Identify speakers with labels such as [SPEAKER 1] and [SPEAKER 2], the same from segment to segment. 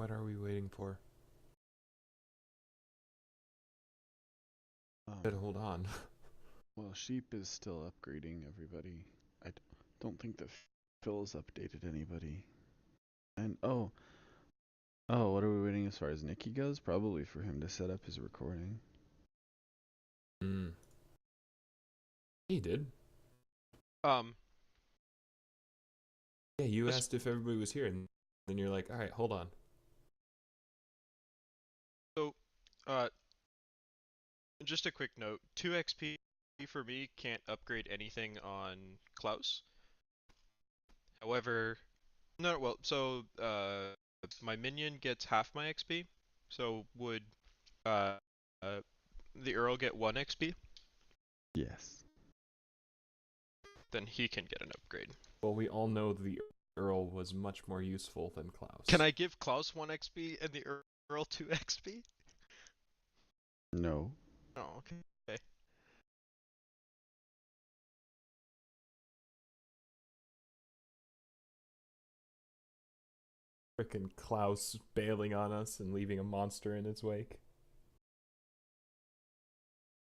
[SPEAKER 1] What are we waiting for? But hold on.
[SPEAKER 2] Well, Sheep is still upgrading everybody. Don't think that Phil's updated anybody. And what are we waiting as far as Nikki goes? Probably for him to set up his recording.
[SPEAKER 1] Hmm. He did.
[SPEAKER 3] Um,
[SPEAKER 1] Yeah, you
[SPEAKER 3] Just-
[SPEAKER 1] asked if everybody was here, and then you're like, all right, hold on.
[SPEAKER 3] so, uh, just a quick note: 2 XP for me can't upgrade anything on Klaus. However, no, well, so my minion gets half my XP. So would uh, uh the Earl get 1 XP?
[SPEAKER 2] Yes.
[SPEAKER 3] Then he can get an upgrade.
[SPEAKER 1] Well, we all know the Earl was much more useful than Klaus.
[SPEAKER 3] Can I give Klaus 1 XP and the Earl 2 XP?
[SPEAKER 2] No.
[SPEAKER 3] Oh, okay.
[SPEAKER 1] Frickin' Klaus bailing on us and leaving a monster in its wake.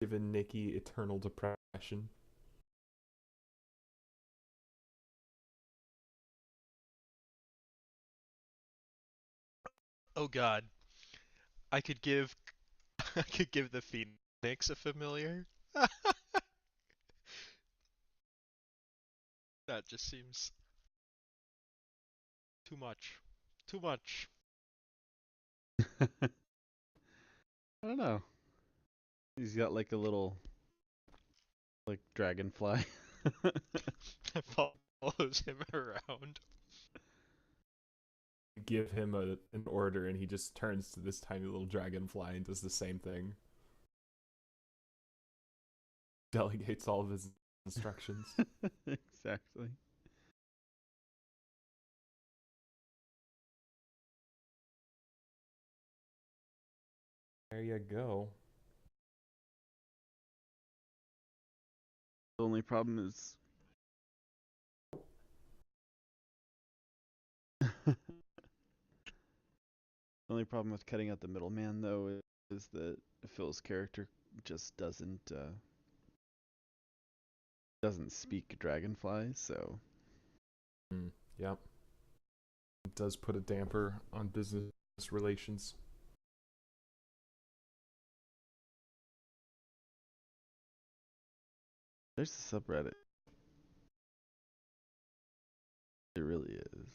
[SPEAKER 1] Giving Nikki eternal depression.
[SPEAKER 3] Oh God, I could give I could give the Phoenix a familiar. That just seems too much. Too much.
[SPEAKER 2] I don't know. He's got like a little dragonfly.
[SPEAKER 3] That follows him around.
[SPEAKER 1] Give him an order, and he just turns to this tiny little dragonfly and does the same thing. Delegates all of his instructions.
[SPEAKER 2] Exactly.
[SPEAKER 1] There you go.
[SPEAKER 2] The only problem is the only problem with cutting out the middleman, though, is that Phil's character just doesn't speak Dragonfly, so
[SPEAKER 1] Yep. It does put a damper on business relations.
[SPEAKER 2] there's a subreddit. It really is.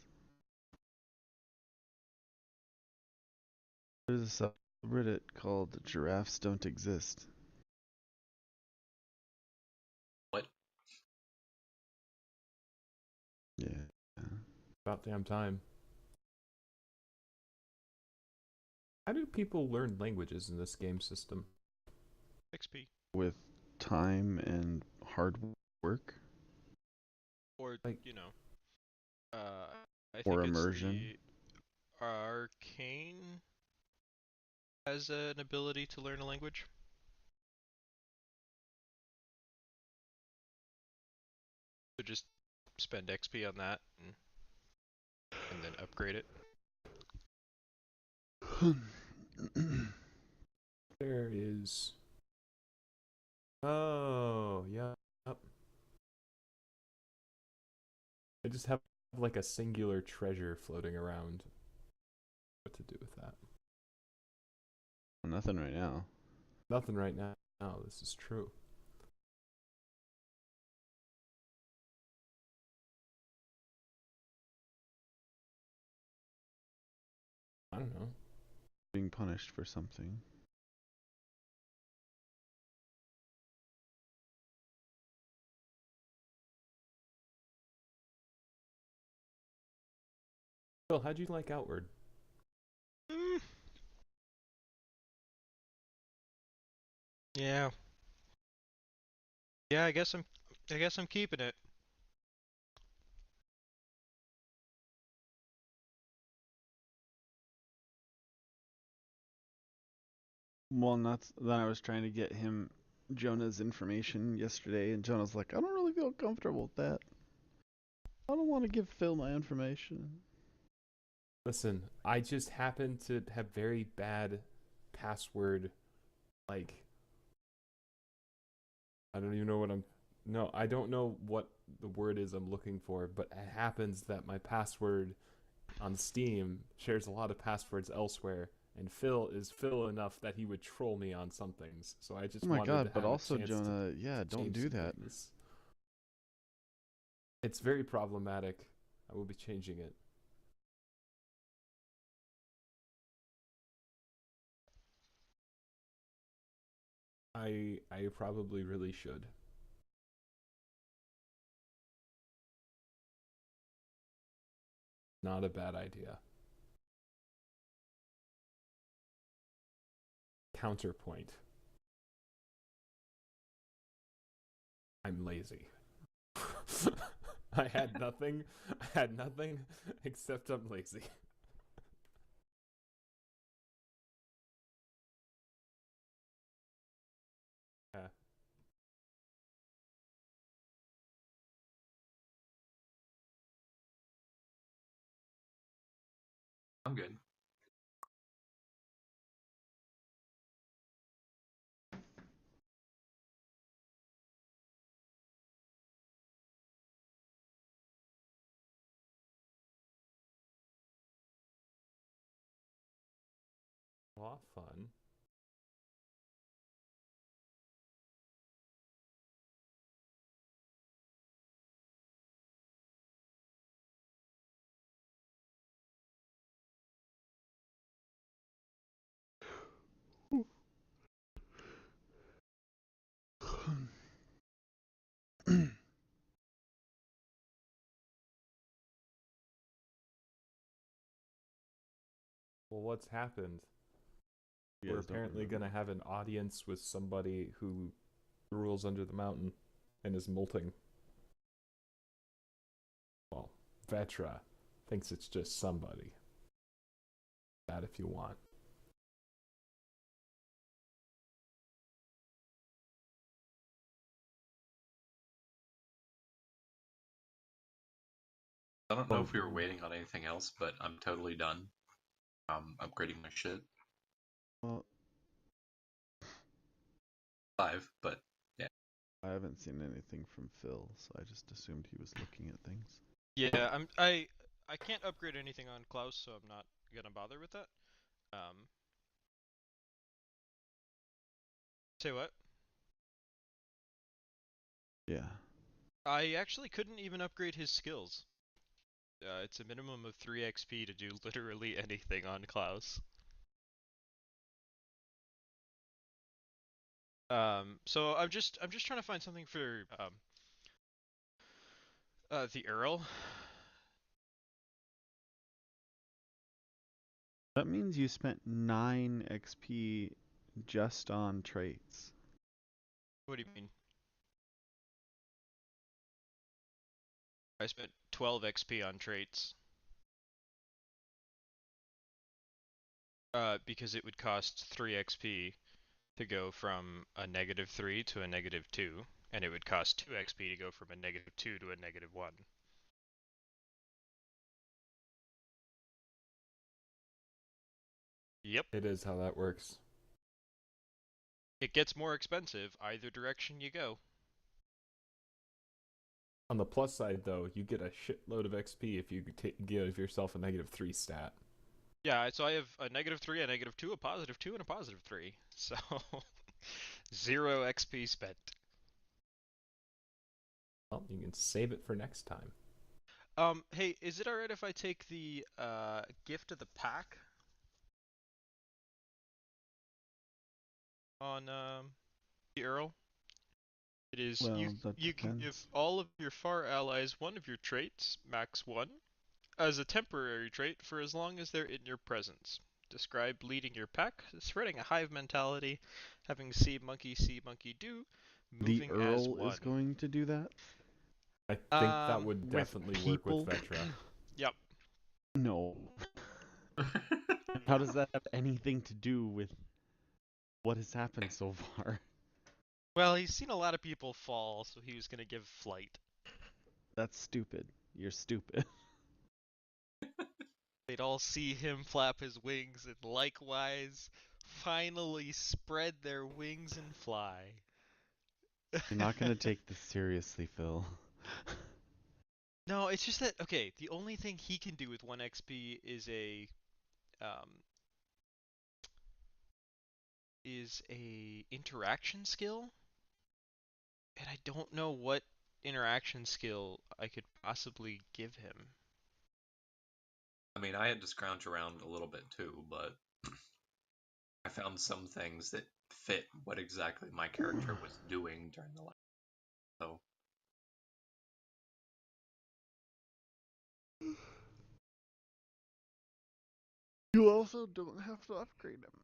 [SPEAKER 2] There's a subreddit called Giraffes Don't Exist.
[SPEAKER 4] What?
[SPEAKER 2] Yeah.
[SPEAKER 1] About damn time. How do people learn languages in this game system?
[SPEAKER 3] XP.
[SPEAKER 2] With time and hard work.
[SPEAKER 3] Or,
[SPEAKER 1] Like-
[SPEAKER 3] I
[SPEAKER 2] Or
[SPEAKER 3] think it's
[SPEAKER 2] immersion.
[SPEAKER 3] the Arcane has an ability to learn a language. So just spend XP on that and then upgrade it.
[SPEAKER 1] There is. Oh, yeah. Yep. I just have like a singular treasure floating around. What to do with that?
[SPEAKER 2] Nothing right now.
[SPEAKER 1] Nothing right now. No, this is true. I don't know.
[SPEAKER 2] Being punished for something.
[SPEAKER 1] Phil, how'd you like Outward?
[SPEAKER 3] Mm. Yeah. Yeah, I guess I'm keeping it.
[SPEAKER 2] Well, and then I was trying to get him Jonah's information yesterday, and Jonah's like, I don't really feel comfortable with that. I don't want to give Phil my information.
[SPEAKER 1] Listen, I just happen to have very bad password. Like, I don't even know what I'm. No, I don't know what the word is I'm looking for, but it happens that my password on Steam shares a lot of passwords elsewhere, and Phil is Phil enough that he would troll me on some things. So I
[SPEAKER 2] Oh
[SPEAKER 1] just
[SPEAKER 2] my
[SPEAKER 1] wanted to
[SPEAKER 2] god, but
[SPEAKER 1] have a
[SPEAKER 2] also
[SPEAKER 1] chance
[SPEAKER 2] Jonah, yeah,
[SPEAKER 1] to
[SPEAKER 2] don't
[SPEAKER 1] change
[SPEAKER 2] do
[SPEAKER 1] some
[SPEAKER 2] that.
[SPEAKER 1] things. It's very problematic. I will be changing it. I probably really should. Not a bad idea. Counterpoint. I'm lazy. I had nothing. I had nothing except I'm lazy. Yeah.
[SPEAKER 4] I'm good.
[SPEAKER 1] A lot of fun. Well, what's happened?
[SPEAKER 2] You
[SPEAKER 1] We're
[SPEAKER 2] guys don't
[SPEAKER 1] apparently
[SPEAKER 2] remember.
[SPEAKER 1] gonna have an audience with somebody who rules under the mountain and is molting. Well, Vetra thinks it's just somebody. That if you want.
[SPEAKER 4] I don't know
[SPEAKER 1] Oh,
[SPEAKER 4] if we were waiting on anything else, but I'm totally done. Upgrading my shit.
[SPEAKER 2] Well,
[SPEAKER 4] 5, but yeah.
[SPEAKER 2] I haven't seen anything from Phil, so I just assumed he was looking at things.
[SPEAKER 3] Yeah, I can't upgrade anything on Klaus, so I'm not gonna bother with that. Um, say what?
[SPEAKER 2] Yeah.
[SPEAKER 3] I actually couldn't even upgrade his skills. It's a minimum of 3 XP to do literally anything on Klaus. So I'm just trying to find something for the Earl.
[SPEAKER 2] That means you spent 9 XP just on traits.
[SPEAKER 3] What do you mean? I spent 12 XP on traits. Because it would cost 3 XP to go from a -3 to a -2, and it would cost 2 XP to go from a -2 to a -1. Yep.
[SPEAKER 1] it is how that works.
[SPEAKER 3] It gets more expensive either direction you go.
[SPEAKER 1] On the plus side, though, you get a shitload of XP if you give yourself a -3 stat.
[SPEAKER 3] Yeah, so I have a -3, a -2, a +2, and a +3. So 0 XP spent.
[SPEAKER 1] Well, you can save it for next time.
[SPEAKER 3] Hey, is it alright if I take the gift of the pack on the Earl? It is
[SPEAKER 2] Well, that
[SPEAKER 3] you can give
[SPEAKER 2] depends.
[SPEAKER 3] all of your far allies one of your traits, max 1, as a temporary trait for as long as they're in your presence. Describe leading your pack, spreading a hive mentality, having see monkey do,
[SPEAKER 2] The
[SPEAKER 3] moving as
[SPEAKER 2] Earl is
[SPEAKER 3] one.
[SPEAKER 2] going to do that?
[SPEAKER 1] I think that would
[SPEAKER 2] With
[SPEAKER 1] definitely work with
[SPEAKER 2] people?
[SPEAKER 1] Vetra.
[SPEAKER 3] Yep.
[SPEAKER 2] No. How does that have anything to do with what has happened so far?
[SPEAKER 3] Well, he's seen a lot of people fall, so he was gonna give flight.
[SPEAKER 2] That's stupid. You're stupid.
[SPEAKER 3] They'd all see him flap his wings and likewise finally spread their wings and fly.
[SPEAKER 2] You're not gonna take this seriously, Phil.
[SPEAKER 3] No, it's just that okay, the only thing he can do with 1 XP um is a interaction skill, and I don't know what interaction skill I could possibly give him.
[SPEAKER 4] I mean, I had to scrounge around a little bit too, but I found some things that fit what exactly my character was doing during the life. So
[SPEAKER 2] You also don't have to upgrade him.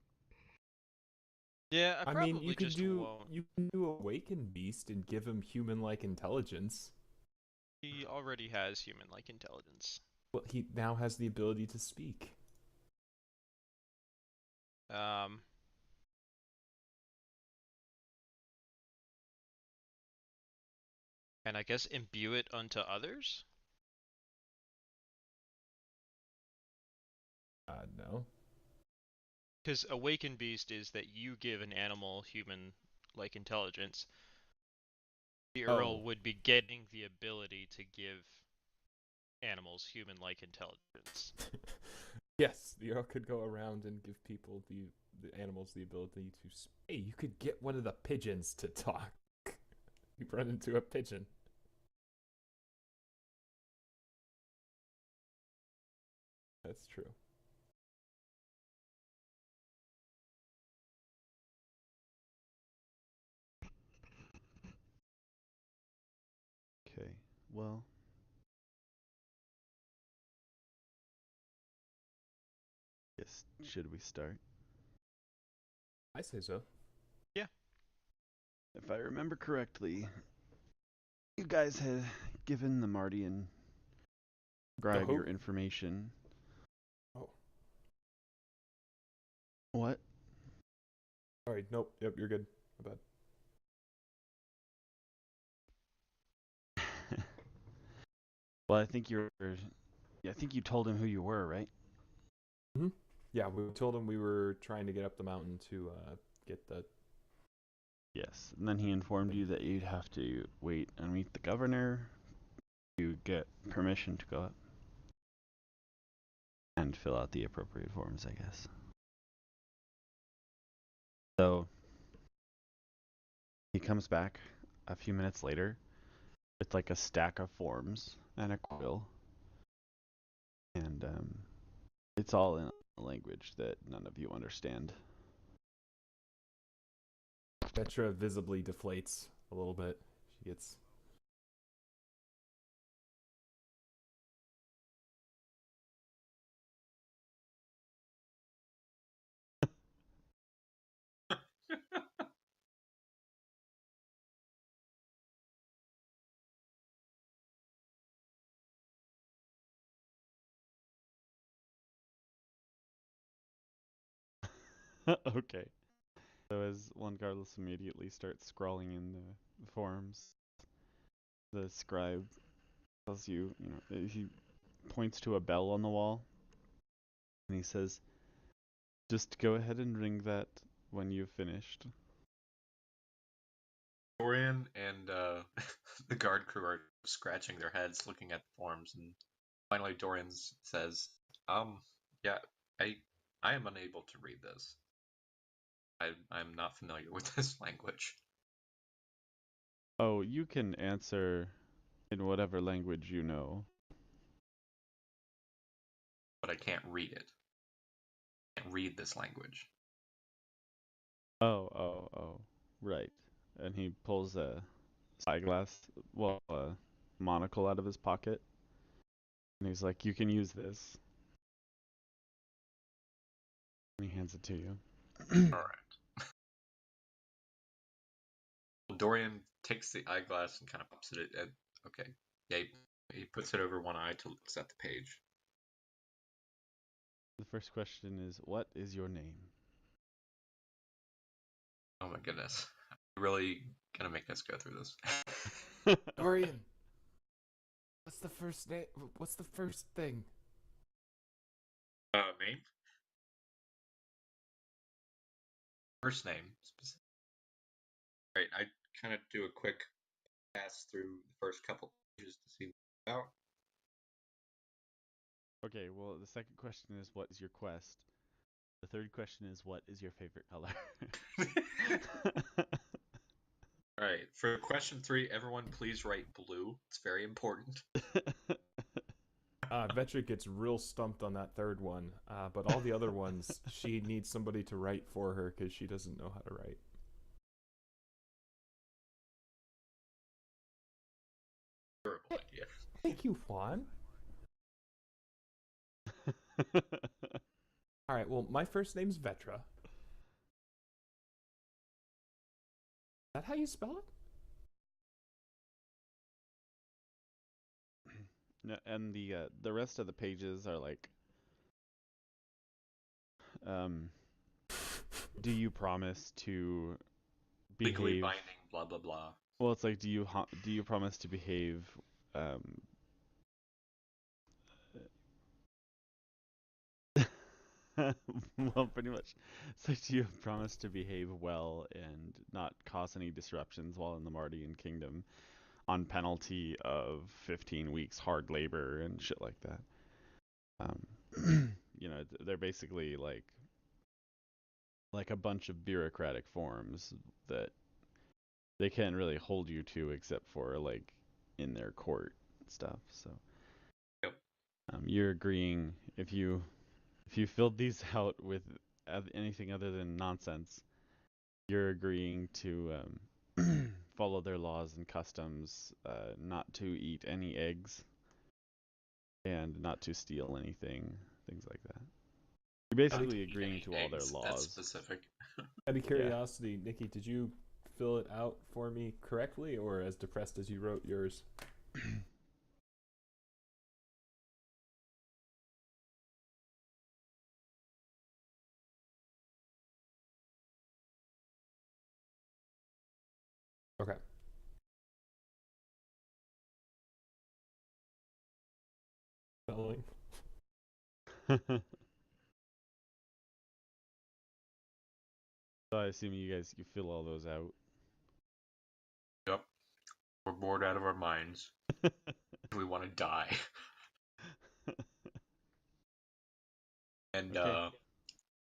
[SPEAKER 3] Yeah, I
[SPEAKER 1] I mean, you
[SPEAKER 3] probably
[SPEAKER 1] could
[SPEAKER 3] just
[SPEAKER 1] do
[SPEAKER 3] won't.
[SPEAKER 1] you can do Awaken Beast and give him human-like intelligence.
[SPEAKER 3] He already has human-like intelligence.
[SPEAKER 1] Well, he now has the ability to speak.
[SPEAKER 3] Um, and I guess imbue it unto others?
[SPEAKER 1] No.
[SPEAKER 3] Because Awaken Beast is that you give an animal human-like intelligence. The
[SPEAKER 1] Oh,
[SPEAKER 3] Earl would be getting the ability to give animals human-like intelligence.
[SPEAKER 1] yes, the Earl could go around and give people the animals the ability to. Hey, you could get one of the pigeons to talk. You run into a pigeon. That's true.
[SPEAKER 2] Okay, well. Yes, should we start?
[SPEAKER 1] I say so.
[SPEAKER 3] Yeah.
[SPEAKER 2] If I remember correctly, you guys had given the Mardian
[SPEAKER 1] The
[SPEAKER 2] scribe your
[SPEAKER 1] who?
[SPEAKER 2] information.
[SPEAKER 1] Oh,
[SPEAKER 2] What?
[SPEAKER 1] sorry. Nope. Yep, you're good. My bad.
[SPEAKER 2] Well, I think I think you told him who you were, right?
[SPEAKER 1] Hmm. Yeah, we told him we were trying to get up the mountain to get the
[SPEAKER 2] Yes. And then he informed
[SPEAKER 1] thing.
[SPEAKER 2] you that you'd have to wait and meet the governor to get permission to go up and fill out the appropriate forms, I guess. So he comes back a few minutes later with like a stack of forms and a quill, and it's all in a language that none of you understand.
[SPEAKER 1] Petra visibly deflates a little bit. She gets.
[SPEAKER 2] Okay. So as Juan Carlos immediately starts scrawling in the forms, the scribe tells you, he points to a bell on the wall, and he says, "Just go ahead and ring that when you've finished."
[SPEAKER 4] Dorian and the guard crew are scratching their heads, looking at the forms, and finally Dorian says, yeah, I I am unable to read this. I'm not familiar with this language,
[SPEAKER 2] Oh, you can answer in whatever language you know.
[SPEAKER 4] but I can't read it. I can't read this language.
[SPEAKER 2] Oh, right. And he pulls a spyglass, well, a monocle out of his pocket, and he's like, "You can use this." And he hands it to you.
[SPEAKER 4] All right. Well, Dorian takes the eyeglass and kind of pops it at. Okay. Yeah, he puts it over one eye to look at the page.
[SPEAKER 2] The first question is, "What is your name?"
[SPEAKER 4] Oh my goodness. Really gonna make us go through this.
[SPEAKER 1] Dorian, what's the first name? What's the first thing?
[SPEAKER 4] Name? First name. Specific. Right, I kind of do a quick pass through the first couple pages to see what's about.
[SPEAKER 2] Okay, well, the second question is, what is your quest? The third question is, what is your favorite color?
[SPEAKER 4] Alright, for question 3, everyone please write blue. It's very important.
[SPEAKER 1] Vetric gets real stumped on that third one, but all the other ones, she needs somebody to write for her because she doesn't know how to write.
[SPEAKER 4] Terrible idea.
[SPEAKER 1] Thank you, Juan. All right, well, my first name's Vetra. Is that how you spell it?
[SPEAKER 2] No, and the rest of the pages are like, do you promise to
[SPEAKER 4] Legally
[SPEAKER 2] behave?
[SPEAKER 4] binding, blah blah blah.
[SPEAKER 2] Well, it's like, do you promise to behave? Well, pretty much. It's like, do you promise to behave well and not cause any disruptions while in the Mardian Kingdom, on penalty of 15 weeks hard labor and shit like that? They're basically like a bunch of bureaucratic forms that they can't really hold you to except for like in their court stuff. So
[SPEAKER 4] Yep.
[SPEAKER 2] you're agreeing if you filled these out with anything other than nonsense, you're agreeing to follow their laws and customs, not to eat any eggs, and not to steal anything, things like that. You're basically agreeing to all their
[SPEAKER 4] That's
[SPEAKER 2] laws.
[SPEAKER 4] specific.
[SPEAKER 1] Out of curiosity, Nikki, did you fill it out for me correctly or as depressed as you wrote yours? Okay. Spelling.
[SPEAKER 2] So I assume you fill all those out.
[SPEAKER 4] Yep. We're bored out of our minds. We want to die. And
[SPEAKER 2] Okay.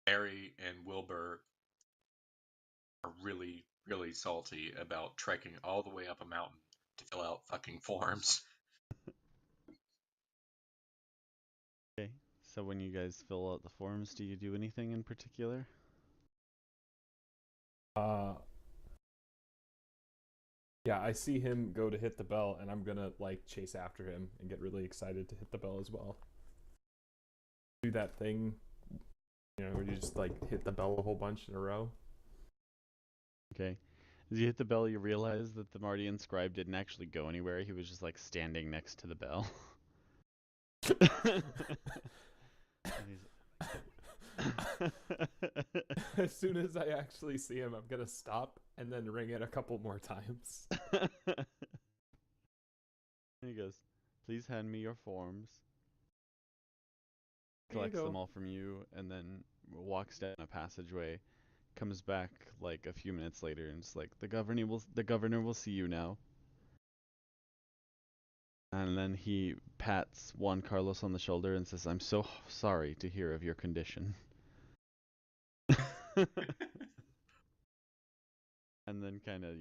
[SPEAKER 4] Mary and Wilbur are really, really salty about trekking all the way up a mountain to fill out fucking forms.
[SPEAKER 2] Okay. So when you guys fill out the forms, do you do anything in particular?
[SPEAKER 1] Yeah, I see him go to hit the bell, and I'm gonna like chase after him and get really excited to hit the bell as well. Do that thing, where you just like hit the bell a whole bunch in a row.
[SPEAKER 2] Okay. As you hit the bell, you realize that the Mardian scribe didn't actually go anywhere. He was just like standing next to the bell.
[SPEAKER 1] As soon as I actually see him, I'm gonna stop and then ring it a couple more times.
[SPEAKER 2] He goes, "Please hand me your forms."
[SPEAKER 1] Here you
[SPEAKER 2] Collects them
[SPEAKER 1] go.
[SPEAKER 2] all from you, and then walks down a passageway. Comes back like a few minutes later, and it's like, the governor will see you now. And then he pats Juan Carlos on the shoulder and says, "I'm so sorry to hear of your condition." And then kind of,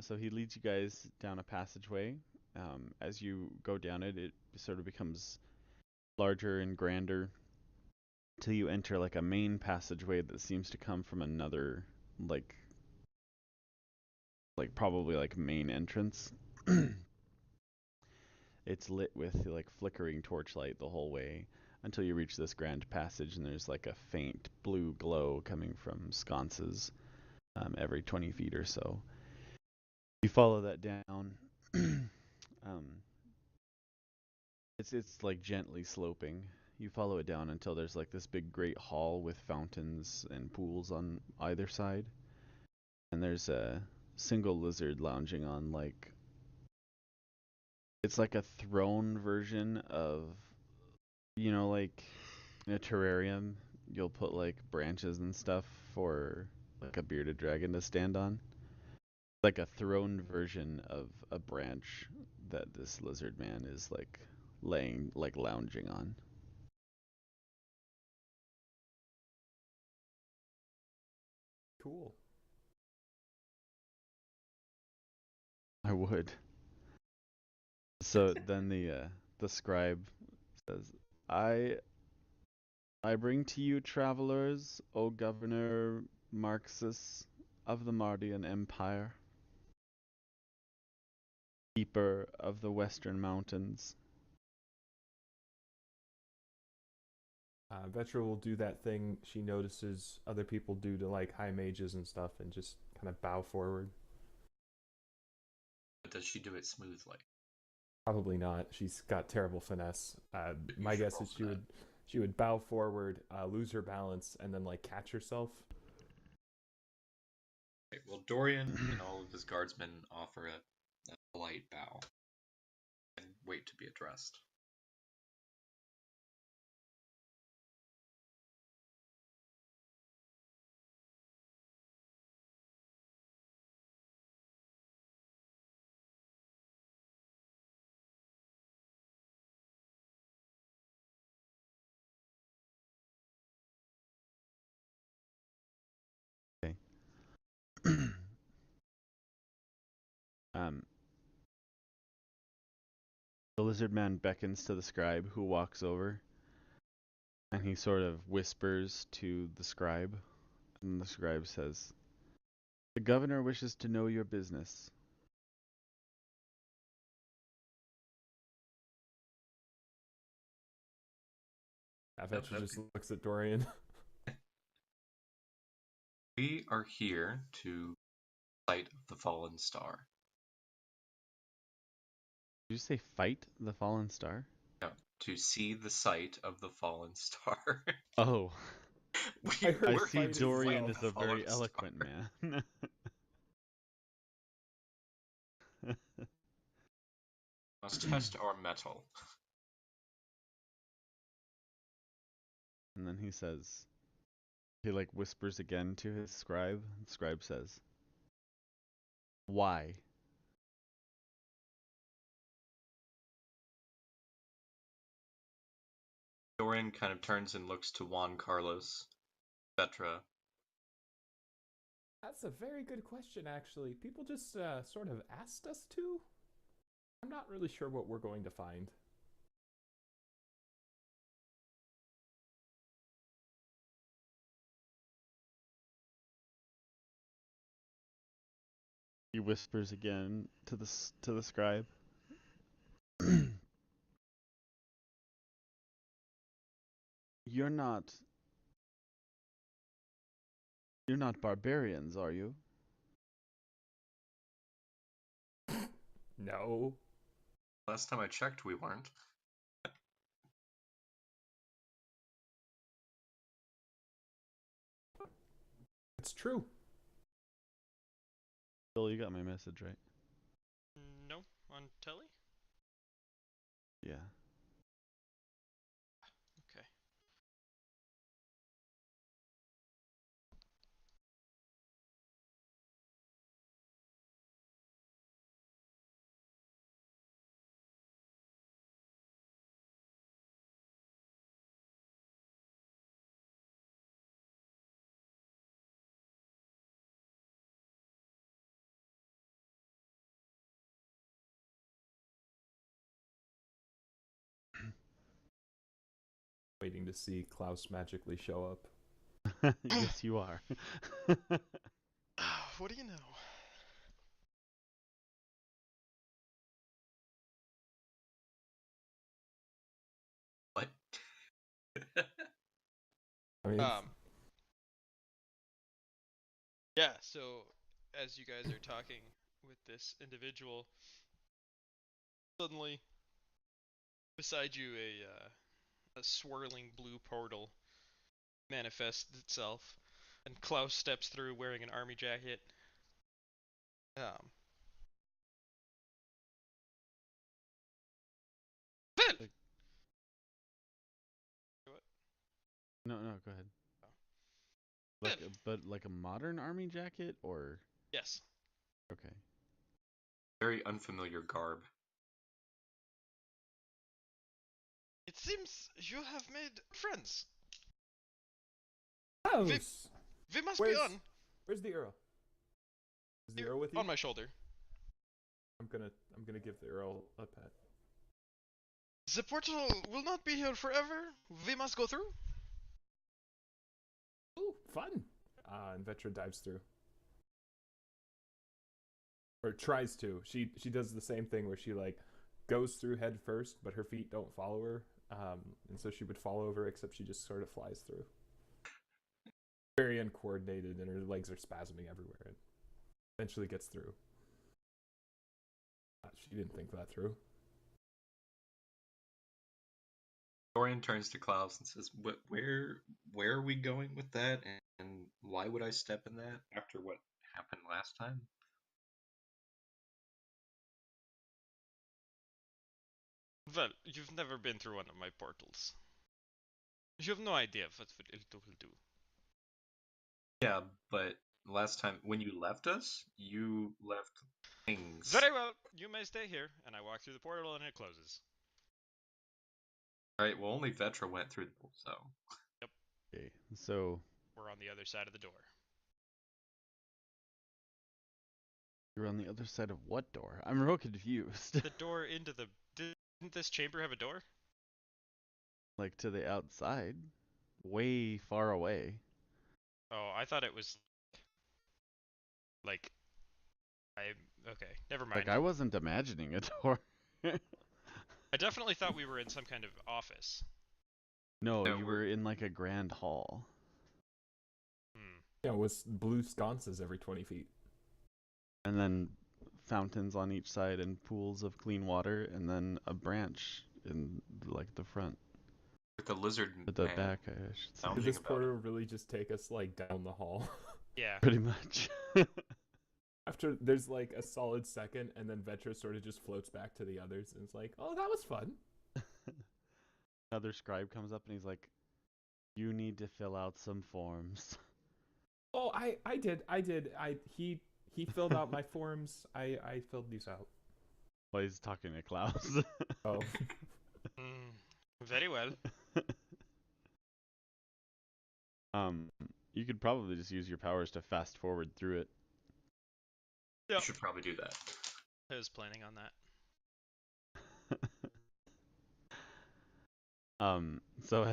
[SPEAKER 2] so he leads you guys down a passageway. As you go down it, it sort of becomes larger and grander till you enter like a main passageway that seems to come from another, like probably like main entrance. It's lit with like flickering torchlight the whole way until you reach this grand passage, and there's like a faint blue glow coming from sconces every 20 feet or so. You follow that down. It's like gently sloping. You follow it down until there's like this big great hall with fountains and pools on either side. And there's single lizard lounging on like it's like a throne version of like in a terrarium you'll put like branches and stuff for like a bearded dragon to stand on. Like a throne version of a branch that this lizard man is like lounging on.
[SPEAKER 1] Cool.
[SPEAKER 2] I would. So then the scribe says, "I I bring to you travelers, O Governor Marxus of the Mardian Empire, keeper of the Western Mountains."
[SPEAKER 1] Vetra will do that thing she notices other people do to like high mages and stuff, and just kind of bow forward.
[SPEAKER 4] But does she do it smoothly?
[SPEAKER 1] Probably not. She's got terrible finesse.
[SPEAKER 4] You
[SPEAKER 1] My
[SPEAKER 4] should
[SPEAKER 1] guess
[SPEAKER 4] roll
[SPEAKER 1] is
[SPEAKER 4] for
[SPEAKER 1] she
[SPEAKER 4] that.
[SPEAKER 1] would bow forward, lose her balance, and then like catch herself.
[SPEAKER 4] Okay, well, Dorian and all of his guardsmen offer a polite bow and wait to be addressed.
[SPEAKER 2] Okay. um, the lizard man beckons to the scribe, who walks over, and he sort of whispers to the scribe, and the scribe says, "The governor wishes to know your business."
[SPEAKER 1] Vetra just
[SPEAKER 4] Okay.
[SPEAKER 1] looks at Dorian.
[SPEAKER 4] We are here to sight of the fallen star.
[SPEAKER 2] Did you say fight the fallen star?
[SPEAKER 4] No, to see the sight of the fallen star.
[SPEAKER 2] Oh,
[SPEAKER 1] I
[SPEAKER 4] we
[SPEAKER 1] heard
[SPEAKER 2] I
[SPEAKER 4] were
[SPEAKER 2] see
[SPEAKER 4] here
[SPEAKER 1] fight
[SPEAKER 4] to
[SPEAKER 1] as
[SPEAKER 4] fight
[SPEAKER 2] Dorian
[SPEAKER 1] well.
[SPEAKER 2] is
[SPEAKER 4] the
[SPEAKER 2] a
[SPEAKER 4] fallen
[SPEAKER 2] very
[SPEAKER 4] star.
[SPEAKER 2] eloquent man.
[SPEAKER 4] Must test our metal.
[SPEAKER 2] And then he like whispers again to his scribe. The scribe says, "Why?"
[SPEAKER 4] Dorian kind of turns and looks to Juan Carlos, Petra.
[SPEAKER 1] That's a very good question, actually. People just sort of asked us to. I'm not really sure what we're going to find.
[SPEAKER 2] He whispers again to the scribe. You're not you're not barbarians, are you?
[SPEAKER 1] No.
[SPEAKER 4] Last time I checked, we weren't.
[SPEAKER 1] It's true.
[SPEAKER 2] Bill, you got my message, right?
[SPEAKER 3] No, on telly?
[SPEAKER 2] Yeah.
[SPEAKER 3] Okay.
[SPEAKER 1] Waiting to see Klaus magically show up.
[SPEAKER 2] Yes, you are.
[SPEAKER 3] What do you know?
[SPEAKER 4] What?
[SPEAKER 1] I mean,
[SPEAKER 3] Yeah, so as you guys are talking with this individual, suddenly beside you a swirling blue portal manifests itself, and Klaus steps through wearing an army jacket. Yeah. Phil!
[SPEAKER 2] Like-
[SPEAKER 3] What?
[SPEAKER 2] No, go ahead.
[SPEAKER 3] Phil!
[SPEAKER 2] But like a modern army jacket, or
[SPEAKER 3] Yes.
[SPEAKER 2] okay.
[SPEAKER 4] Very unfamiliar garb.
[SPEAKER 3] It seems you have made friends.
[SPEAKER 1] Oh,
[SPEAKER 3] We must be
[SPEAKER 1] where's
[SPEAKER 3] on.
[SPEAKER 1] where's the Earl? Is the
[SPEAKER 3] Here,
[SPEAKER 1] Earl with you?
[SPEAKER 3] on my shoulder.
[SPEAKER 1] I'm gonna give the Earl a pet.
[SPEAKER 3] The portal will not be here forever. We must go through.
[SPEAKER 1] Ooh, fun! And Vetra dives through, or tries to. She does the same thing where she like goes through head first, but her feet don't follow her, and so she would fall over, except she just sort of flies through. Very uncoordinated, and her legs are spasming everywhere, and eventually gets through. She didn't think that through.
[SPEAKER 4] Dorian turns to Klaus and says, where are we going with that? And why would I step in that after what happened last time?
[SPEAKER 3] Well, you've never been through one of my portals. You have no idea what it will do.
[SPEAKER 4] Yeah, but last time when you left us, you left things.
[SPEAKER 3] Very well, you may stay here, and I walk through the portal and it closes.
[SPEAKER 4] Alright, well only Vetra went through so.
[SPEAKER 2] Okay, so
[SPEAKER 3] We're on the other side of the door.
[SPEAKER 2] you're on the other side of what door? I'm real confused.
[SPEAKER 3] The door into the... Didn't this chamber have a door?
[SPEAKER 2] Like to the outside, way far away.
[SPEAKER 3] Oh, I thought it was... Like... Okay, never mind.
[SPEAKER 2] Like I wasn't imagining a door.
[SPEAKER 3] I definitely thought we were in some kind of office.
[SPEAKER 2] No,
[SPEAKER 4] No,
[SPEAKER 2] you
[SPEAKER 4] we're-
[SPEAKER 2] were in like a grand hall.
[SPEAKER 3] Hmm.
[SPEAKER 1] Yeah, with blue sconces every 20 feet.
[SPEAKER 2] And then fountains on each side and pools of clean water, and then a branch in like the front,
[SPEAKER 4] With the lizard
[SPEAKER 2] at the
[SPEAKER 4] man.
[SPEAKER 2] back, I should say.
[SPEAKER 4] Sounds-
[SPEAKER 1] Did this
[SPEAKER 4] about
[SPEAKER 1] portal really just take us like down the hall?
[SPEAKER 3] Yeah.
[SPEAKER 2] Pretty much.
[SPEAKER 1] After there's like a solid second, and then Vetra sort of just floats back to the others, and it's like, oh, that was fun.
[SPEAKER 2] Another scribe comes up and he's like, "You need to fill out some forms."
[SPEAKER 1] Oh, I did. He filled out my forms. I filled these out.
[SPEAKER 2] Well, he's talking to Klaus.
[SPEAKER 1] Oh,
[SPEAKER 3] Very well.
[SPEAKER 2] You could probably just use your powers to fast forward through it.
[SPEAKER 4] You should probably do that.
[SPEAKER 3] I was planning on that.
[SPEAKER 2] So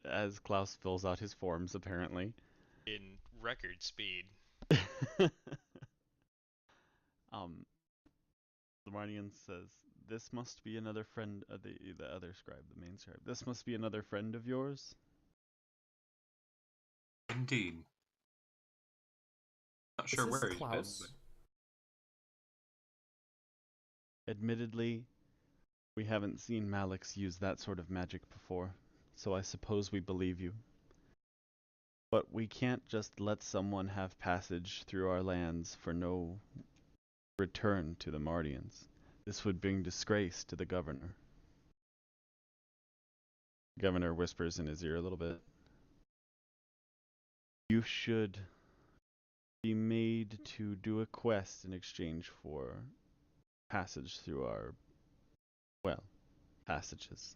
[SPEAKER 2] as Klaus fills out his forms, apparently,
[SPEAKER 3] In record speed.
[SPEAKER 2] the Mardian says, "This must be another friend of the other scribe, the main scribe. This must be another friend of yours."
[SPEAKER 4] Indeed. Not sure
[SPEAKER 1] is this
[SPEAKER 4] where he's been,
[SPEAKER 1] Klaus?
[SPEAKER 2] Admittedly, we haven't seen Malix use that sort of magic before, so I suppose we believe you. But we can't just let someone have passage through our lands for no return to the Mardians. This would bring disgrace to the governor. The governor whispers in his ear a little bit. You should be made to do a quest in exchange for passage through our, well, passages.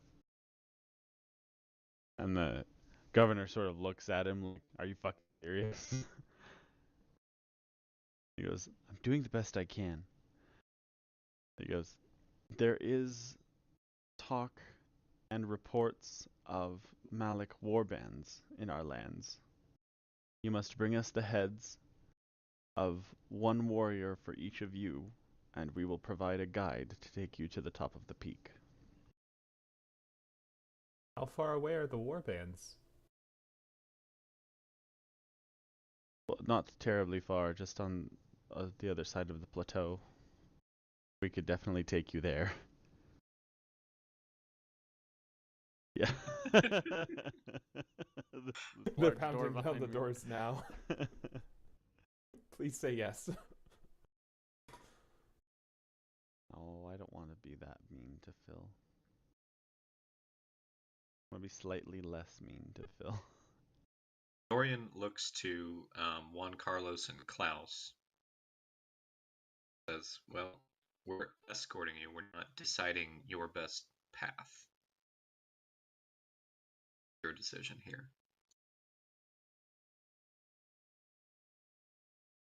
[SPEAKER 2] And the governor sort of looks at him like, "Are you fucking serious?" He goes, "I'm doing the best I can." He goes, "There is talk and reports of Malik warbands in our lands. You must bring us the heads of one warrior for each of you, and we will provide a guide to take you to the top of the peak."
[SPEAKER 1] How far away are the warbands?
[SPEAKER 2] Well, not terribly far, just on the other side of the plateau. We could definitely take you there. Yeah.
[SPEAKER 1] They're pounding down the doors now. Please say yes.
[SPEAKER 2] Oh, I don't want to be that mean to Phil. I want to be slightly less mean to Phil.
[SPEAKER 4] Dorian looks to Juan Carlos and Klaus. Says, "Well, we're escorting you. We're not deciding your best path. Your decision here."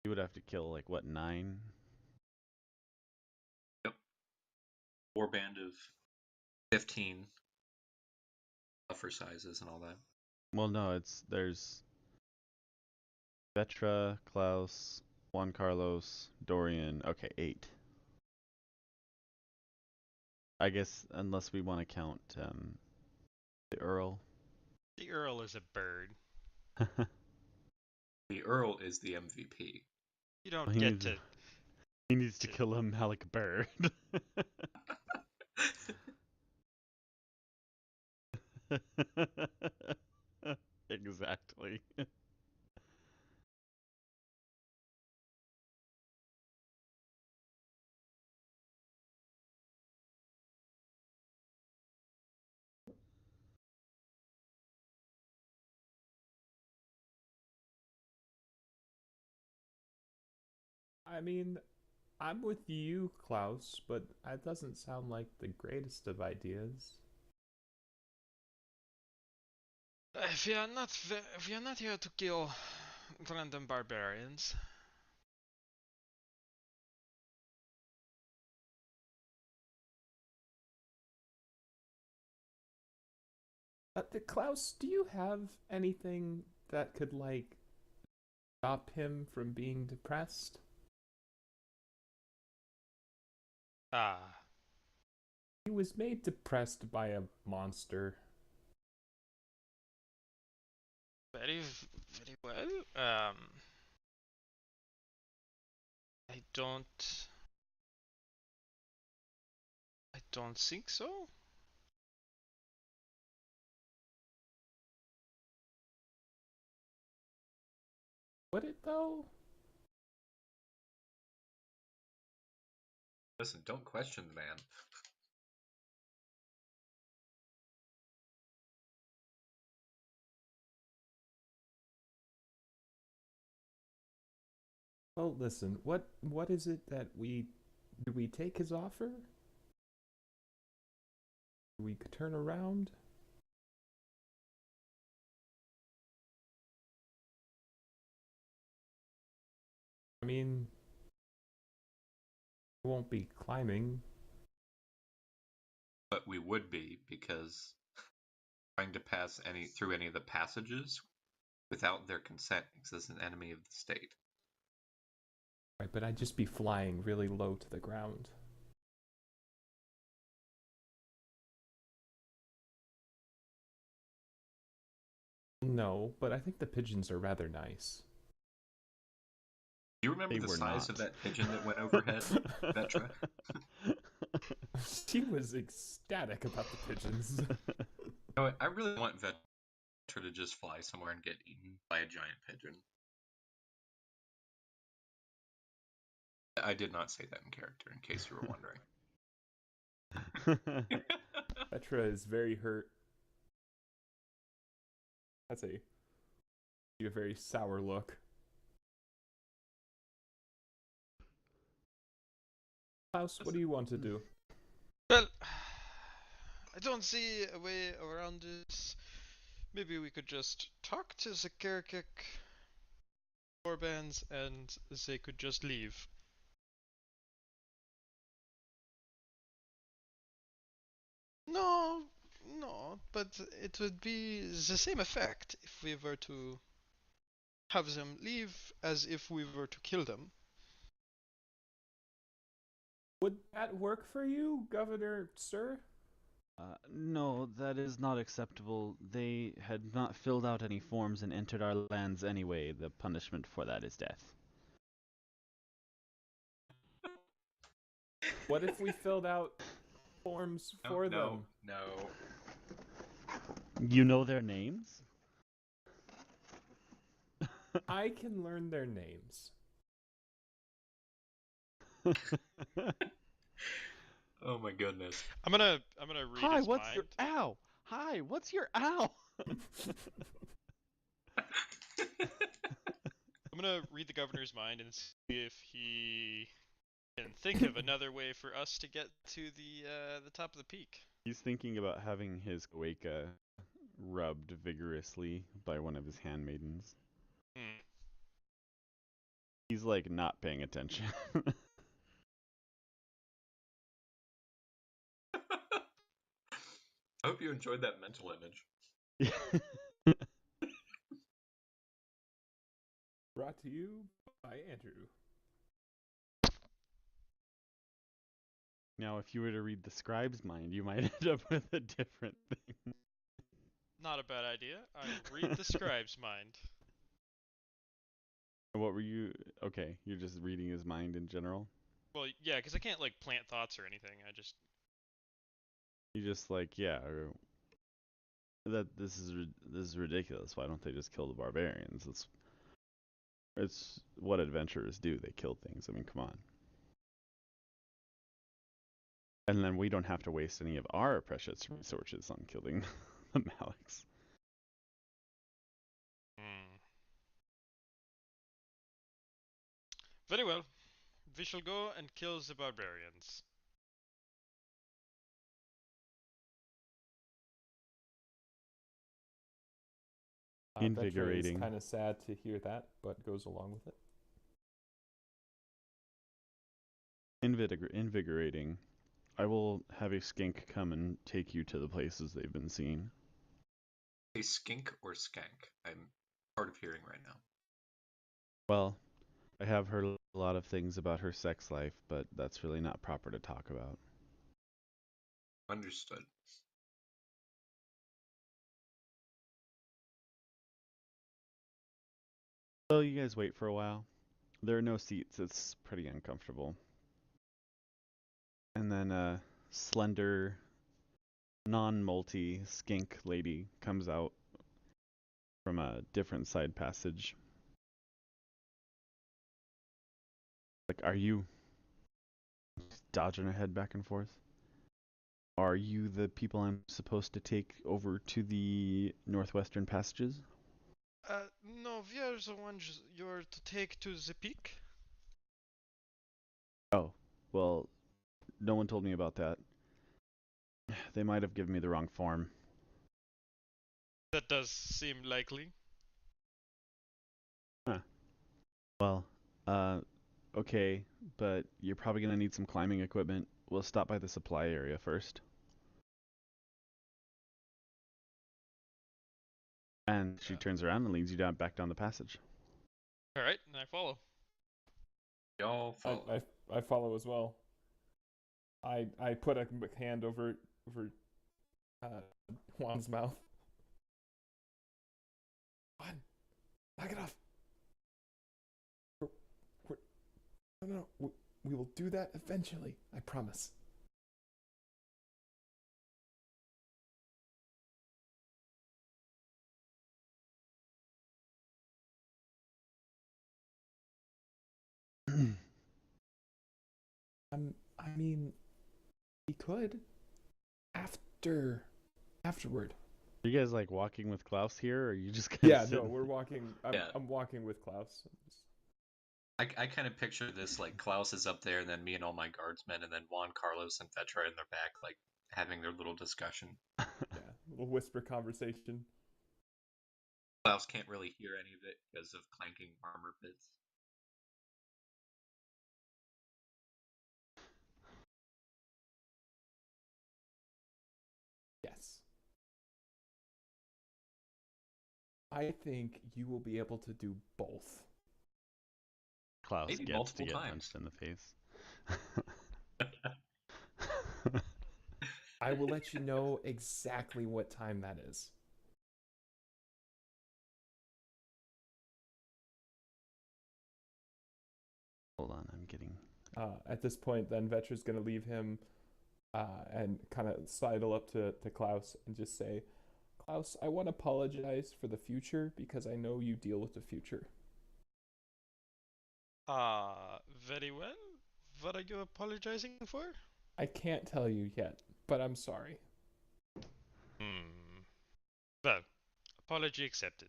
[SPEAKER 2] You would have to kill, like, what, 9?
[SPEAKER 4] Yep. Warband of 15. Buffer sizes and all that.
[SPEAKER 2] Well, no, there's Vetra, Klaus, Juan Carlos, Dorian. Okay, 8. I guess, unless we want to count the Earl.
[SPEAKER 3] The Earl is a bird.
[SPEAKER 4] The Earl is the MVP.
[SPEAKER 3] You don't
[SPEAKER 2] he
[SPEAKER 3] get
[SPEAKER 2] needs,
[SPEAKER 3] to.
[SPEAKER 2] he needs to
[SPEAKER 3] to-
[SPEAKER 2] kill a Malik bird. Exactly.
[SPEAKER 1] I mean, I'm with you, Klaus, but that doesn't sound like the greatest of ideas.
[SPEAKER 3] If we are not here to kill random barbarians,
[SPEAKER 1] Klaus, do you have anything that could, like, stop him from being depressed? He was made depressed by a monster.
[SPEAKER 3] very, very well. I don't. I don't think so.
[SPEAKER 1] Would it, though?
[SPEAKER 4] Listen, don't question the man.
[SPEAKER 1] Well, listen, what is it that do we take his offer? Do we turn around? I mean, we won't be climbing.
[SPEAKER 4] But we would be, because trying to pass through any of the passages without their consent makes us an enemy of the state.
[SPEAKER 1] Right, but I'd just be flying really low to the ground. No, but I think the pigeons are rather nice.
[SPEAKER 4] Do you remember
[SPEAKER 2] They
[SPEAKER 4] the
[SPEAKER 2] were
[SPEAKER 4] size
[SPEAKER 2] not.
[SPEAKER 4] of that pigeon that went overhead, Vetra?
[SPEAKER 1] She was ecstatic about the pigeons.
[SPEAKER 4] You know what? I really want Vetra to just fly somewhere and get eaten by a giant pigeon. I did not say that in character, in case you were wondering.
[SPEAKER 1] Petra is very hurt. That's a very sour look. Klaus, what do you want to do?
[SPEAKER 3] Well, I don't see a way around this. Maybe we could just talk to the Kirkuk warbands and they could just leave. No, no, but it would be the same effect if we were to have them leave as if we were to kill them.
[SPEAKER 1] Would that work for you, Governor, sir?
[SPEAKER 2] No, that is not acceptable. They had not filled out any forms and entered our lands anyway. The punishment for that is death.
[SPEAKER 1] What if we filled out forms for them?
[SPEAKER 4] No.
[SPEAKER 2] You know their names?
[SPEAKER 1] I can learn their names.
[SPEAKER 4] Oh my goodness.
[SPEAKER 3] I'm gonna read
[SPEAKER 2] Hi,
[SPEAKER 3] his
[SPEAKER 2] what's
[SPEAKER 3] mind.
[SPEAKER 2] your ow? Hi, what's your ow?
[SPEAKER 3] I'm gonna read the governor's mind and see if he can think of another way for us to get to the top of the peak.
[SPEAKER 2] He's thinking about having his Goeka rubbed vigorously by one of his handmaidens.
[SPEAKER 3] Hmm.
[SPEAKER 2] He's like not paying attention.
[SPEAKER 4] I hope you enjoyed that mental image.
[SPEAKER 1] Brought to you by Andrew.
[SPEAKER 2] Now, if you were to read the scribe's mind, you might end up with a different thing.
[SPEAKER 3] Not a bad idea. I will read the scribe's mind.
[SPEAKER 2] What were you? Okay, you're just reading his mind in general.
[SPEAKER 3] Well, yeah, because I can't like plant thoughts or anything. I just
[SPEAKER 2] You just like, yeah, that this is ridiculous. Why don't they just kill the barbarians? It's what adventurers do. They kill things. I mean, come on. And then we don't have to waste any of our precious resources on killing the Maliks.
[SPEAKER 3] Very well. We shall go and kill the barbarians.
[SPEAKER 1] Vetra is
[SPEAKER 2] Invigorating.
[SPEAKER 1] kind of sad to hear that, but goes along with it.
[SPEAKER 2] Invigorating. I will have a skink come and take you to the places they've been seen.
[SPEAKER 4] A skink or skank? I'm hard of hearing right now.
[SPEAKER 2] Well, I have heard a lot of things about her sex life, but that's really not proper to talk about.
[SPEAKER 4] Understood.
[SPEAKER 2] So you guys wait for a while. There are no seats. It's pretty uncomfortable. And then a slender, non-multi skink lady comes out from a different side passage. Like, are you dodging her head back and forth? Are you the people I'm supposed to take over to the northwestern passages?
[SPEAKER 3] No, we are the ones you're to take to the peak.
[SPEAKER 2] Oh, well, no one told me about that. They might have given me the wrong form.
[SPEAKER 3] That does seem likely.
[SPEAKER 2] Huh. Well, okay, but you're probably gonna need some climbing equipment. We'll stop by the supply area first. And she
[SPEAKER 3] Yeah.
[SPEAKER 2] turns around and leads you back down the passage.
[SPEAKER 3] All right, and I follow.
[SPEAKER 4] Y'all follow.
[SPEAKER 1] I follow as well. I put a hand over uh, Juan's mouth. Juan, knock it off. No, we will do that eventually. I promise. I mean, we could afterward.
[SPEAKER 2] Are you guys like walking with Klaus here, or are you just kind
[SPEAKER 1] Yeah,
[SPEAKER 2] of
[SPEAKER 1] no,
[SPEAKER 2] sitting?
[SPEAKER 1] we're walking. I'm walking with Klaus.
[SPEAKER 4] I kind of picture this like Klaus is up there, and then me and all my guardsmen, and then Juan, Carlos, and Vetra in their back, like having their little discussion.
[SPEAKER 1] Yeah, little whisper conversation.
[SPEAKER 4] Klaus can't really hear any of it because of clanking armor bits.
[SPEAKER 1] Yes. I think you will be able to do both.
[SPEAKER 2] Klaus
[SPEAKER 4] Maybe
[SPEAKER 2] gets
[SPEAKER 4] multiple
[SPEAKER 2] to get
[SPEAKER 4] times.
[SPEAKER 2] punched in the face.
[SPEAKER 1] I will let you know exactly what time that is.
[SPEAKER 2] Hold on, I'm getting.
[SPEAKER 1] At this point, then Vetra's going to leave him and kind of sidle up to Klaus and just say, Klaus, I want to apologize for the future because I know you deal with the future.
[SPEAKER 3] Very well. What are you apologizing for?
[SPEAKER 1] I can't tell you yet, but I'm sorry.
[SPEAKER 3] Hmm. Well, apology accepted.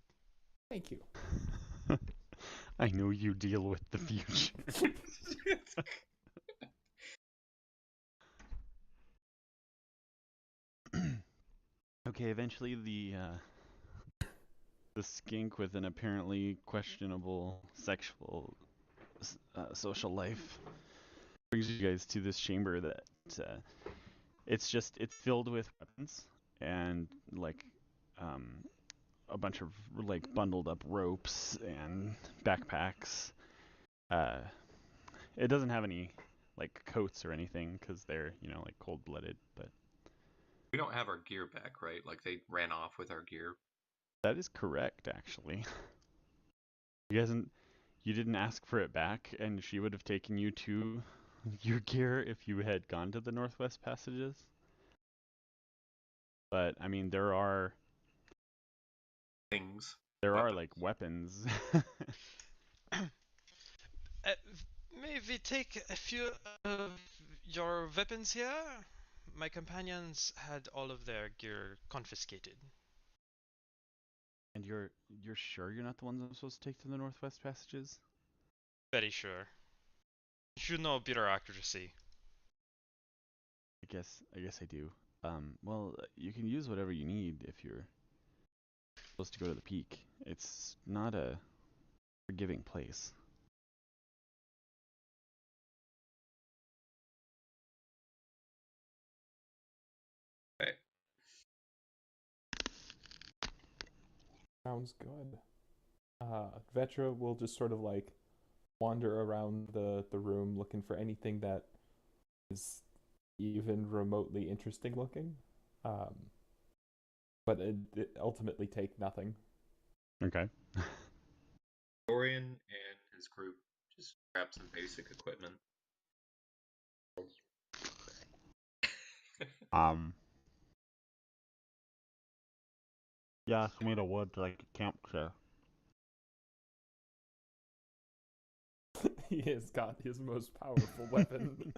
[SPEAKER 1] Thank you.
[SPEAKER 2] I know you deal with the future. Okay, eventually the skink with an apparently questionable sexual social life brings you guys to this chamber that uh, it's filled with weapons and like um, a bunch of like bundled up ropes and backpacks. Uh, it doesn't have any like coats or anything because they're like cold blooded, but
[SPEAKER 4] We don't have our gear back, right? Like they ran off with our gear.
[SPEAKER 2] that is correct actually. You didn't ask for it back, and she would have taken you to your gear if you had gone to the Northwest Passages. But I mean,
[SPEAKER 4] Things.
[SPEAKER 2] there are
[SPEAKER 4] Weapons.
[SPEAKER 2] like weapons.
[SPEAKER 3] May we take a few of your weapons here? My companions had all of their gear confiscated.
[SPEAKER 2] And you're sure you're not the ones I'm supposed to take to the Northwest Passages?
[SPEAKER 3] Very sure. You know bureaucracy.
[SPEAKER 2] I guess I do. Well, you can use whatever you need if you're supposed to go to the peak. It's not a forgiving place.
[SPEAKER 4] Okay.
[SPEAKER 1] Sounds good. Vetra will just sort of like wander around the room looking for anything that is even remotely interesting looking. Um, but it ultimately take nothing.
[SPEAKER 2] Okay.
[SPEAKER 4] Dorian and his group just grab some basic equipment.
[SPEAKER 2] Um. Yeah, it's made of wood like a camp chair.
[SPEAKER 1] He has got his most powerful weapon.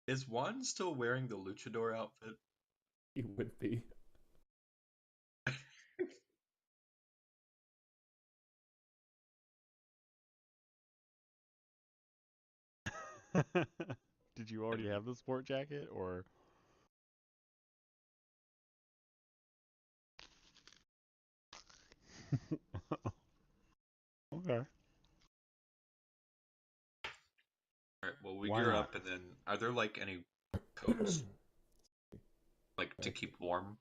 [SPEAKER 4] Is Juan still wearing the luchador outfit?
[SPEAKER 1] He would be.
[SPEAKER 2] Did you already have the sport jacket, or? Okay.
[SPEAKER 4] Alright, well we
[SPEAKER 2] Why
[SPEAKER 4] gear
[SPEAKER 2] not?
[SPEAKER 4] up and then are there like any coats like to keep warm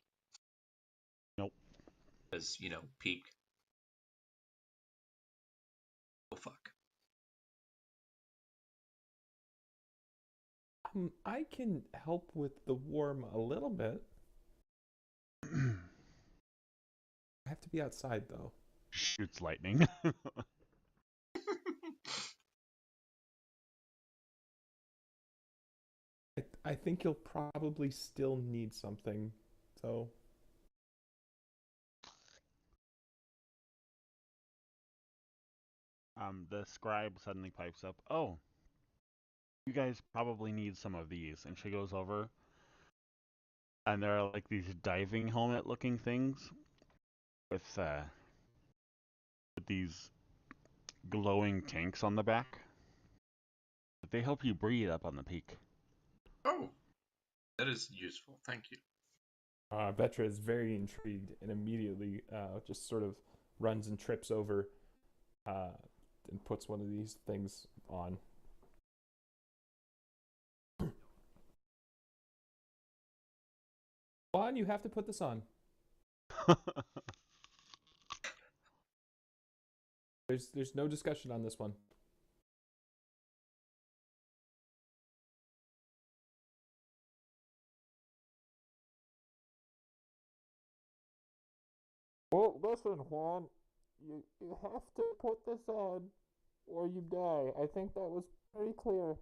[SPEAKER 2] Nope.
[SPEAKER 4] as, peak? Oh fuck.
[SPEAKER 1] I can help with the warm a little bit. I have to be outside though.
[SPEAKER 2] Shoots lightning.
[SPEAKER 1] I think you'll probably still need something. So
[SPEAKER 2] The scribe suddenly pipes up. Oh, you guys probably need some of these. And she goes over, and there are like these diving helmet looking things with these glowing tanks on the back. They help you breathe up on the peak.
[SPEAKER 4] Oh, that is useful. Thank you.
[SPEAKER 1] Vetra is very intrigued and immediately just sort of runs and trips over uh, and puts one of these things on. Juan, you have to put this on. There's no discussion on this one. Well, listen, Juan, you have to put this on or you die. I think that was very clear.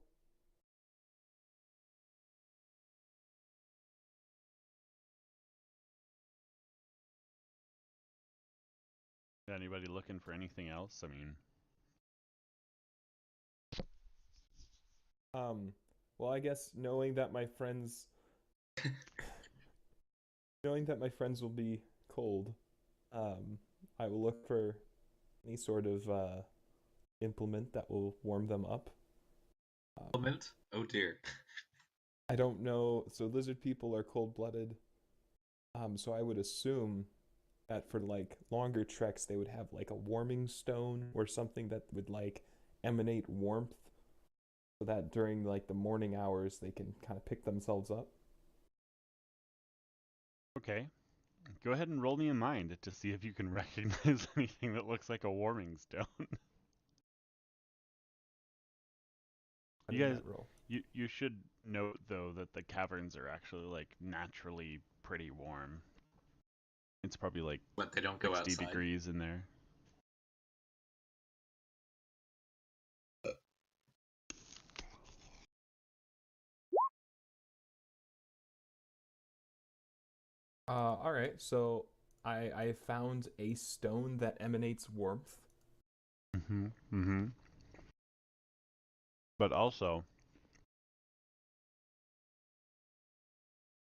[SPEAKER 2] Anybody looking for anything else? I mean,
[SPEAKER 1] Well, I guess knowing that my friends will be cold, um, I will look for any sort of implement that will warm them up. Um,
[SPEAKER 4] Element? Oh dear.
[SPEAKER 1] I don't know. So lizard people are cold-blooded. So I would assume that for like longer treks, they would have like a warming stone or something that would like emanate warmth, so that during like the morning hours they can kind of pick themselves up.
[SPEAKER 2] Okay. Go ahead and roll me a mind to see if you can recognize anything that looks like a warming stone.
[SPEAKER 1] How
[SPEAKER 2] You
[SPEAKER 1] did
[SPEAKER 2] guys,
[SPEAKER 1] that roll?
[SPEAKER 2] you should note though that the caverns are actually like naturally pretty warm. It's probably like
[SPEAKER 4] But they don't go
[SPEAKER 2] 60
[SPEAKER 4] outside.
[SPEAKER 2] degrees in there.
[SPEAKER 1] All right. So I found a stone that emanates warmth.
[SPEAKER 2] Mhm. Mhm. But also,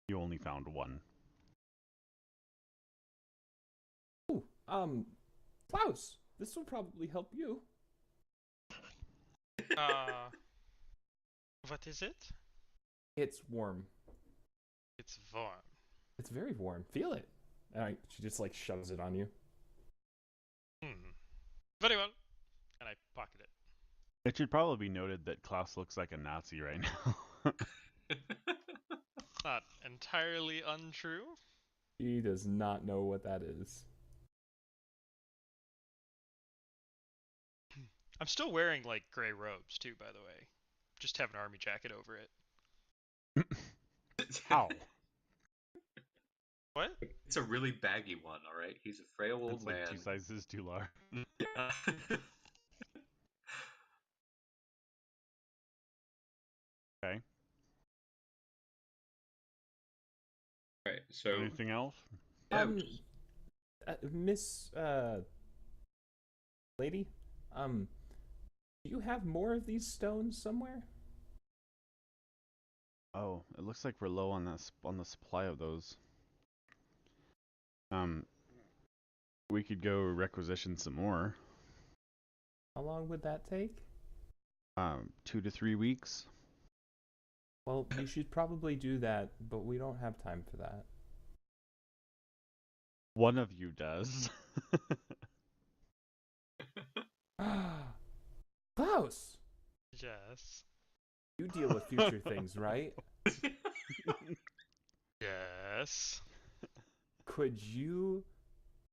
[SPEAKER 2] you only found one.
[SPEAKER 1] Ooh, Klaus, this will probably help you.
[SPEAKER 3] Uh, what is it?
[SPEAKER 1] It's warm.
[SPEAKER 3] It's warm.
[SPEAKER 1] It's very warm. Feel it. She just like shoves it on you.
[SPEAKER 3] Hmm. Very well. And I pocket it.
[SPEAKER 2] It should probably be noted that Klaus looks like a Nazi right now.
[SPEAKER 3] It's not entirely untrue.
[SPEAKER 1] He does not know what that is.
[SPEAKER 3] I'm still wearing like gray robes too, by the way. Just have an army jacket over it.
[SPEAKER 2] How?
[SPEAKER 3] What?
[SPEAKER 4] It's a really baggy one, alright? He's a frail old
[SPEAKER 2] It's like
[SPEAKER 4] man.
[SPEAKER 2] 2 sizes too large.
[SPEAKER 4] Yeah.
[SPEAKER 2] Okay.
[SPEAKER 4] Alright, so
[SPEAKER 2] Anything else?
[SPEAKER 4] yeah,
[SPEAKER 1] Um,
[SPEAKER 4] just
[SPEAKER 1] Miss lady, um, do you have more of these stones somewhere?
[SPEAKER 2] Oh, it looks like we're low on on the supply of those. Um, we could go requisition some more.
[SPEAKER 1] How long would that take?
[SPEAKER 2] 2 to 3 weeks.
[SPEAKER 1] Well, you should probably do that, but we don't have time for that.
[SPEAKER 2] One of you does.
[SPEAKER 1] Klaus,
[SPEAKER 3] Yes.
[SPEAKER 1] you deal with future things, right?
[SPEAKER 3] Yes.
[SPEAKER 1] Could you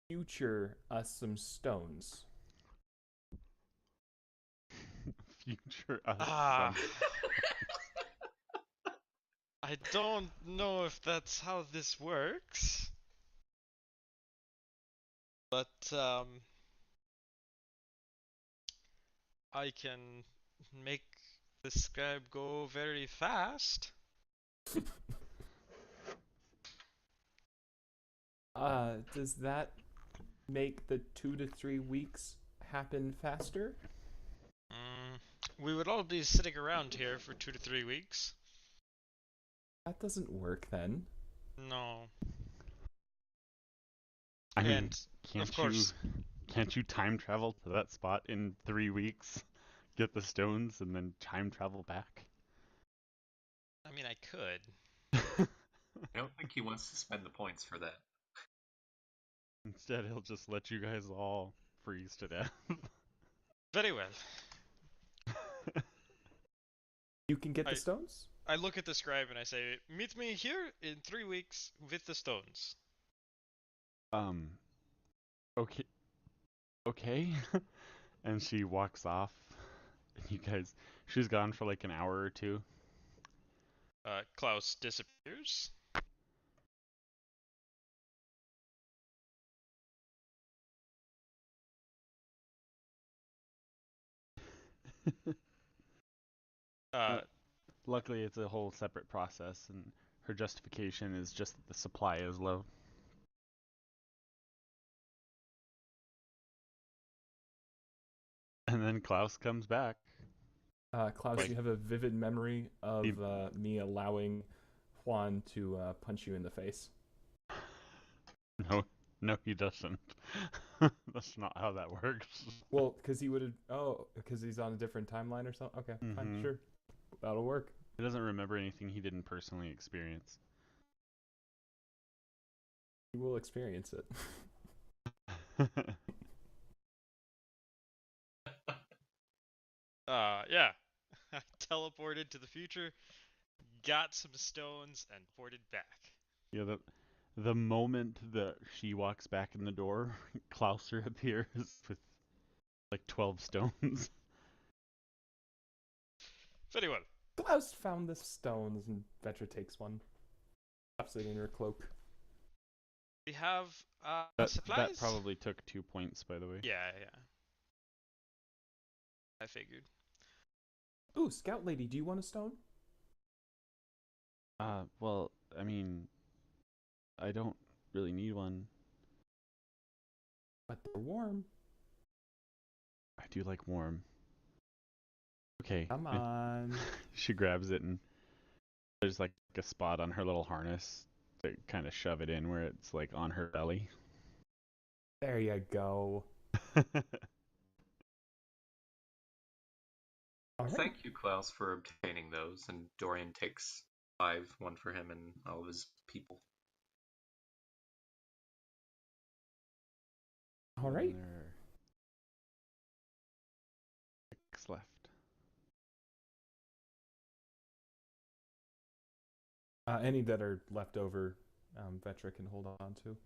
[SPEAKER 1] future us some stones?
[SPEAKER 2] Future us.
[SPEAKER 3] Ah. I don't know if that's how this works. But I can make the scribe go very fast.
[SPEAKER 1] Does that make the 2 to 3 weeks happen faster?
[SPEAKER 3] Mm, we would all be sitting around here for 2 to 3 weeks.
[SPEAKER 1] That doesn't work then.
[SPEAKER 3] No.
[SPEAKER 2] I mean,
[SPEAKER 3] And of
[SPEAKER 2] can't you
[SPEAKER 3] course,
[SPEAKER 2] can't you time travel to that spot in 3 weeks, get the stones, and then time travel back?
[SPEAKER 3] I mean, I could.
[SPEAKER 4] I don't think he wants to spend the points for that.
[SPEAKER 2] Instead, he'll just let you guys all freeze to death.
[SPEAKER 3] Very well.
[SPEAKER 1] You can get the
[SPEAKER 3] I
[SPEAKER 1] stones?
[SPEAKER 3] I look at the scribe and I say, "Meet me here in 3 weeks with the stones."
[SPEAKER 2] um. Okay. Okay. And she walks off. And you guys, she's gone for like an hour or two.
[SPEAKER 3] Klaus disappears. Uh,
[SPEAKER 2] Luckily, it's a whole separate process, and her justification is just that the supply is low. And then Klaus comes back.
[SPEAKER 1] Klaus,
[SPEAKER 2] Like-
[SPEAKER 1] you have a vivid memory of me allowing Juan to punch you in the face.
[SPEAKER 2] No, no, he doesn't. That's not how that works.
[SPEAKER 1] Well, because he would have. Oh, because he's on a different timeline or something. Okay, fine,
[SPEAKER 2] Mhm.
[SPEAKER 1] sure, that'll work.
[SPEAKER 2] He doesn't remember anything he didn't personally experience.
[SPEAKER 1] You will experience it.
[SPEAKER 3] Yeah. I teleported to the future, got some stones, and ported back.
[SPEAKER 2] Yeah, the moment that she walks back in the door, Klauser appears with like 12 stones.
[SPEAKER 3] Very well.
[SPEAKER 1] Klaus found the stones, and Vetra takes one, stuffs it in her cloak.
[SPEAKER 3] We have
[SPEAKER 2] That
[SPEAKER 3] supplies?
[SPEAKER 2] probably took 2 points, by the way.
[SPEAKER 3] Yeah. I figured.
[SPEAKER 1] Ooh, Scout Lady, do you want a stone?
[SPEAKER 2] Well, I mean, I don't really need one.
[SPEAKER 1] But they're warm.
[SPEAKER 2] I do like warm. Okay.
[SPEAKER 1] Come on.
[SPEAKER 2] She grabs it and there's like a spot on her little harness to kind of shove it in where it's like on her belly.
[SPEAKER 1] There you go. All right.
[SPEAKER 4] Thank you, Klaus, for obtaining those. And Dorian takes 5, one for him and all of his people.
[SPEAKER 1] All right.
[SPEAKER 2] There are 6 left.
[SPEAKER 1] Any that are left over, Vetra can hold on to.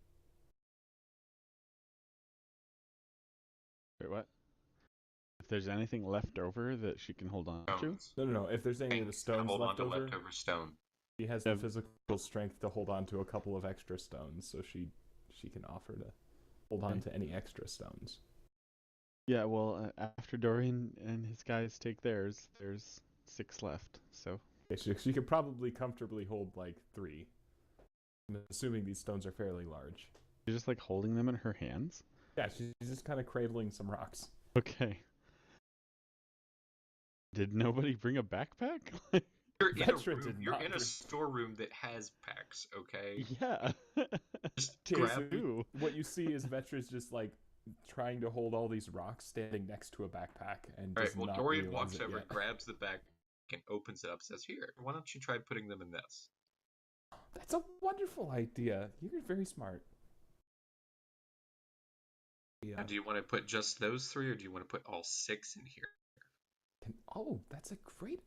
[SPEAKER 2] Wait, what? If there's anything left over that she can hold on to?
[SPEAKER 4] Stones.
[SPEAKER 1] No. If there's any of the
[SPEAKER 4] Can
[SPEAKER 1] stones
[SPEAKER 4] hold on
[SPEAKER 1] left
[SPEAKER 4] to
[SPEAKER 1] over,
[SPEAKER 4] leftover stone.
[SPEAKER 1] she has the
[SPEAKER 2] Yeah.
[SPEAKER 1] physical strength to hold on to a couple of extra stones, so she can offer to hold on
[SPEAKER 2] Okay.
[SPEAKER 1] to any extra stones.
[SPEAKER 2] Yeah, well, after Dorian and his guys take theirs, there's 6 left. So
[SPEAKER 1] Okay, she could probably comfortably hold like 3. I'm assuming these stones are fairly large.
[SPEAKER 2] she's just like holding them in her hands.
[SPEAKER 1] Yeah, she's just kind of cradling some rocks.
[SPEAKER 2] Okay. Did nobody bring a backpack?
[SPEAKER 4] You're in a
[SPEAKER 1] Vetra
[SPEAKER 4] room.
[SPEAKER 1] did
[SPEAKER 4] You're
[SPEAKER 1] not
[SPEAKER 4] in a
[SPEAKER 1] bring-
[SPEAKER 4] storeroom that has packs. Okay.
[SPEAKER 2] Yeah.
[SPEAKER 4] Just
[SPEAKER 1] Okay,
[SPEAKER 4] grab.
[SPEAKER 2] Two.
[SPEAKER 1] What you see is Vetra's just like trying to hold all these rocks standing next to a backpack and
[SPEAKER 4] All right.
[SPEAKER 1] does
[SPEAKER 4] Well,
[SPEAKER 1] not
[SPEAKER 4] Dorian
[SPEAKER 1] realize
[SPEAKER 4] walks
[SPEAKER 1] it
[SPEAKER 4] over,
[SPEAKER 1] yet.
[SPEAKER 4] grabs the bag, and opens it up. Says, "Here, why don't you try putting them in this?"
[SPEAKER 1] That's a wonderful idea. You're very smart. Yeah.
[SPEAKER 4] Now, do you want to put just those 3, or do you want to put all 6 in here?
[SPEAKER 1] Oh, that's a great.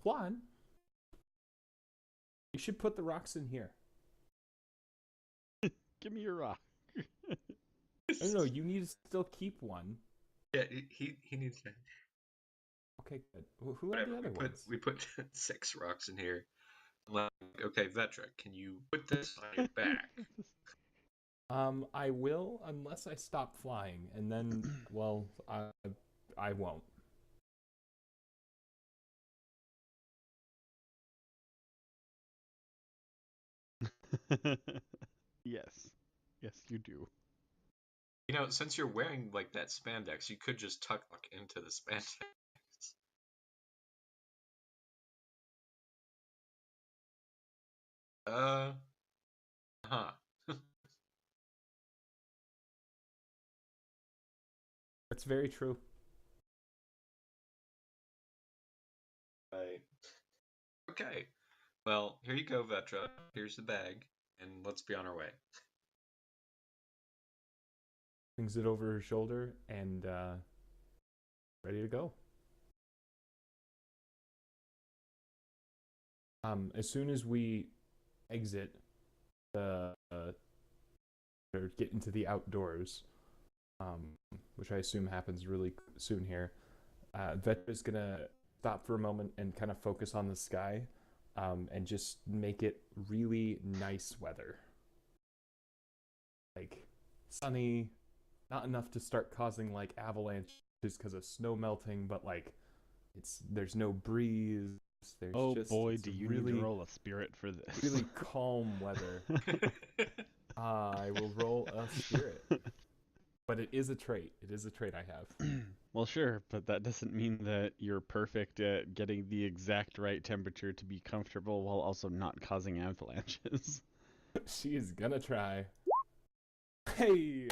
[SPEAKER 1] Juan, you should put the rocks in here.
[SPEAKER 2] Give me your rock.
[SPEAKER 1] No, you need to still keep one.
[SPEAKER 4] Yeah, he needs to.
[SPEAKER 1] Okay, good. Who are
[SPEAKER 4] Whatever.
[SPEAKER 1] the other ones?
[SPEAKER 4] We put 6 rocks in here. I'm like, okay, Vetra, can you put this on your back?
[SPEAKER 1] I will unless I stop flying, and then, well, I won't.
[SPEAKER 2] Yes. Yes, you do.
[SPEAKER 4] You know, since you're wearing like that spandex, you could just tuck into the spandex. Huh.
[SPEAKER 1] That's very true.
[SPEAKER 4] Right. Okay. Well, here you go, Vetra. Here's the bag, and let's be on our way.
[SPEAKER 1] Brings it over her shoulder and ready to go. As soon as we exit the or get into the outdoors, which I assume happens really soon here, Vetra's gonna stop for a moment and kind of focus on the sky, and just make it really nice weather, like sunny, not enough to start causing like avalanches because of snow melting, but like there's no breeze. There's
[SPEAKER 2] Oh
[SPEAKER 1] just,
[SPEAKER 2] boy,
[SPEAKER 1] it's
[SPEAKER 2] do you
[SPEAKER 1] really,
[SPEAKER 2] need to roll a spirit for this.
[SPEAKER 1] really calm weather. I will roll a spirit. But it is a trait. It is a trait I have.
[SPEAKER 2] Well, sure, but that doesn't mean that you're perfect at getting the exact right temperature to be comfortable while also not causing avalanches.
[SPEAKER 1] She is gonna try. Hey,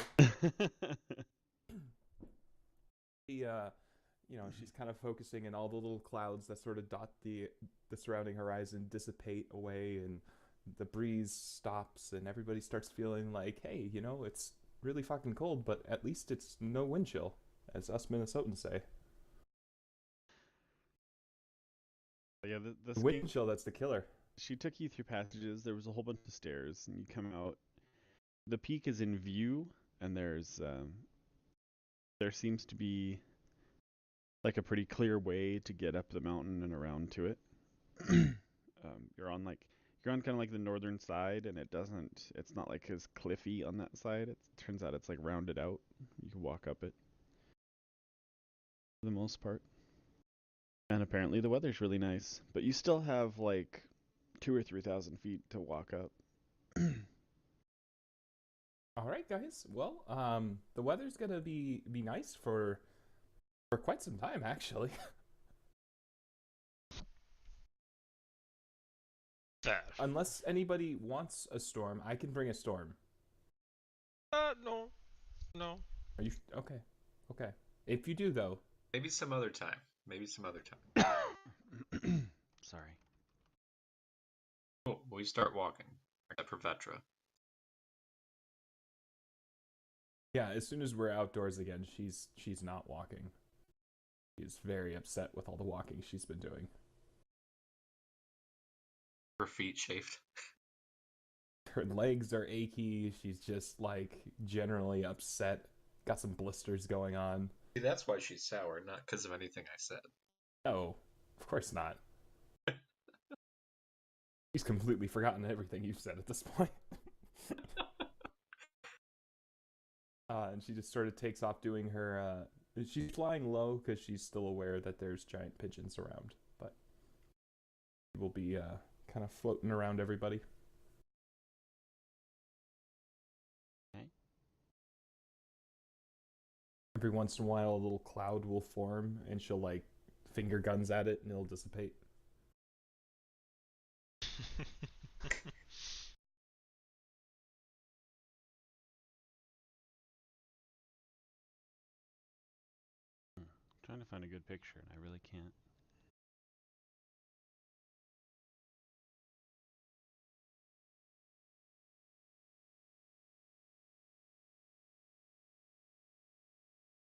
[SPEAKER 1] she's kind of focusing, and all the little clouds that sort of dot the surrounding horizon dissipate away, and the breeze stops, and everybody starts feeling like, hey, it's really fucking cold, but at least it's no wind chill, as us Minnesotans say.
[SPEAKER 2] Yeah,
[SPEAKER 1] The wind chill, that's the killer.
[SPEAKER 2] she took you through passages. There was a whole bunch of stairs, and you come out. The peak is in view, and there seems to be like a pretty clear way to get up the mountain and around to it. You're on kind of like the northern side, and it's not like as cliffy on that side. It turns out it's like rounded out. You can walk up it for the most part. And apparently the weather's really nice, but you still have like 2 or 3 thousand feet to walk up.
[SPEAKER 1] All right, guys. Well, the weather's gonna be nice for quite some time, actually.
[SPEAKER 3] That.
[SPEAKER 1] Unless anybody wants a storm, I can bring a storm.
[SPEAKER 3] No. No.
[SPEAKER 1] Are you okay? Okay. If you do, though,
[SPEAKER 4] Maybe some other time. Maybe some other time.
[SPEAKER 2] Sorry.
[SPEAKER 4] Oh, we start walking. Except for Vetra.
[SPEAKER 1] yeah. As soon as we're outdoors again, she's not walking. She's very upset with all the walking she's been doing.
[SPEAKER 4] Her feet chafed.
[SPEAKER 1] Her legs are achy. She's just like generally upset. Got some blisters going on.
[SPEAKER 4] See, that's why she's sour, not because of anything I said.
[SPEAKER 1] Oh, of course not. She's completely forgotten everything you've said at this point. And she just sort of takes off doing her. She's flying low because she's still aware that there's giant pigeons around, but she will be kind of floating around everybody.
[SPEAKER 2] Okay.
[SPEAKER 1] Every once in a while, a little cloud will form, and she'll like finger guns at it, and it'll dissipate.
[SPEAKER 2] Trying to find a good picture, and I really can't.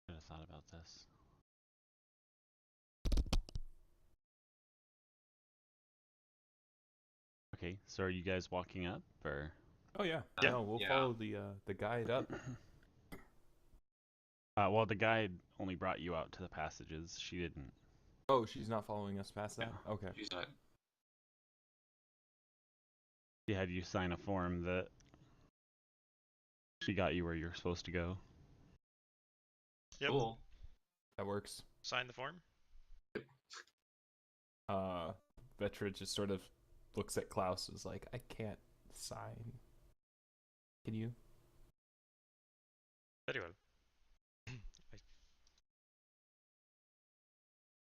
[SPEAKER 2] Should have thought about this. Okay, so are you guys walking up, or?
[SPEAKER 1] Oh yeah,
[SPEAKER 3] Yeah.
[SPEAKER 1] no, we'll
[SPEAKER 4] Yeah.
[SPEAKER 1] follow the guide up.
[SPEAKER 2] Well, the guide only brought you out to the passages. She didn't.
[SPEAKER 1] Oh, she's not following us past that. Okay.
[SPEAKER 4] She's not.
[SPEAKER 2] She had you sign a form that she got you where you're supposed to go.
[SPEAKER 3] Yep.
[SPEAKER 4] Cool.
[SPEAKER 1] That works.
[SPEAKER 3] Sign the form.
[SPEAKER 1] Vetra just sort of looks at Klaus and is like, I can't sign. Can you?
[SPEAKER 3] Very well.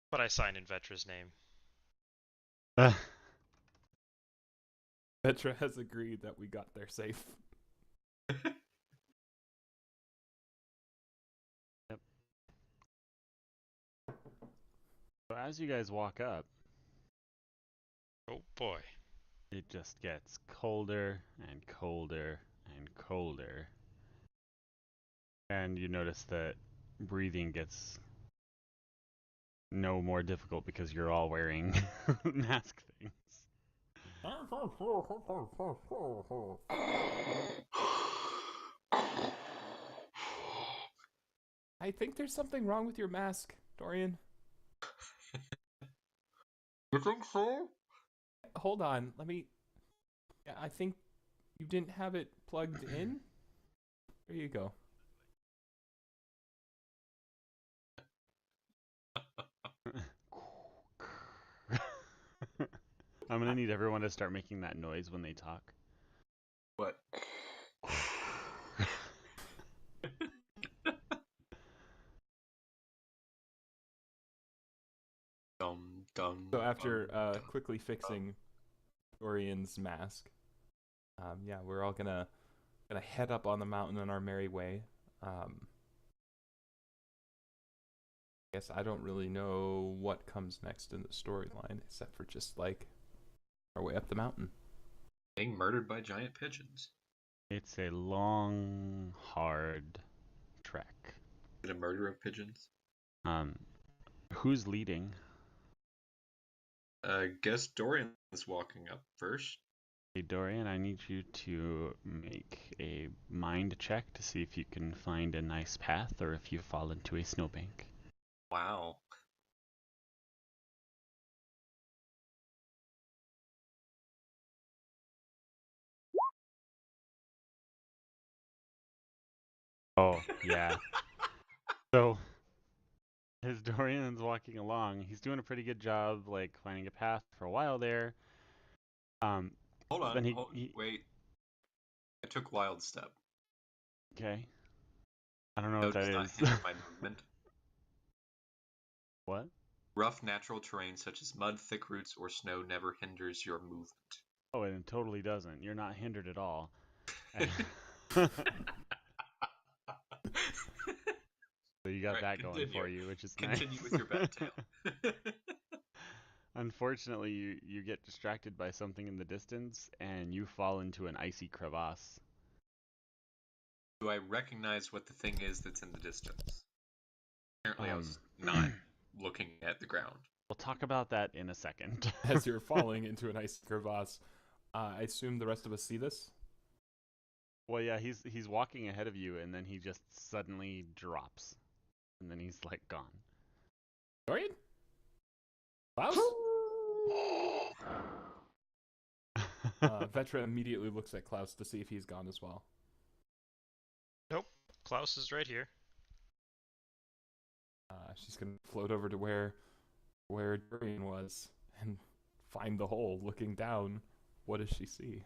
[SPEAKER 3] But I sign in Vetra's name.
[SPEAKER 1] Vetra has agreed that we got there safe.
[SPEAKER 2] Yep. So as you guys walk up,
[SPEAKER 3] Oh boy.
[SPEAKER 2] it just gets colder and colder and colder. And you notice that breathing gets no more difficult because you're all wearing mask things.
[SPEAKER 1] I think there's something wrong with your mask, Dorian.
[SPEAKER 4] You think so?
[SPEAKER 1] Hold on, let me. I think you didn't have it plugged in. There you go.
[SPEAKER 2] I'm gonna need everyone to start making that noise when they talk.
[SPEAKER 4] What? Dun,
[SPEAKER 1] So after
[SPEAKER 4] dun.
[SPEAKER 1] quickly fixing Dorian's mask, yeah, we're all gonna head up on the mountain on our merry way. I guess I don't really know what comes next in the storyline, except for just like our way up the mountain.
[SPEAKER 4] Being murdered by giant pigeons.
[SPEAKER 2] It's a long, hard trek.
[SPEAKER 4] Is it a murder of pigeons?
[SPEAKER 2] Who's leading?
[SPEAKER 4] Guess Dorian is walking up first.
[SPEAKER 2] Hey Dorian, I need you to make a mind check to see if you can find a nice path or if you fall into a snowbank.
[SPEAKER 4] Wow.
[SPEAKER 2] Oh, yeah. So, as Dorian's walking along, he's doing a pretty good job, like, finding a path for a while there.
[SPEAKER 4] Hold on.
[SPEAKER 2] Then he
[SPEAKER 4] Wait. I took wild step.
[SPEAKER 2] okay. I don't know
[SPEAKER 4] No,
[SPEAKER 2] what
[SPEAKER 4] it
[SPEAKER 2] that
[SPEAKER 4] does not
[SPEAKER 2] is.
[SPEAKER 4] hinder my movement.
[SPEAKER 2] What?
[SPEAKER 4] Rough natural terrain such as mud, thick roots, or snow never hinders your movement.
[SPEAKER 2] Oh, it totally doesn't. You're not hindered at all. So you got
[SPEAKER 4] Alright,
[SPEAKER 2] that going
[SPEAKER 4] continue.
[SPEAKER 2] for you, which is
[SPEAKER 4] Continue
[SPEAKER 2] nice.
[SPEAKER 4] with your bad tale.
[SPEAKER 2] Unfortunately, you get distracted by something in the distance and you fall into an icy crevasse.
[SPEAKER 4] Do I recognize what the thing is that's in the distance? Apparently, I
[SPEAKER 2] Um,
[SPEAKER 4] was not looking at the ground.
[SPEAKER 2] We'll talk about that in a second.
[SPEAKER 1] As you're falling into an icy crevasse, I assume the rest of us see this.
[SPEAKER 2] Well, yeah, he's walking ahead of you and then he just suddenly drops. And then he's like gone.
[SPEAKER 1] Dorian? Klaus? Vetra immediately looks at Klaus to see if he's gone as well.
[SPEAKER 3] Nope. Klaus is right here.
[SPEAKER 1] She's gonna float over to where Dorian was and find the hole. Looking down, what does she see?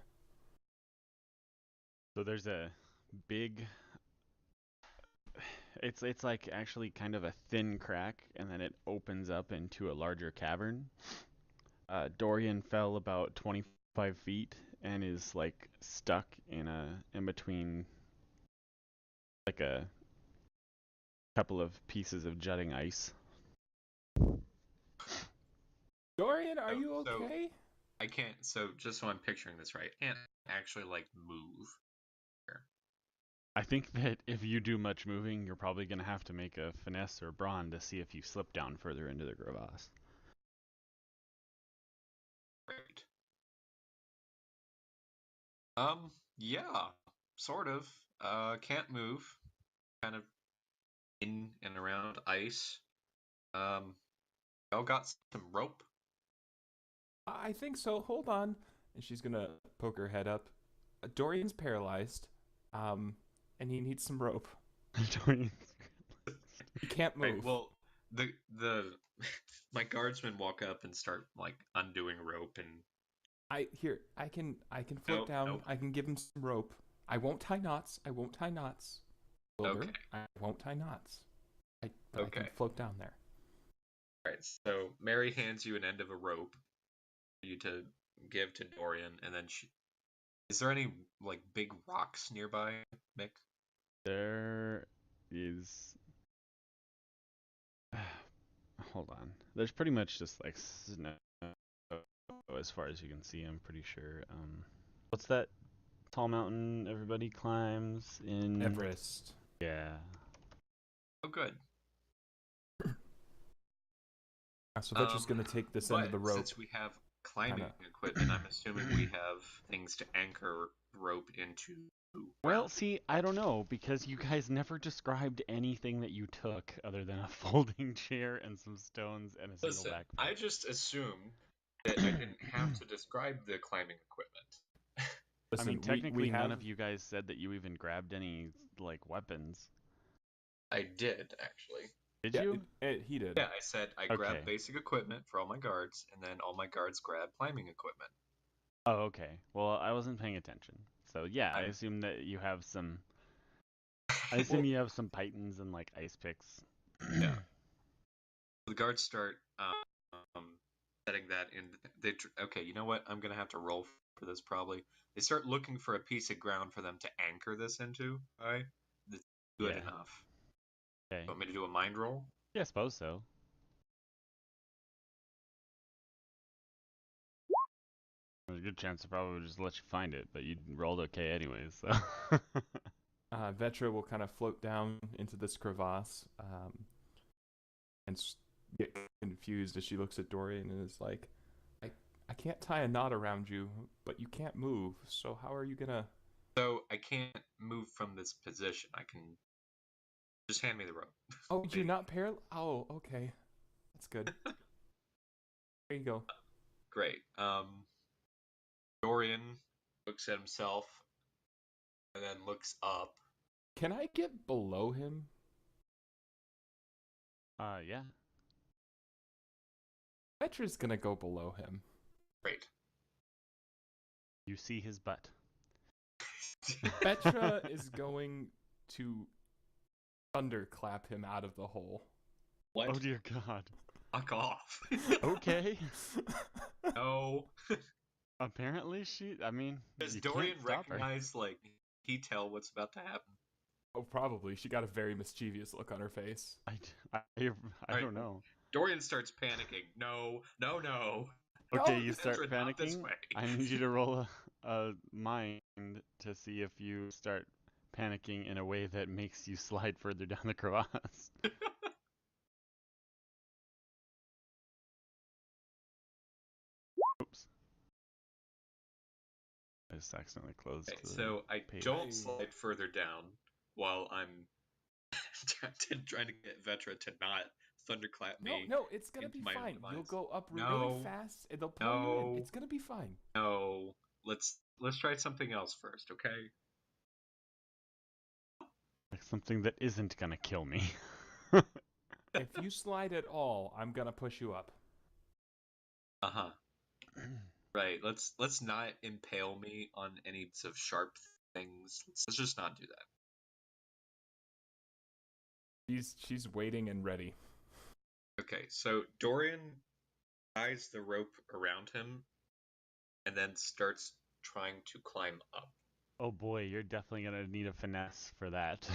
[SPEAKER 2] So there's a big it's like actually kind of a thin crack and then it opens up into a larger cavern. Dorian fell about 25 feet and is like stuck in between like a couple of pieces of jutting ice.
[SPEAKER 1] Dorian, are
[SPEAKER 4] Oh,
[SPEAKER 1] you
[SPEAKER 4] so-
[SPEAKER 1] okay?
[SPEAKER 4] I can't. So, just so I'm picturing this right, I can't actually like move.
[SPEAKER 2] I think that if you do much moving, you're probably going to have to make a finesse or brawn to see if you slip down further into the crevasse.
[SPEAKER 4] Right. Yeah, sort of. Can't move. Kind of in and around ice. Y'all got some rope?
[SPEAKER 1] I think so. Hold on. And she's gonna poke her head up. Dorian's paralyzed, and he needs some rope.
[SPEAKER 2] Dorian.
[SPEAKER 1] He can't move.
[SPEAKER 4] Right, well, the my guardsmen walk up and start like undoing rope and
[SPEAKER 1] I can float
[SPEAKER 4] Nope,
[SPEAKER 1] down.
[SPEAKER 4] nope.
[SPEAKER 1] I can give him some rope. I won't tie knots. Wilbur,
[SPEAKER 4] Okay.
[SPEAKER 1] I won't tie knots. But I
[SPEAKER 4] Okay.
[SPEAKER 1] can float down there.
[SPEAKER 4] Right, so Mary hands you an end of a rope for you to give to Dorian, and then is there any like big rocks nearby, Mick?
[SPEAKER 2] There is. Hold on. There's pretty much just like snow as far as you can see. I'm pretty sure. What's that tall mountain everybody climbs in?
[SPEAKER 1] Everest.
[SPEAKER 2] Yeah.
[SPEAKER 4] Oh, good.
[SPEAKER 1] So Vetra's gonna take this end of the
[SPEAKER 4] But
[SPEAKER 1] rope.
[SPEAKER 4] since we have climbing
[SPEAKER 1] Kinda.
[SPEAKER 4] equipment, I'm assuming we have things to anchor rope into.
[SPEAKER 2] Well, see, I don't know because you guys never described anything that you took other than a folding chair and some stones and a single
[SPEAKER 4] Listen,
[SPEAKER 2] backpack.
[SPEAKER 4] I just assumed that I didn't have to describe the climbing equipment.
[SPEAKER 1] Listen,
[SPEAKER 2] I mean, technically,
[SPEAKER 1] we have,
[SPEAKER 2] none of you guys said that you even grabbed any like weapons.
[SPEAKER 4] I did actually.
[SPEAKER 2] Did
[SPEAKER 1] Yeah,
[SPEAKER 2] you?
[SPEAKER 1] he did.
[SPEAKER 4] Yeah, I said I
[SPEAKER 2] Okay.
[SPEAKER 4] grabbed basic equipment for all my guards, and then all my guards grabbed climbing equipment.
[SPEAKER 2] Oh, okay. Well, I wasn't paying attention. So yeah, I
[SPEAKER 4] I'm-
[SPEAKER 2] assume that you have some. I assume you have some pythons and like ice picks.
[SPEAKER 4] Yeah. The guards start setting that in. Okay, you know what? I'm gonna have to roll for this probably. They start looking for a piece of ground for them to anchor this into. Right? That's good
[SPEAKER 2] Yeah.
[SPEAKER 4] enough.
[SPEAKER 2] Okay.
[SPEAKER 4] Want me to do a mind roll?
[SPEAKER 2] Yeah, I suppose so. There's a good chance I probably would just let you find it, but you rolled okay anyways, so.
[SPEAKER 1] Vetra will kind of float down into this crevasse and get confused as she looks at Dorian and is like, I can't tie a knot around you, but you can't move. So how are you gonna?
[SPEAKER 4] So I can't move from this position. I can just hand me the rope.
[SPEAKER 1] Oh, you're not paralyzed. Oh, okay, that's good. There you go.
[SPEAKER 4] Great. Dorian looks at himself and then looks up.
[SPEAKER 1] Can I get below him?
[SPEAKER 2] Yeah.
[SPEAKER 1] Vetra's gonna go below him.
[SPEAKER 4] Great.
[SPEAKER 2] You see his butt.
[SPEAKER 1] Vetra is going to thunderclap him out of the hole.
[SPEAKER 4] What?
[SPEAKER 2] Oh dear God.
[SPEAKER 4] Fuck off.
[SPEAKER 2] Okay.
[SPEAKER 4] No.
[SPEAKER 2] Apparently I mean,
[SPEAKER 4] Does
[SPEAKER 2] you
[SPEAKER 4] Dorian
[SPEAKER 2] can't stop her.
[SPEAKER 4] recognize, like, he tell what's about to happen?
[SPEAKER 1] Oh, probably. She got a very mischievous look on her face.
[SPEAKER 2] I
[SPEAKER 4] Right.
[SPEAKER 2] don't know.
[SPEAKER 4] Dorian starts panicking. No, no, no.
[SPEAKER 2] Okay,
[SPEAKER 1] No,
[SPEAKER 2] you start
[SPEAKER 4] Vetra, not this
[SPEAKER 2] panicking.
[SPEAKER 4] way.
[SPEAKER 2] I need you to roll a mind to see if you start panicking in a way that makes you slide further down the crevasse. Oops. I just accidentally closed
[SPEAKER 4] Okay,
[SPEAKER 2] the
[SPEAKER 4] so I
[SPEAKER 2] page.
[SPEAKER 4] don't slide further down while I'm trying to get Vetra to not thunderclap me.
[SPEAKER 1] No, it's gonna
[SPEAKER 4] into
[SPEAKER 1] be
[SPEAKER 4] my own
[SPEAKER 1] fine. You'll
[SPEAKER 4] demise.
[SPEAKER 1] go up really
[SPEAKER 4] No.
[SPEAKER 1] fast, and they'll pull you in.
[SPEAKER 4] No.
[SPEAKER 1] It's gonna be fine.
[SPEAKER 4] No. Let's try something else first, okay?
[SPEAKER 2] Like something that isn't gonna kill me.
[SPEAKER 1] If you slide at all, I'm gonna push you up.
[SPEAKER 4] Uh-huh. Right. Let's not impale me on any of sharp things. Let's just not do that.
[SPEAKER 1] She's waiting and ready.
[SPEAKER 4] Okay, so Dorian ties the rope around him and then starts trying to climb up.
[SPEAKER 2] Oh boy, you're definitely gonna need a finesse for that.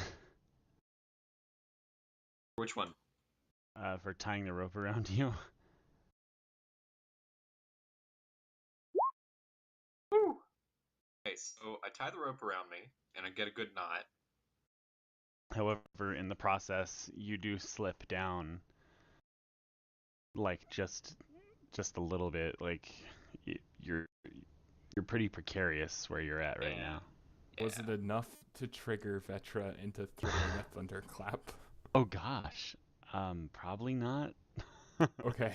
[SPEAKER 4] Which one?
[SPEAKER 2] For tying the rope around you.
[SPEAKER 4] Woo! Okay, so I tie the rope around me and I get a good knot.
[SPEAKER 2] However, in the process, you do slip down, like just a little bit. Like you're pretty precarious where you're at right now.
[SPEAKER 1] Was it enough to trigger Vetra into throwing a thunderclap?
[SPEAKER 2] Oh gosh, probably not.
[SPEAKER 1] Okay.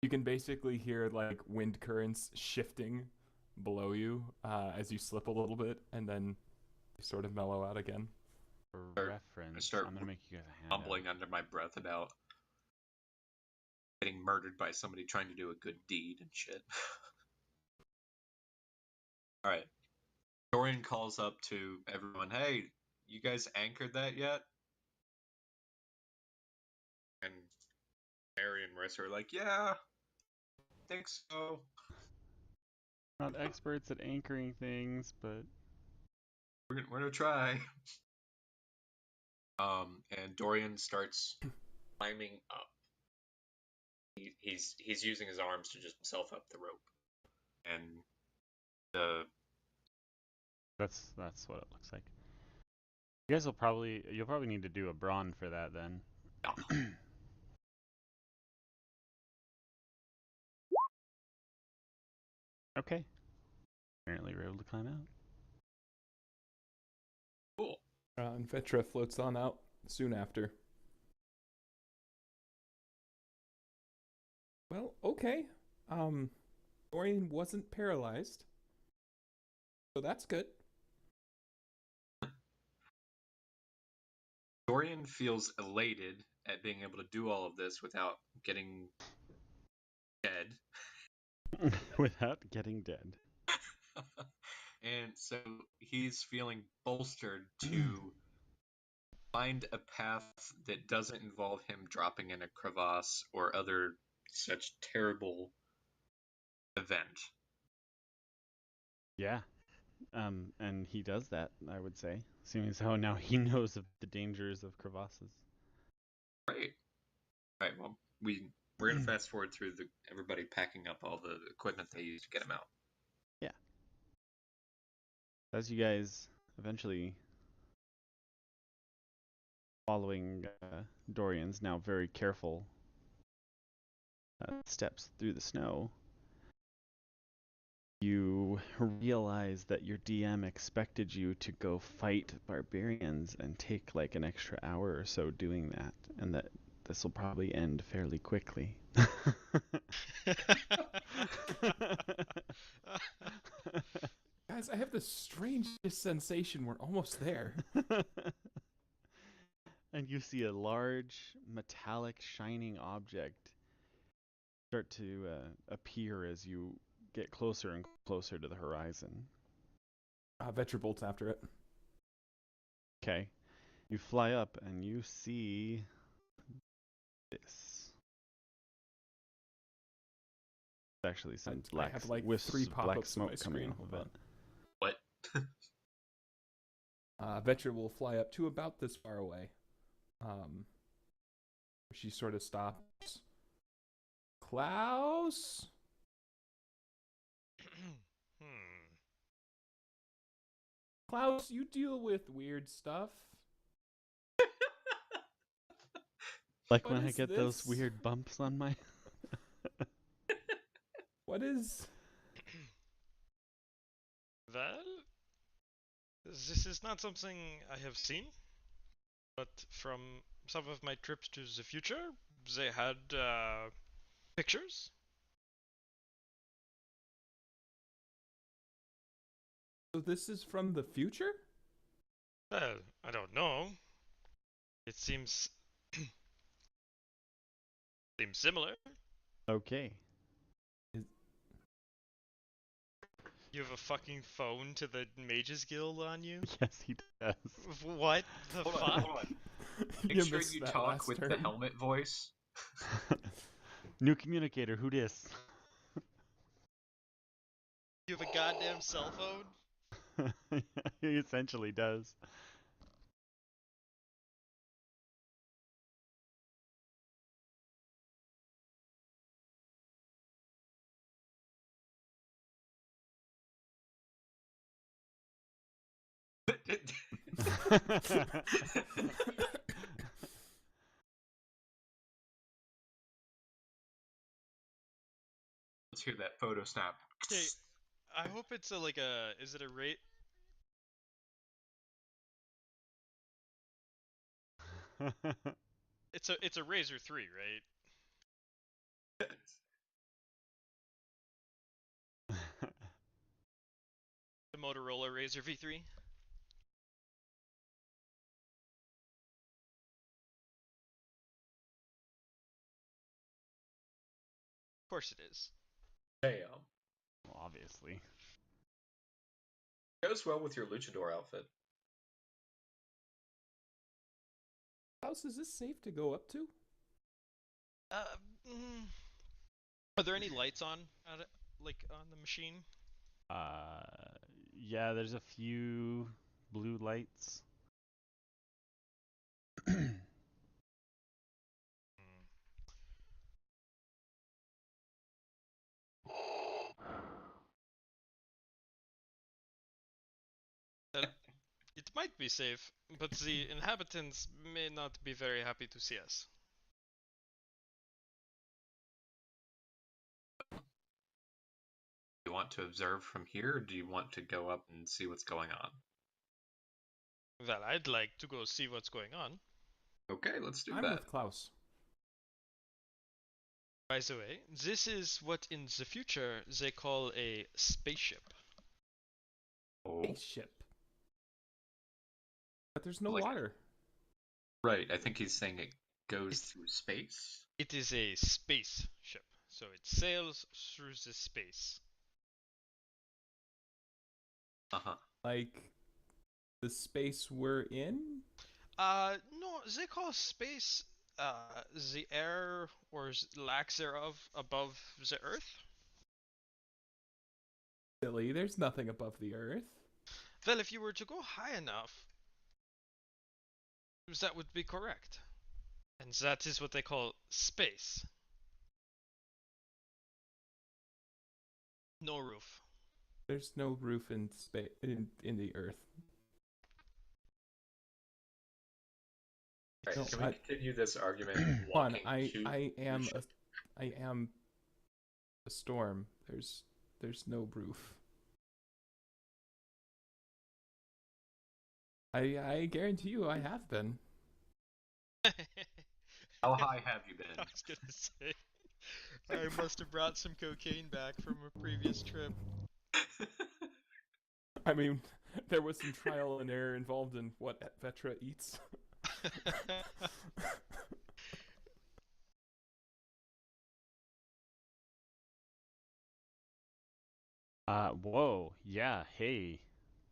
[SPEAKER 1] You can basically hear like wind currents shifting below you as you slip a little bit, and then you sort of mellow out again.
[SPEAKER 2] For reference,
[SPEAKER 4] start
[SPEAKER 2] I'm gonna make you guys a handout.
[SPEAKER 4] Mumbling under my breath about getting murdered by somebody trying to do a good deed and shit. Alright. Dorian calls up to everyone, hey, you guys anchored that yet? And Mary and Marissa are like, yeah, I think so.
[SPEAKER 2] Not experts at anchoring things, but
[SPEAKER 4] We're gonna try. And Dorian starts climbing up. He's using his arms to just himself up the rope, and
[SPEAKER 2] that's what it looks like. You'll probably need to do a brawn for that then. Okay. Apparently we're able to climb out.
[SPEAKER 4] Cool.
[SPEAKER 1] And Vetra floats on out soon after. Well, okay. Dorian wasn't paralyzed, so that's good.
[SPEAKER 4] Dorian feels elated at being able to do all of this without getting dead.
[SPEAKER 2] Without getting dead.
[SPEAKER 4] And so he's feeling bolstered to Find a path that doesn't involve him dropping in a crevasse or other such terrible event.
[SPEAKER 2] Yeah. And he does that, I would say, seeing as how now he knows of the dangers of crevasses.
[SPEAKER 4] Right. Right. Well, we're gonna fast forward through everybody packing up all the equipment they used to get him out.
[SPEAKER 2] Yeah. As you guys eventually following Dorian's now very careful steps through the snow, you realize that your DM expected you to go fight barbarians and take like an extra hour or so doing that, and that this will probably end fairly quickly.
[SPEAKER 1] Guys, I have the strangest sensation we're almost there.
[SPEAKER 2] And you see a large metallic shining object start to appear as you get closer and closer to the horizon.
[SPEAKER 1] Vetra bolts after it.
[SPEAKER 2] Okay. You fly up and you see this. Actually some
[SPEAKER 1] And
[SPEAKER 2] black
[SPEAKER 1] I have like
[SPEAKER 2] wisps
[SPEAKER 1] 3
[SPEAKER 2] of black
[SPEAKER 1] pop-ups on my
[SPEAKER 2] smoke coming
[SPEAKER 1] screen.
[SPEAKER 2] off of
[SPEAKER 1] Hold
[SPEAKER 2] it.
[SPEAKER 1] on.
[SPEAKER 4] What?
[SPEAKER 1] Vetra will fly up to about this far away. She sort of stops. Klaus? Klaus, you deal with weird stuff.
[SPEAKER 2] Like
[SPEAKER 1] What
[SPEAKER 2] when I
[SPEAKER 1] is
[SPEAKER 2] get those
[SPEAKER 1] this?
[SPEAKER 2] weird bumps on my
[SPEAKER 1] What is...
[SPEAKER 3] Well, this is not something I have seen, but from some of my trips to the future, they had pictures.
[SPEAKER 1] So this is from the future?
[SPEAKER 3] Well, I don't know. It seems similar.
[SPEAKER 2] Okay.
[SPEAKER 3] You have a fucking phone to the Mages Guild on you?
[SPEAKER 2] Yes, he does.
[SPEAKER 3] What the
[SPEAKER 4] Hold
[SPEAKER 3] fuck?
[SPEAKER 4] on, hold on. Make
[SPEAKER 1] You
[SPEAKER 4] sure
[SPEAKER 1] missed
[SPEAKER 4] you
[SPEAKER 1] that
[SPEAKER 4] talk
[SPEAKER 1] last
[SPEAKER 4] with the
[SPEAKER 1] turn.
[SPEAKER 4] helmet voice.
[SPEAKER 2] New communicator, who dis?
[SPEAKER 3] You have a goddamn cell phone?
[SPEAKER 2] He essentially does.
[SPEAKER 4] Let's hear that photo snap.
[SPEAKER 3] Okay, I hope it's is it a rate? It's a Razor 3, right? The Motorola Razor V3? Of course it is.
[SPEAKER 4] Damn.
[SPEAKER 2] Well, obviously.
[SPEAKER 4] Goes well with your luchador outfit.
[SPEAKER 1] Klaus, is this safe to go up to?
[SPEAKER 3] Uh, mm, are there any lights on like on the machine?
[SPEAKER 2] Uh, yeah, there's a few blue lights.
[SPEAKER 3] It might be safe, but the inhabitants may not be very happy to see us.
[SPEAKER 4] Do you want to observe from here, or do you want to go up and see what's going on?
[SPEAKER 3] Well, I'd like to go see what's going on.
[SPEAKER 4] Okay, let's do
[SPEAKER 1] I'm
[SPEAKER 4] that.
[SPEAKER 1] with Klaus.
[SPEAKER 3] By the way, this is what in the future they call a spaceship.
[SPEAKER 4] Oh,
[SPEAKER 1] Spaceship. But there's no
[SPEAKER 4] Like-
[SPEAKER 1] water.
[SPEAKER 4] right. I think he's saying it goes through space.
[SPEAKER 3] It is a space ship, so it sails through the space.
[SPEAKER 4] Uh huh.
[SPEAKER 1] Like the space we're in?
[SPEAKER 3] No, they call space, the air or lack thereof above the earth.
[SPEAKER 1] Silly, there's nothing above the earth.
[SPEAKER 3] Well, if you were to go high enough, that would be correct. And that is what they call space. No roof.
[SPEAKER 1] There's no roof in space in the earth.
[SPEAKER 4] Alright,
[SPEAKER 1] No,
[SPEAKER 4] can we continue this argument
[SPEAKER 1] Juan,
[SPEAKER 4] walking
[SPEAKER 1] I
[SPEAKER 4] to
[SPEAKER 1] I
[SPEAKER 4] your
[SPEAKER 1] am
[SPEAKER 4] ship?
[SPEAKER 1] I am a storm. There's no roof. I guarantee you I have been.
[SPEAKER 4] How high have you
[SPEAKER 3] I
[SPEAKER 4] been?
[SPEAKER 3] was gonna say, I must have brought some cocaine back from a previous trip.
[SPEAKER 1] I mean, there was some trial and error involved in what Vetra eats.
[SPEAKER 2] Whoa, yeah, hey,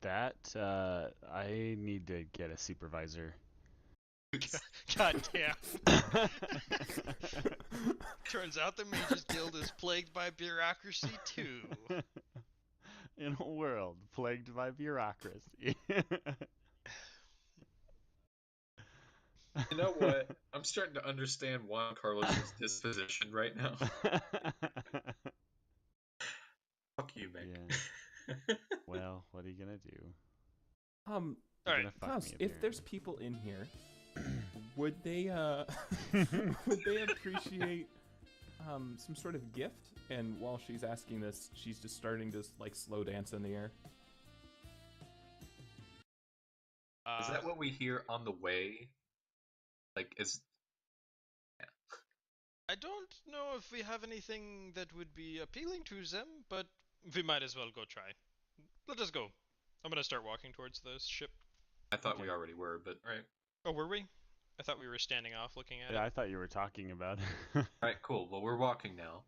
[SPEAKER 2] I need to get a supervisor.
[SPEAKER 3] God damn. Turns out the Mages Guild is plagued by bureaucracy too.
[SPEAKER 2] In a world plagued by bureaucracy.
[SPEAKER 4] You know what? I'm starting to understand Juan Carlos's disposition right now. Fuck you, Mick.
[SPEAKER 2] Yeah. Well, what are you gonna do? You're
[SPEAKER 1] Alright,
[SPEAKER 2] gonna fuck
[SPEAKER 1] Klaus,
[SPEAKER 2] me,
[SPEAKER 1] if there's
[SPEAKER 2] apparently.
[SPEAKER 1] people in here, would they would they appreciate some sort of gift? And while she's asking this, she's just starting to like slow dance in the air.
[SPEAKER 4] Is that what we hear on the way? Like, is
[SPEAKER 3] I don't know if we have anything that would be appealing to them, but we might as well go try. Let us go. I'm gonna start walking towards the ship.
[SPEAKER 4] I thought
[SPEAKER 2] Okay.
[SPEAKER 4] we already were, but alright.
[SPEAKER 3] Oh, were we? I thought we were standing off looking at
[SPEAKER 2] Yeah,
[SPEAKER 3] it.
[SPEAKER 2] I thought you were talking about.
[SPEAKER 4] Alright, cool. Well, we're walking now.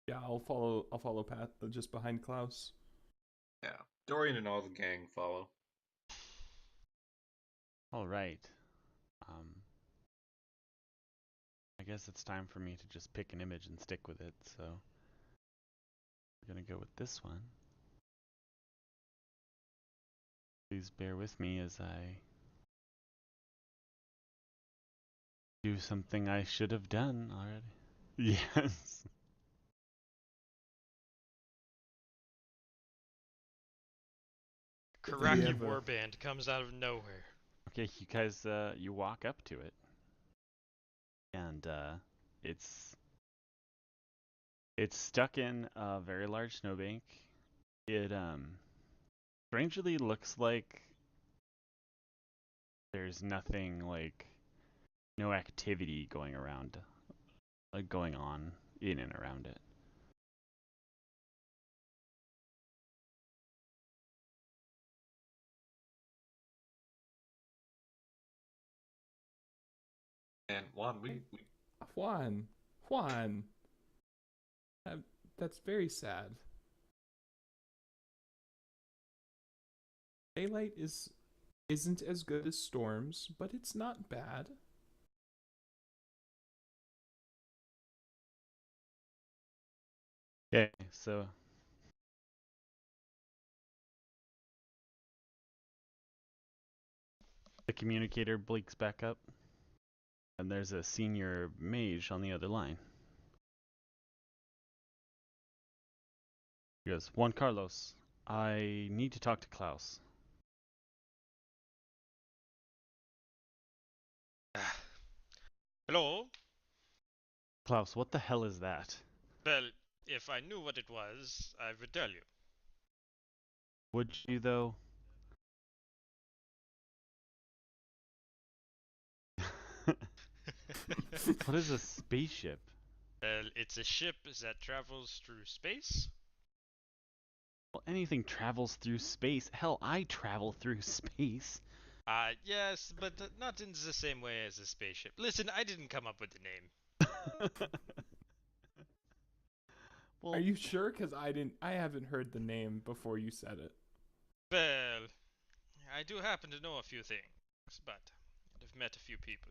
[SPEAKER 1] Yeah, I'll follow Pat just behind Klaus.
[SPEAKER 4] Yeah. Dorian and all the gang follow.
[SPEAKER 2] All right. I guess it's time for me to just pick an image and stick with it. So we're gonna go with this one. Please bear with me as I do something I should have done already. Yes.
[SPEAKER 3] Karaki
[SPEAKER 1] have a-
[SPEAKER 3] warband comes out of nowhere.
[SPEAKER 2] Okay, you guys, you walk up to it, and it's stuck in a very large snowbank. It strangely looks like there's nothing, like no activity going around, like going on in and around it.
[SPEAKER 4] And Juan, we
[SPEAKER 1] Juan, that's very sad. Daylight isn't as good as storms, but it's not bad.
[SPEAKER 2] Okay, so the communicator blinks back up, and there's a senior mage on the other line. He goes, Juan Carlos, I need to talk to Klaus.
[SPEAKER 3] Hello?
[SPEAKER 2] Klaus, what the hell is that?
[SPEAKER 3] Well, if I knew what it was, I would tell you.
[SPEAKER 2] Would you, though? What is a spaceship?
[SPEAKER 3] Well, it's a ship that travels through space.
[SPEAKER 2] Well, anything travels through space. Hell, I travel through space.
[SPEAKER 3] Yes, but not in the same way as a spaceship. Listen, I didn't come up with the name.
[SPEAKER 2] Well,
[SPEAKER 1] Are you sure? Because I haven't heard the name before you said it.
[SPEAKER 3] Well, I do happen to know a few things, but I've met a few people.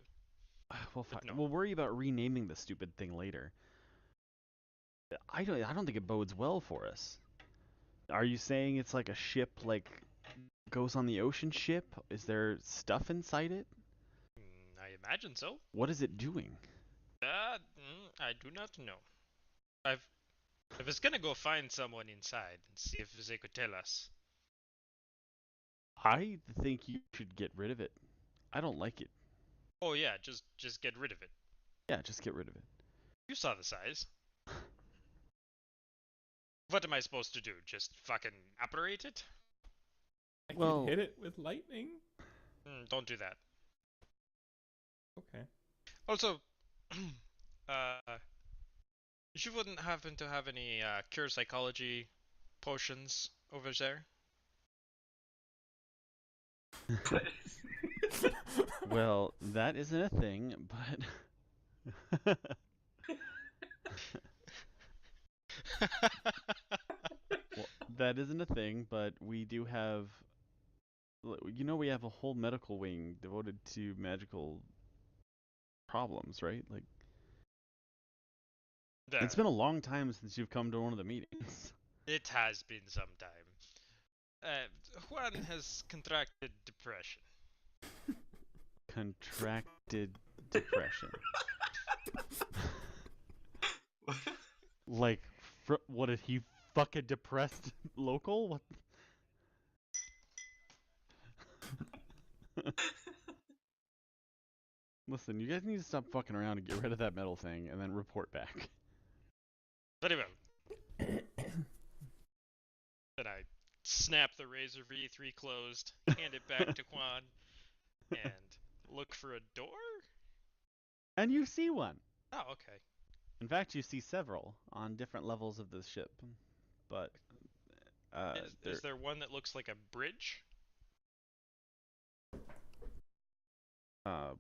[SPEAKER 2] We'll
[SPEAKER 3] But no.
[SPEAKER 2] We'll worry about renaming the stupid thing later. I don't think it bodes well for us. Are you saying it's like a ship, like goes on the ocean ship? Is there stuff inside it?
[SPEAKER 3] I imagine so.
[SPEAKER 2] What is it doing?
[SPEAKER 3] I do not know. I was gonna go find someone inside and see if they could tell us.
[SPEAKER 2] I think you should get rid of it. I don't like it.
[SPEAKER 3] Oh yeah, just get rid of it.
[SPEAKER 2] Yeah, just get rid of it.
[SPEAKER 3] You saw the size. What am I supposed to do? Just fucking operate it?
[SPEAKER 1] I
[SPEAKER 2] Well-
[SPEAKER 1] could hit it with lightning.
[SPEAKER 3] Don't do that.
[SPEAKER 1] Okay.
[SPEAKER 3] Also, you wouldn't happen to have any cure psychology potions over there?
[SPEAKER 2] Well, that isn't a thing, but well, that isn't a thing, but we do have we have a whole medical wing devoted to magical problems, right? Like it's been a long time since you've come to one of the meetings.
[SPEAKER 3] It has been some time. Juan has contracted depression.
[SPEAKER 2] Contracted depression. Like, what did he fucking depressed local? What? Listen, you guys need to stop fucking around and get rid of that metal thing, and then report back.
[SPEAKER 3] Very well. Then I snap the Razor V3 closed, hand it back to Quan, and look for a door?
[SPEAKER 2] And you see one.
[SPEAKER 3] Oh, okay.
[SPEAKER 2] In fact, you see several on different levels of the ship. But
[SPEAKER 3] Is there one that looks like a bridge?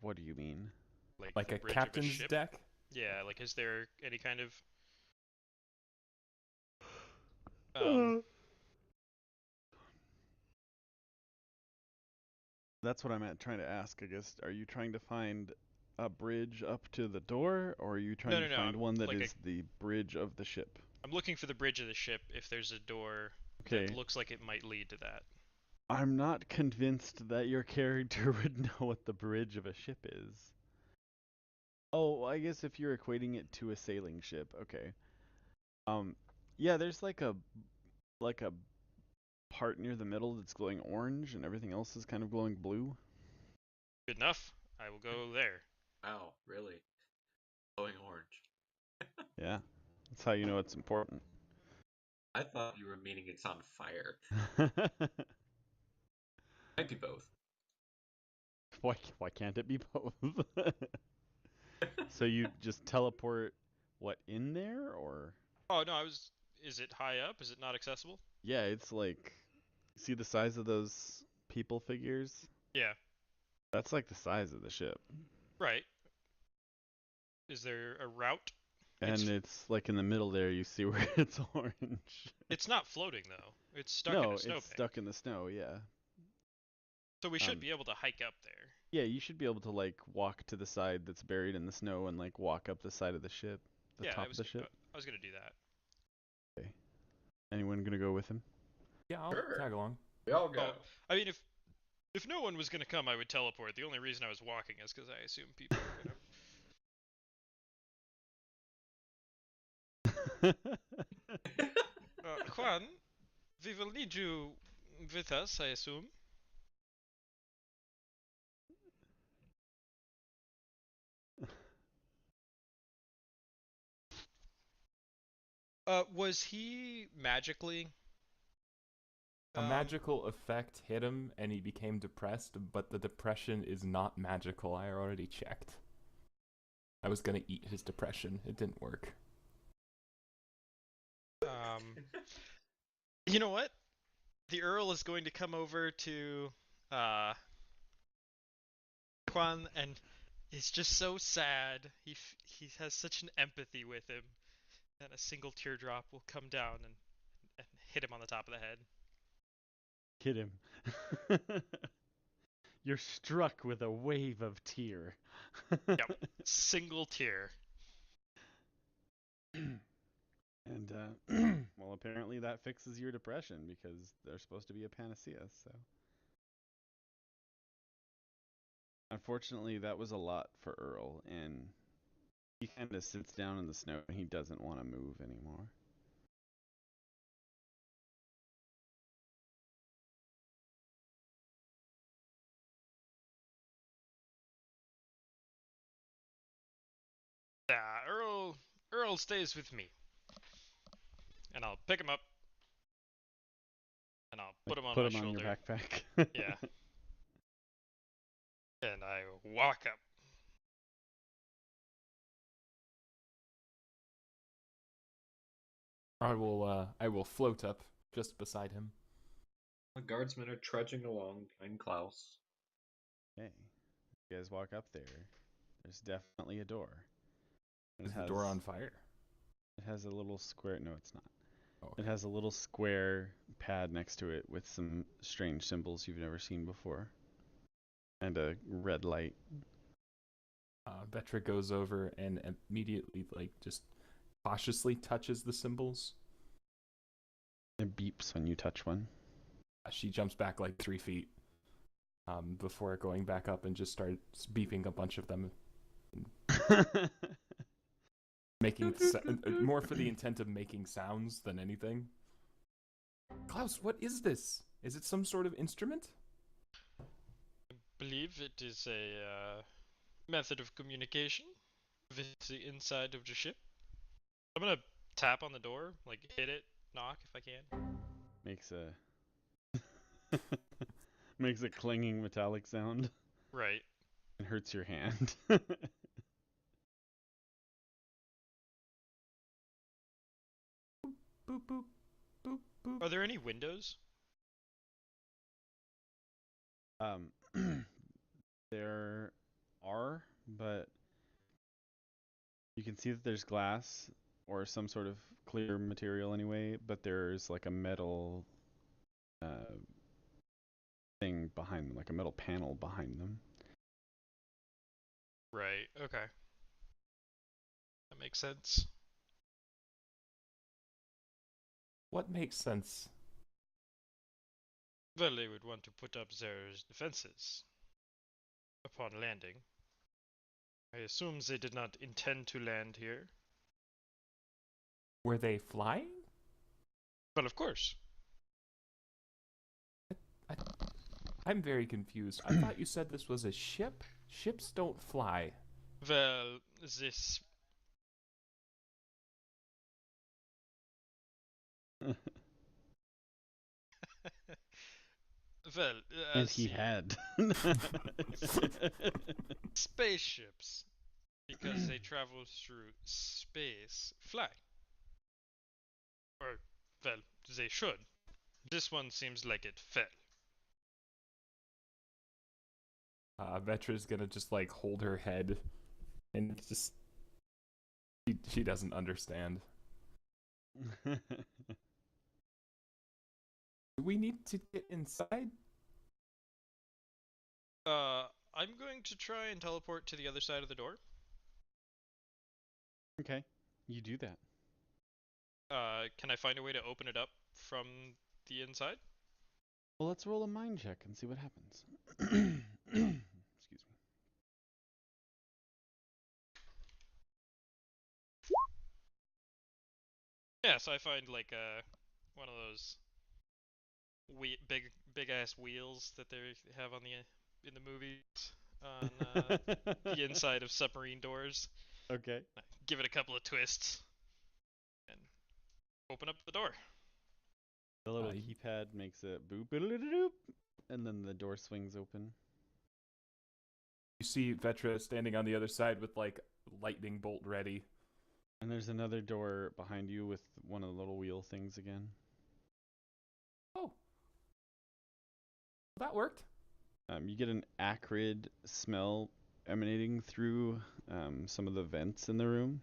[SPEAKER 2] what do you mean?
[SPEAKER 1] Like
[SPEAKER 3] the
[SPEAKER 1] a
[SPEAKER 3] bridge
[SPEAKER 1] captain's
[SPEAKER 3] of a ship?
[SPEAKER 1] deck.
[SPEAKER 3] Yeah, like is there any kind of
[SPEAKER 2] That's what I'm trying to ask, I guess. Are you trying to find a bridge up to the door, or are you trying to find one that is the bridge of the ship?
[SPEAKER 3] I'm looking for the bridge of the ship if there's a door that looks like it might lead to that.
[SPEAKER 2] I'm not convinced that your character would know what the bridge of a ship is. Oh, I guess if you're equating it to a sailing ship, okay. Yeah, there's like a part near the middle that's glowing orange, and everything else is kind of glowing blue.
[SPEAKER 3] Good enough. I will go there.
[SPEAKER 4] Wow, really? Glowing orange.
[SPEAKER 2] Yeah, that's how you know it's important.
[SPEAKER 4] I thought you were meaning it's on fire. Might be both.
[SPEAKER 2] Why can't it be both? So you just teleport what in there, or?
[SPEAKER 3] Oh no, is it high up? Is it not accessible?
[SPEAKER 2] Yeah, it's like, see the size of those people figures?
[SPEAKER 3] Yeah.
[SPEAKER 2] That's like the size of the ship.
[SPEAKER 3] Right. Is there a route?
[SPEAKER 2] And it's like in the middle there, you see where it's orange.
[SPEAKER 3] It's not floating though. It's stuck in a snowbank.
[SPEAKER 2] No, it's stuck in the snow, yeah.
[SPEAKER 3] So we should be able to hike up there.
[SPEAKER 2] Yeah, you should be able to like walk to the side that's buried in the snow and like walk up the side of the ship, the top of the ship.
[SPEAKER 3] I was gonna do that.
[SPEAKER 2] Okay. Anyone gonna go with him?
[SPEAKER 1] Yeah, I'll
[SPEAKER 4] Sure.
[SPEAKER 1] tag along.
[SPEAKER 4] We all go.
[SPEAKER 3] Oh, I mean, if no one was gonna come, I would teleport. The only reason I was walking is because I assume people were gonna. Juan, we will need you with us, I assume. Was he magically?
[SPEAKER 1] A magical effect hit him and he became depressed, but the depression is not magical. I already checked. I was gonna eat his depression. It didn't work.
[SPEAKER 3] You know what? The Earl is going to come over to Quan, and he's just so sad. He has such an empathy with him, and a single teardrop will come down and hit him on the top of the head.
[SPEAKER 2] Hit him. You're struck with a wave of tear.
[SPEAKER 3] Yep. Single tear.
[SPEAKER 2] And well, apparently that fixes your depression because they're supposed to be a panacea. So, unfortunately, that was a lot for Earl, and he kind of sits down in the snow and he doesn't want to move anymore.
[SPEAKER 3] Yeah, Earl stays with me. And I'll pick him up. And I'll put him on
[SPEAKER 2] Put
[SPEAKER 3] my
[SPEAKER 2] him on your
[SPEAKER 3] shoulder.
[SPEAKER 2] backpack.
[SPEAKER 3] Yeah. And I walk up.
[SPEAKER 1] I will float up just beside him.
[SPEAKER 4] The guardsmen are trudging along behind Klaus.
[SPEAKER 2] Okay. You guys walk up there. There's definitely a door.
[SPEAKER 1] Is the door on fire?
[SPEAKER 2] It has a little square. No, it's not.
[SPEAKER 1] Oh,
[SPEAKER 2] It has a little square pad next to it with some strange symbols you've never seen before. And a red light.
[SPEAKER 1] Vetra goes over and immediately, like, just cautiously touches the symbols.
[SPEAKER 2] It beeps when you touch one.
[SPEAKER 1] She jumps back like 3 feet before going back up and just starts beeping a bunch of them, making more for the intent of making sounds than anything. Klaus, what is this? Is it some sort of instrument?
[SPEAKER 3] I believe it is a method of communication with the inside of the ship. I'm gonna tap on the door, like hit it, knock if I can.
[SPEAKER 2] Makes a clanging metallic sound.
[SPEAKER 3] Right.
[SPEAKER 2] It hurts your hand.
[SPEAKER 1] Boop, boop, boop, boop.
[SPEAKER 3] Are there any windows?
[SPEAKER 2] There are, but you can see that there's glass or some sort of clear material anyway, but there's like a metal thing behind them, like a metal panel behind them.
[SPEAKER 3] Right, okay. That makes sense.
[SPEAKER 1] What makes sense?
[SPEAKER 3] Well, they would want to put up their defenses upon landing. I assume they did not intend to land here.
[SPEAKER 1] Were they flying?
[SPEAKER 3] Well, of course.
[SPEAKER 1] I'm very confused. I thought you said this was a ship. Ships don't fly.
[SPEAKER 3] Well, this... well,
[SPEAKER 2] And he had.
[SPEAKER 3] spaceships, because they travel through space, fly. Or, well, they should. This one seems like it fell.
[SPEAKER 1] Vetra's gonna just like hold her head and just she doesn't understand. Do we need to get inside?
[SPEAKER 3] I'm going to try and teleport to the other side of the door.
[SPEAKER 2] Okay, you do that.
[SPEAKER 3] Can I find a way to open it up from the inside?
[SPEAKER 2] Well, let's roll a mind check and see what happens. Excuse me.
[SPEAKER 3] Yeah, so I find like one of those big ass wheels that they have on in the movies on the inside of submarine doors.
[SPEAKER 2] Okay.
[SPEAKER 3] I give it a couple of twists and open up the door.
[SPEAKER 2] The little keypad makes a boop, doop, and then the door swings open.
[SPEAKER 1] You see Vetra standing on the other side with like lightning bolt ready.
[SPEAKER 2] And there's another door behind you with one of the little wheel things again.
[SPEAKER 1] Oh, that worked.
[SPEAKER 2] You get an acrid smell emanating through some of the vents in the room.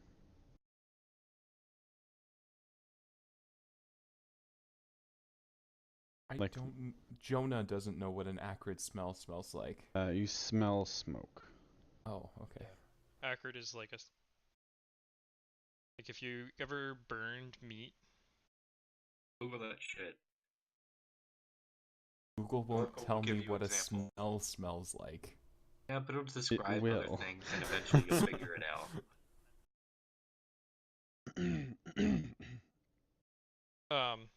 [SPEAKER 1] I
[SPEAKER 2] Like-
[SPEAKER 1] don't. Jonah doesn't know what an acrid smell smells like.
[SPEAKER 2] You smell smoke.
[SPEAKER 1] Oh, okay.
[SPEAKER 3] Acrid is like like if you ever burned meat.
[SPEAKER 4] Google that shit.
[SPEAKER 1] Google won't
[SPEAKER 4] Oracle will
[SPEAKER 1] tell
[SPEAKER 4] give
[SPEAKER 1] me
[SPEAKER 4] you
[SPEAKER 1] what a
[SPEAKER 4] example.
[SPEAKER 1] smell smells like.
[SPEAKER 4] Yeah, but it'll describe other
[SPEAKER 2] will.
[SPEAKER 4] things, and eventually you'll figure it out.
[SPEAKER 3] Um,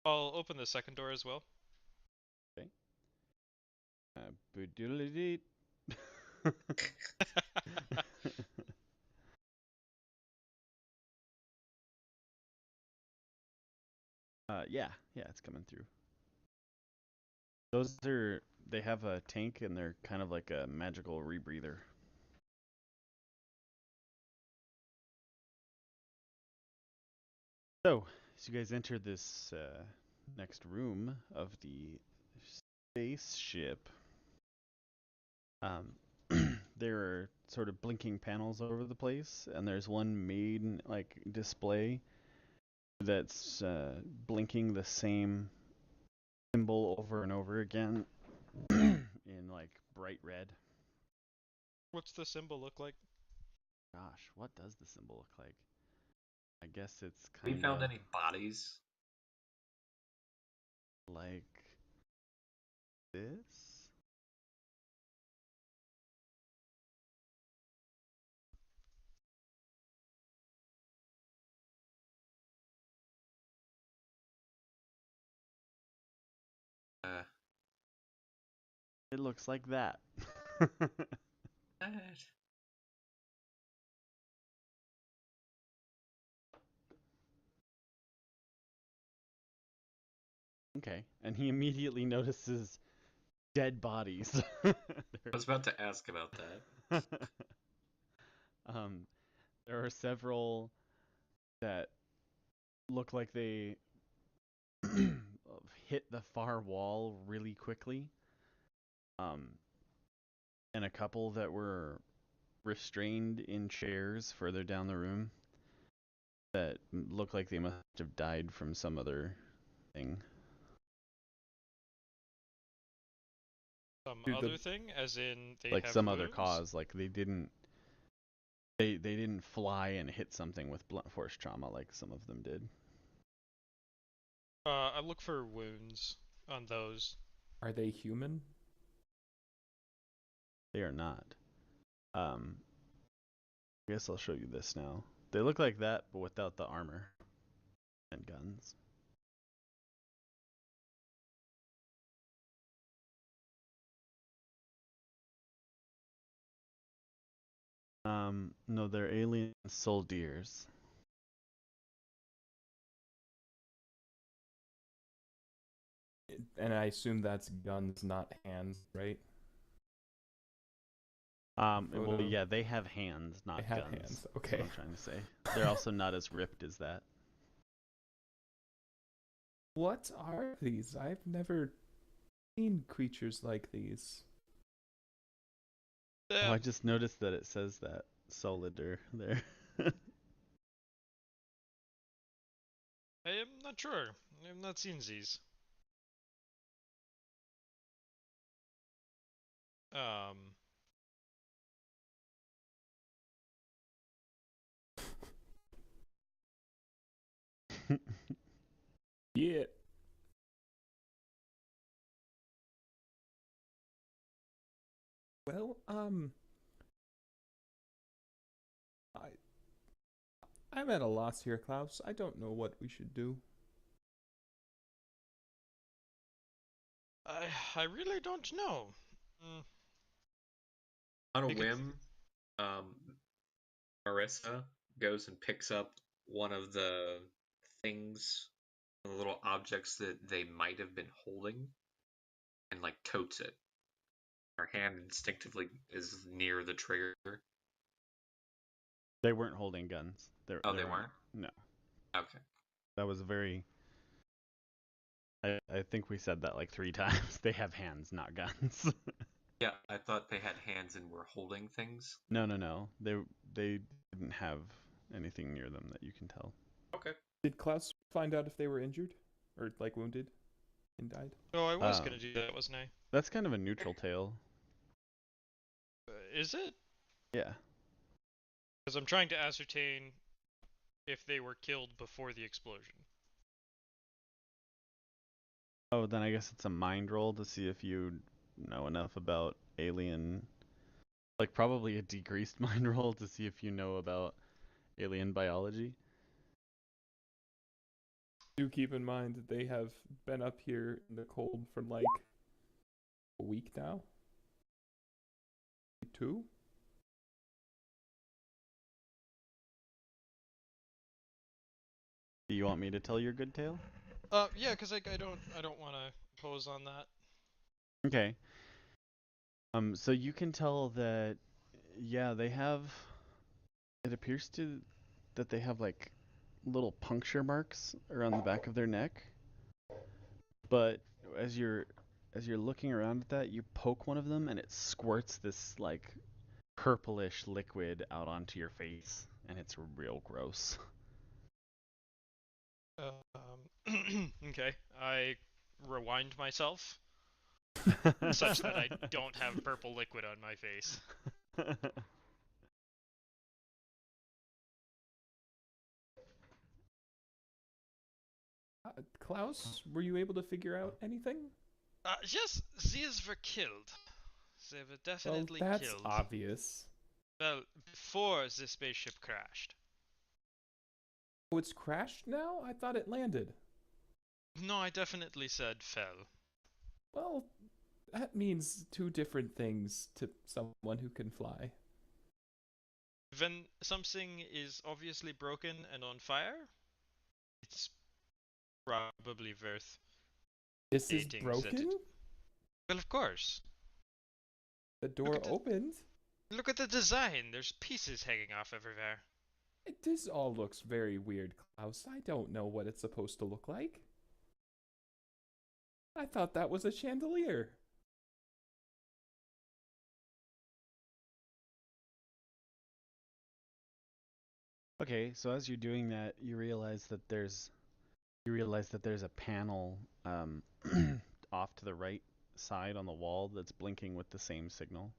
[SPEAKER 3] I'll open the second door as well.
[SPEAKER 2] Boodle-dee. Yeah, it's coming through. They have a tank and they're kind of like a magical rebreather. So, as you guys enter this next room of the spaceship, there are sort of blinking panels all over the place, and there's one main like display that's blinking the same symbol over and over again in like bright red.
[SPEAKER 3] What's the symbol look like?
[SPEAKER 2] Gosh, what does the symbol look like? I guess it's
[SPEAKER 4] Have you
[SPEAKER 2] kind
[SPEAKER 4] found
[SPEAKER 2] of
[SPEAKER 4] any bodies?
[SPEAKER 2] like this.
[SPEAKER 4] Uh,
[SPEAKER 2] It looks like that.
[SPEAKER 4] what?
[SPEAKER 2] Okay, and he immediately notices dead bodies.
[SPEAKER 4] I was about to ask about that.
[SPEAKER 2] um, there are several that look like they hit the far wall really quickly. And a couple that were restrained in chairs further down the room that look like they must have died from some other thing.
[SPEAKER 3] Some
[SPEAKER 1] Dude,
[SPEAKER 3] other thing, as in they
[SPEAKER 2] Like
[SPEAKER 3] have
[SPEAKER 2] some other
[SPEAKER 3] wounds?
[SPEAKER 2] cause, like they didn't fly and hit something with blunt force trauma like some of them did.
[SPEAKER 3] I look for wounds on those.
[SPEAKER 1] Are they human?
[SPEAKER 2] They are not. I guess I'll show you this now. They look like that, but without the armor and guns. No, they're alien soldiers.
[SPEAKER 1] And I assume that's guns, not hands, right?
[SPEAKER 2] Well,
[SPEAKER 1] Photo.
[SPEAKER 2] yeah, they have hands, not
[SPEAKER 1] They have
[SPEAKER 2] guns.
[SPEAKER 1] hands,
[SPEAKER 2] That's
[SPEAKER 1] okay.
[SPEAKER 2] what I'm trying to say. They're also not as ripped as that.
[SPEAKER 1] What are these? I've never seen creatures like these.
[SPEAKER 2] Oh, I just noticed that it says that Solider there.
[SPEAKER 3] I am not sure. I have not seen these. Um,
[SPEAKER 1] Yeah. Well, I I'm at a loss here, Klaus. I don't know what we should do.
[SPEAKER 3] I really don't know. Mm,
[SPEAKER 4] On a
[SPEAKER 3] we could-
[SPEAKER 4] whim, um, Marissa goes and picks up one of the things, the little objects that they might have been holding, and like totes it. Her hand instinctively is near the trigger.
[SPEAKER 2] They weren't holding guns.
[SPEAKER 4] Oh, they weren't?
[SPEAKER 2] No,
[SPEAKER 4] Okay.
[SPEAKER 2] that was very. I think we said that like 3 times. They have hands, not guns.
[SPEAKER 4] Yeah, I thought they had hands and were holding things.
[SPEAKER 2] No. They didn't have anything near them that you can tell.
[SPEAKER 4] Okay.
[SPEAKER 1] Did Klaus find out if they were injured or like wounded and died?
[SPEAKER 3] Oh, I was gonna
[SPEAKER 2] Um,
[SPEAKER 3] do that, wasn't I?
[SPEAKER 2] that's kind of a neutral tale.
[SPEAKER 3] Is it?
[SPEAKER 2] Yeah.
[SPEAKER 3] Because I'm trying to ascertain if they were killed before the explosion.
[SPEAKER 2] Oh, then I guess it's a mind roll to see if you know enough about alien. Like probably a decreased mind roll to see if you know about alien biology.
[SPEAKER 1] Do keep in mind that they have been up here in the cold for like a week now. 2?
[SPEAKER 2] Do you want me to tell your good tale?
[SPEAKER 3] Yeah, because I don't want to pose on that.
[SPEAKER 2] Okay. So you can tell that, yeah, they have. It appears to that they have like little puncture marks around the back of their neck. But as you're as you're looking around at that, you poke one of them and it squirts this like purplish liquid out onto your face, and it's real gross.
[SPEAKER 3] Okay, I rewind myself such that I don't have purple liquid on my face.
[SPEAKER 1] Klaus, were you able to figure out anything?
[SPEAKER 3] Yes, these were killed. They were
[SPEAKER 1] Well,
[SPEAKER 3] definitely
[SPEAKER 1] that's
[SPEAKER 3] killed.
[SPEAKER 1] obvious.
[SPEAKER 3] Well, before the spaceship crashed.
[SPEAKER 1] Oh, it's crashed now? I thought it landed.
[SPEAKER 3] No, I definitely said fell.
[SPEAKER 1] Well, that means two different things to someone who can fly.
[SPEAKER 3] When something is obviously broken and on fire, it's probably worth
[SPEAKER 1] This is
[SPEAKER 3] stating that it.
[SPEAKER 1] broken?
[SPEAKER 3] Well, of course.
[SPEAKER 1] The
[SPEAKER 3] Look
[SPEAKER 1] door
[SPEAKER 3] at the
[SPEAKER 1] opened?
[SPEAKER 3] look at the design. There's pieces hanging off everywhere.
[SPEAKER 1] This all looks very weird, Klaus. I don't know what it's supposed to look like. I thought that was a chandelier.
[SPEAKER 2] Okay, so as you're doing that, you realize that there's a panel off to the right side on the wall that's blinking with the same signal.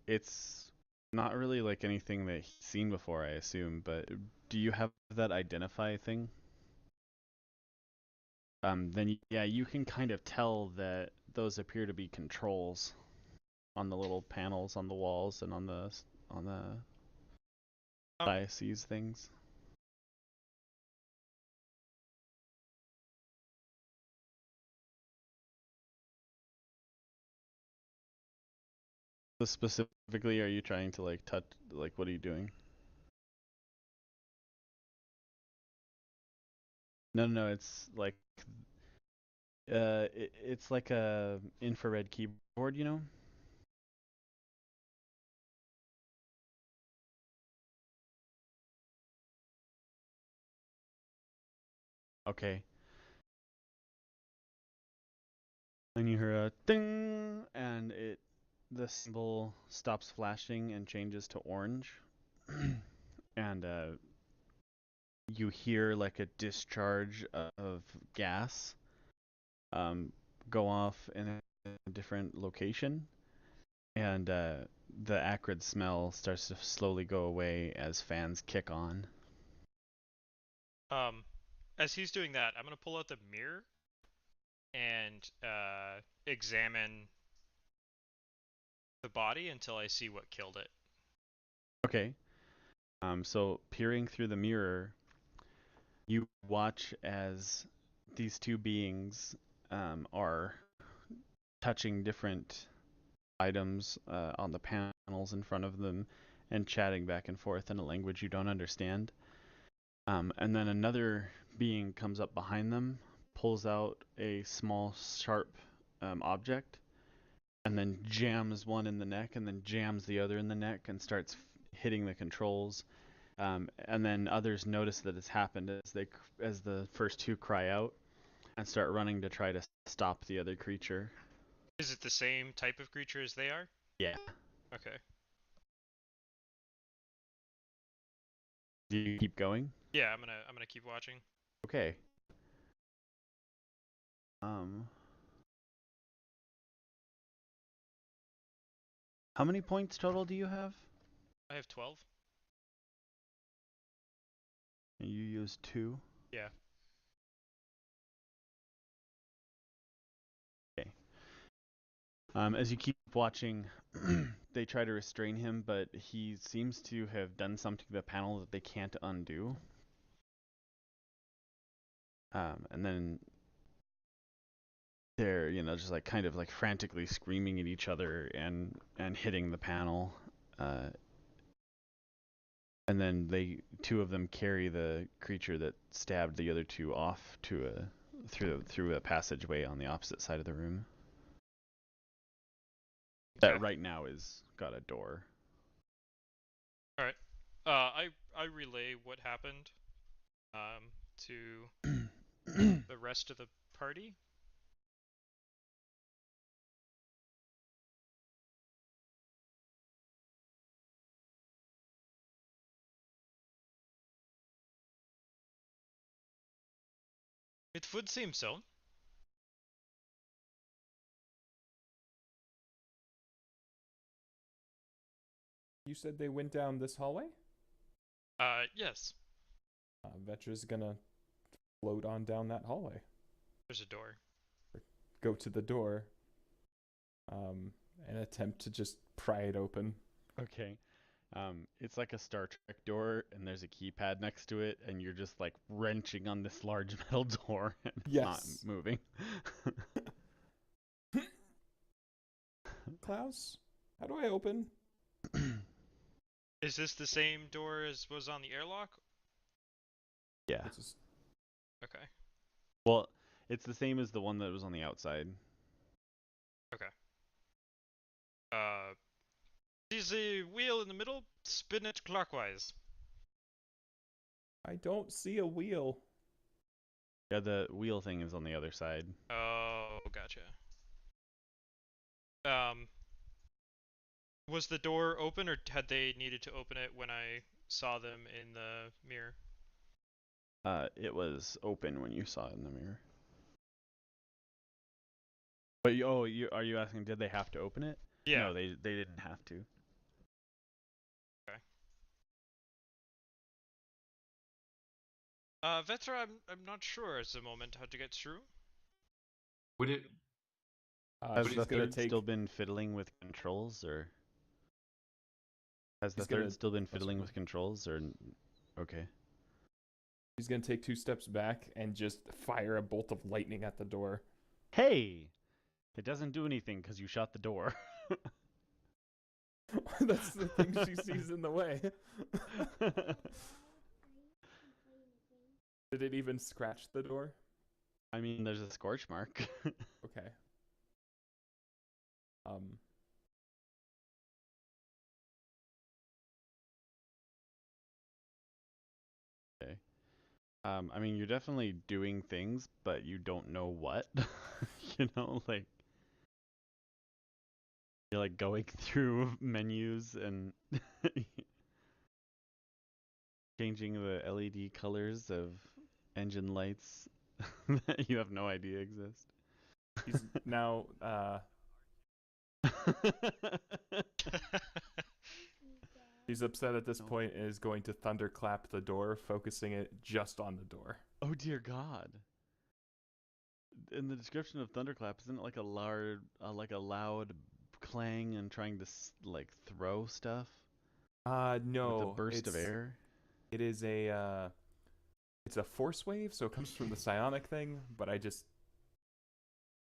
[SPEAKER 2] It's not really like anything that he's seen before, I assume, but do you have that identify thing? Then yeah, you can kind of tell that those appear to be controls on the little panels on the walls and on the
[SPEAKER 3] Um,
[SPEAKER 2] diocese things. So specifically, are you trying to like touch, like what are you doing? No, no, no, it's like it's like a infrared keyboard, you know? Okay. And you hear a ding, and the symbol stops flashing and changes to orange, and you hear like a discharge of gas um, go off in a different location, and the acrid smell starts to slowly go away as fans kick on.
[SPEAKER 3] um, as he's doing that, I'm gonna pull out the mirror and examine the body until I see what killed it.
[SPEAKER 2] Okay. So peering through the mirror, you watch as these two beings are touching different items on the panels in front of them and chatting back and forth in a language you don't understand. And then another being comes up behind them, pulls out a small, sharp object, and then jams one in the neck, and then jams the other in the neck, and starts hitting the controls. And then others notice that it's happened as the first two cry out and start running to try to stop the other creature.
[SPEAKER 3] Is it the same type of creature as they are?
[SPEAKER 2] Yeah.
[SPEAKER 3] Okay.
[SPEAKER 2] Do you keep going?
[SPEAKER 3] Yeah, I'm gonna keep watching.
[SPEAKER 2] Okay. How many points total do you have?
[SPEAKER 3] I have 12.
[SPEAKER 2] You use 2.
[SPEAKER 3] Yeah.
[SPEAKER 2] Okay. As you keep watching, they try to restrain him, but he seems to have done something to the panel that they can't undo. And then they're, just like kind of like frantically screaming at each other and hitting the panel. And then two of them carry the creature that stabbed the other two off to through a passageway on the opposite side of the room.
[SPEAKER 3] Okay.
[SPEAKER 2] That right now is got a door.
[SPEAKER 3] All right. I relay what happened to the rest of the party. It would seem so.
[SPEAKER 1] You said they went down this hallway?
[SPEAKER 3] Yes.
[SPEAKER 1] Vetra's gonna float on down that hallway.
[SPEAKER 3] There's a door.
[SPEAKER 1] Go to the door. And attempt to just pry it open.
[SPEAKER 2] Okay. It's like a Star Trek door, and there's a keypad next to it, and you're just like wrenching on this large metal door, and it's not
[SPEAKER 1] Yes.
[SPEAKER 2] moving.
[SPEAKER 1] Klaus, how do I open?
[SPEAKER 3] Is this the same door as was on the airlock?
[SPEAKER 2] Yeah.
[SPEAKER 1] It's just,
[SPEAKER 3] Okay.
[SPEAKER 2] Well, it's the same as the one that was on the outside.
[SPEAKER 3] Okay. Is the wheel in the middle? Spin it clockwise.
[SPEAKER 1] I don't see a wheel.
[SPEAKER 2] Yeah, the wheel thing is on the other side.
[SPEAKER 3] Oh, gotcha. Was the door open, or had they needed to open it when I saw them in the mirror?
[SPEAKER 2] It was open when you saw it in the mirror. But are you asking, did they have to open it?
[SPEAKER 3] Yeah.
[SPEAKER 2] No, they didn't have to.
[SPEAKER 3] Okay. Vetra, I'm not sure at the moment how to get through.
[SPEAKER 4] Would it?
[SPEAKER 2] Has
[SPEAKER 1] She's
[SPEAKER 2] the
[SPEAKER 1] gonna
[SPEAKER 2] third
[SPEAKER 1] take.
[SPEAKER 2] still been fiddling with controls, or has the
[SPEAKER 1] He's gonna-
[SPEAKER 2] third still been
[SPEAKER 1] oh, sorry,
[SPEAKER 2] fiddling
[SPEAKER 1] go
[SPEAKER 2] with controls, or okay?
[SPEAKER 1] She's gonna take 2 steps back and just fire a bolt of lightning at the door.
[SPEAKER 2] Hey, it doesn't do anything because you shut the door.
[SPEAKER 1] That's the thing she sees in the way. Did it even scratch the door?
[SPEAKER 2] I mean, there's a scorch mark.
[SPEAKER 1] Okay.
[SPEAKER 2] Okay. I mean, you're definitely doing things, but you don't know what. Like you're like going through menus and changing the LED colors of engine lights that you have no idea exist.
[SPEAKER 1] He's now he's upset at this point and is going to thunderclap the door, focusing it just on the door.
[SPEAKER 2] Oh dear God! In the description of thunderclap, isn't it like a loud clang and trying to like throw stuff
[SPEAKER 1] No.
[SPEAKER 2] with a burst of air?
[SPEAKER 1] It is it's a force wave, so it comes from the psionic thing, but I just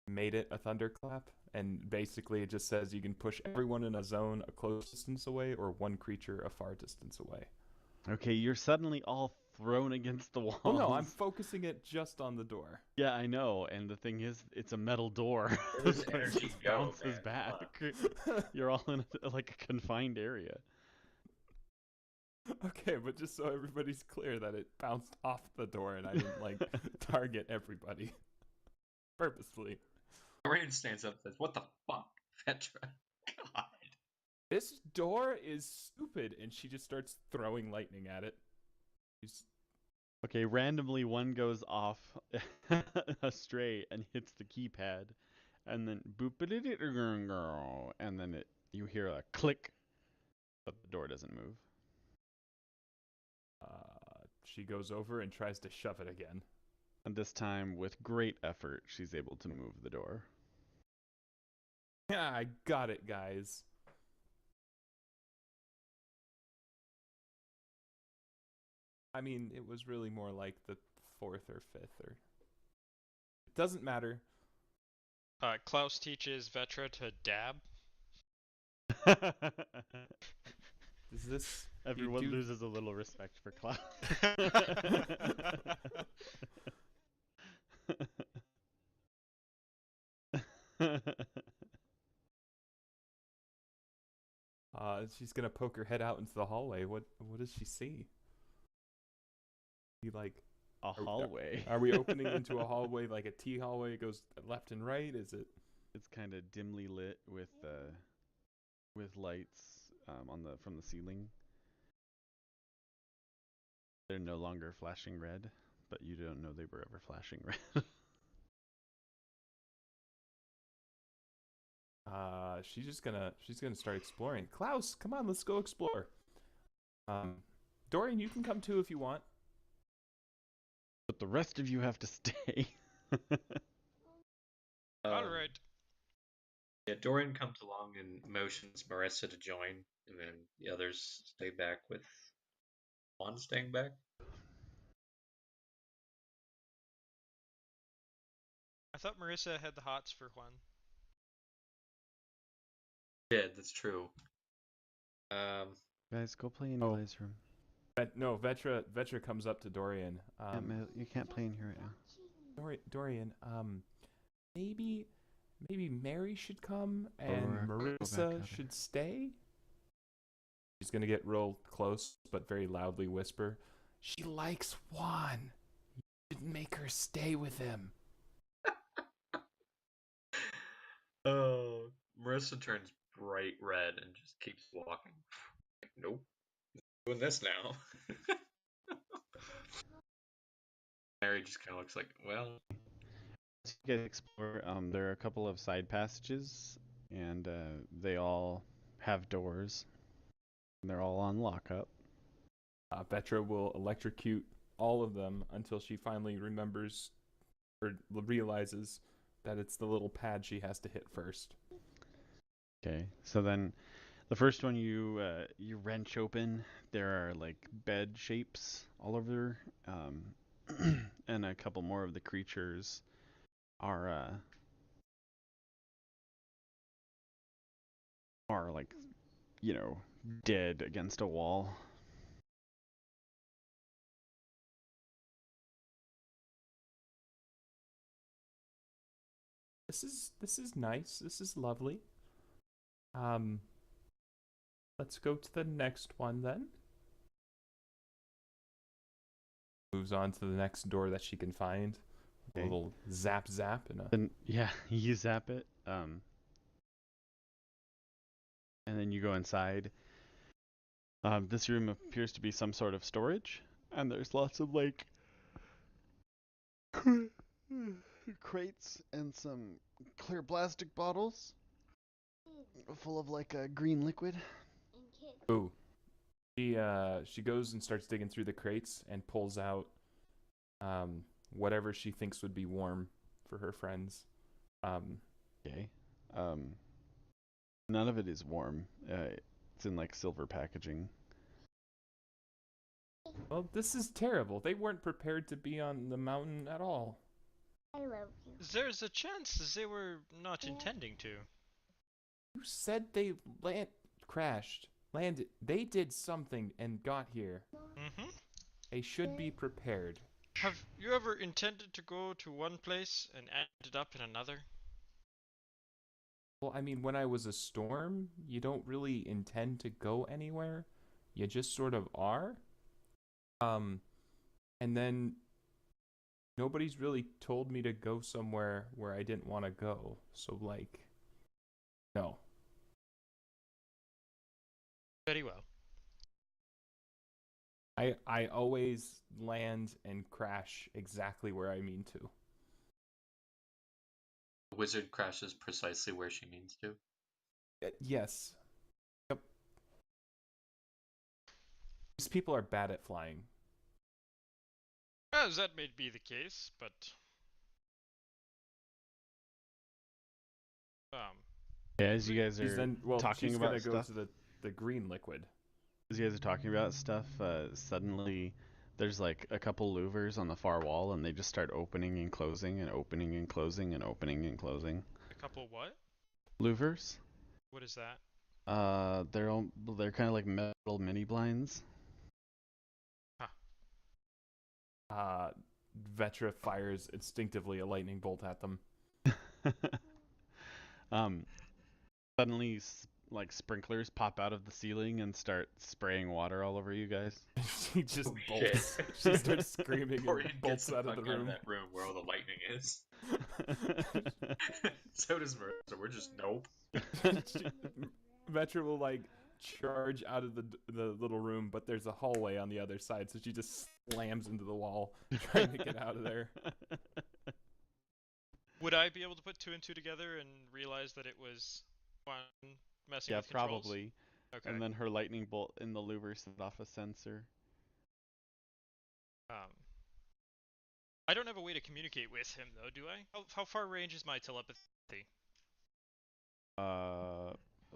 [SPEAKER 1] made it a thunderclap, and basically it just says you can push everyone in a zone a close distance away or one creature a far distance away.
[SPEAKER 2] Okay, you're suddenly all thrown against the wall.
[SPEAKER 1] Oh no, I'm focusing it just on the door.
[SPEAKER 2] Yeah, I know, and the thing is, it's a metal door.
[SPEAKER 4] Where does
[SPEAKER 2] so it
[SPEAKER 4] energy
[SPEAKER 2] just
[SPEAKER 4] go,
[SPEAKER 2] bounces
[SPEAKER 4] man?
[SPEAKER 2] back. You're all in like a confined area.
[SPEAKER 1] Okay, but just so everybody's clear that it bounced off the door and I didn't like target everybody purposefully.
[SPEAKER 4] Dorian stands up and says, "What the fuck, Petra? God."
[SPEAKER 1] This door is stupid, and she just starts throwing lightning at it. She's
[SPEAKER 2] Okay, randomly one goes off astray and hits the keypad, and then boop and then you hear a click, but the door doesn't move.
[SPEAKER 1] she goes over and tries to shove it again.
[SPEAKER 2] And this time, with great effort, she's able to move the door.
[SPEAKER 1] Yeah, I got it, guys. I mean, it was really more like the fourth or fifth, or it doesn't matter.
[SPEAKER 3] Klaus teaches Vetra to dab.
[SPEAKER 1] Does this
[SPEAKER 2] Everyone loses a little respect for Klaus.
[SPEAKER 1] She's gonna poke her head out into the hallway. What does she see? Like
[SPEAKER 2] a hallway.
[SPEAKER 1] Are we opening into a hallway like a T hallway? It goes left and right. Is it?
[SPEAKER 2] It's kind of dimly lit with lights from the ceiling. They're no longer flashing red, but you don't know they were ever flashing red.
[SPEAKER 1] She's gonna start exploring. Klaus, come on, let's go explore. Dorian, you can come too if you want.
[SPEAKER 2] But the rest of you have to stay.
[SPEAKER 3] All right.
[SPEAKER 4] Yeah, Dorian comes along and motions Marissa to join, and then the others stay back with Juan staying back.
[SPEAKER 3] I thought Marissa had the hots for Juan.
[SPEAKER 4] Yeah, that's true.
[SPEAKER 2] Guys, go play in Eli's room.
[SPEAKER 1] No, Vetra comes up to Dorian.
[SPEAKER 2] You can't play in here right now.
[SPEAKER 1] Dorian, maybe Mary should come and Marissa should stay. She's gonna get real close, but very loudly whisper, "She likes Juan. You should make her stay with him."
[SPEAKER 4] Oh, Marissa turns bright red and just keeps walking. Like, nope, doing this now. Mary just kind of looks like, well.
[SPEAKER 2] As you guys explore, there are a couple of side passages, and they all have doors. And they're all on lockup.
[SPEAKER 1] Vetra will electrocute all of them until she finally remembers or realizes that it's the little pad she has to hit first.
[SPEAKER 2] Okay, so then the first one you wrench open. There are like bed shapes all over, and a couple more of the creatures are like, dead against a wall.
[SPEAKER 1] This is nice. This is lovely. Let's go to the next one then. Moves on to the next door that she can find. Okay. A little zap and
[SPEAKER 2] yeah, you zap it. And then you go inside. This room appears to be some sort of storage, and there's lots of like crates and some clear plastic bottles full of like a green liquid.
[SPEAKER 1] Ooh. She goes and starts digging through the crates and pulls out whatever she thinks would be warm for her friends.
[SPEAKER 2] Okay. None of it is warm. It's in like silver packaging.
[SPEAKER 1] Well, this is terrible. They weren't prepared to be on the mountain at all.
[SPEAKER 5] I love you.
[SPEAKER 3] There's a chance they were not intending to.
[SPEAKER 1] You said they crashed. Landed. They did something and got here.
[SPEAKER 3] Mm-hmm.
[SPEAKER 1] They should be prepared.
[SPEAKER 3] Have you ever intended to go to one place and ended up in another?
[SPEAKER 1] Well, I mean, when I was a storm, you don't really intend to go anywhere. You just sort of are. And then nobody's really told me to go somewhere where I didn't want to go. So, like, no.
[SPEAKER 3] Very well.
[SPEAKER 1] I always land and crash exactly where I mean to.
[SPEAKER 4] The wizard crashes precisely where she means to.
[SPEAKER 1] Yes. Yep. These people are bad at flying.
[SPEAKER 3] As that may be the case, but
[SPEAKER 2] Yeah, as you guys
[SPEAKER 1] She's
[SPEAKER 2] are
[SPEAKER 1] then well,
[SPEAKER 2] talking
[SPEAKER 1] she's
[SPEAKER 2] about
[SPEAKER 1] gonna go
[SPEAKER 2] stuff,
[SPEAKER 1] to the green liquid.
[SPEAKER 2] as you guys are talking about stuff, suddenly there's like a couple louvers on the far wall, and they just start opening and closing and opening and closing and opening and closing.
[SPEAKER 3] a couple what?
[SPEAKER 2] Louvers?
[SPEAKER 3] What is that?
[SPEAKER 2] They're kind of like metal mini blinds.
[SPEAKER 1] Vetra fires instinctively a lightning bolt at them.
[SPEAKER 2] um, Suddenly, like sprinklers pop out of the ceiling and start spraying water all over you guys.
[SPEAKER 1] She just
[SPEAKER 4] Oh,
[SPEAKER 1] bolts.
[SPEAKER 4] shit.
[SPEAKER 1] She starts screaming
[SPEAKER 4] Dorian
[SPEAKER 1] and
[SPEAKER 4] gets
[SPEAKER 1] bolts
[SPEAKER 4] the
[SPEAKER 1] out
[SPEAKER 4] fuck
[SPEAKER 1] of the
[SPEAKER 4] out of
[SPEAKER 1] room.
[SPEAKER 4] that room where all the lightning is. So does Ver, so we're just nope.
[SPEAKER 1] Vetra will like charge out of the little room, but there's a hallway on the other side, so she just slams into the wall trying to get out of there.
[SPEAKER 3] Would I be able to put two and two together and realize that it was one messing
[SPEAKER 2] Yeah,
[SPEAKER 3] with controls?
[SPEAKER 2] probably.
[SPEAKER 3] Okay.
[SPEAKER 2] And then her lightning bolt in the louver set off a sensor.
[SPEAKER 3] I don't have a way to communicate with him though, do I? How far range is my telepathy?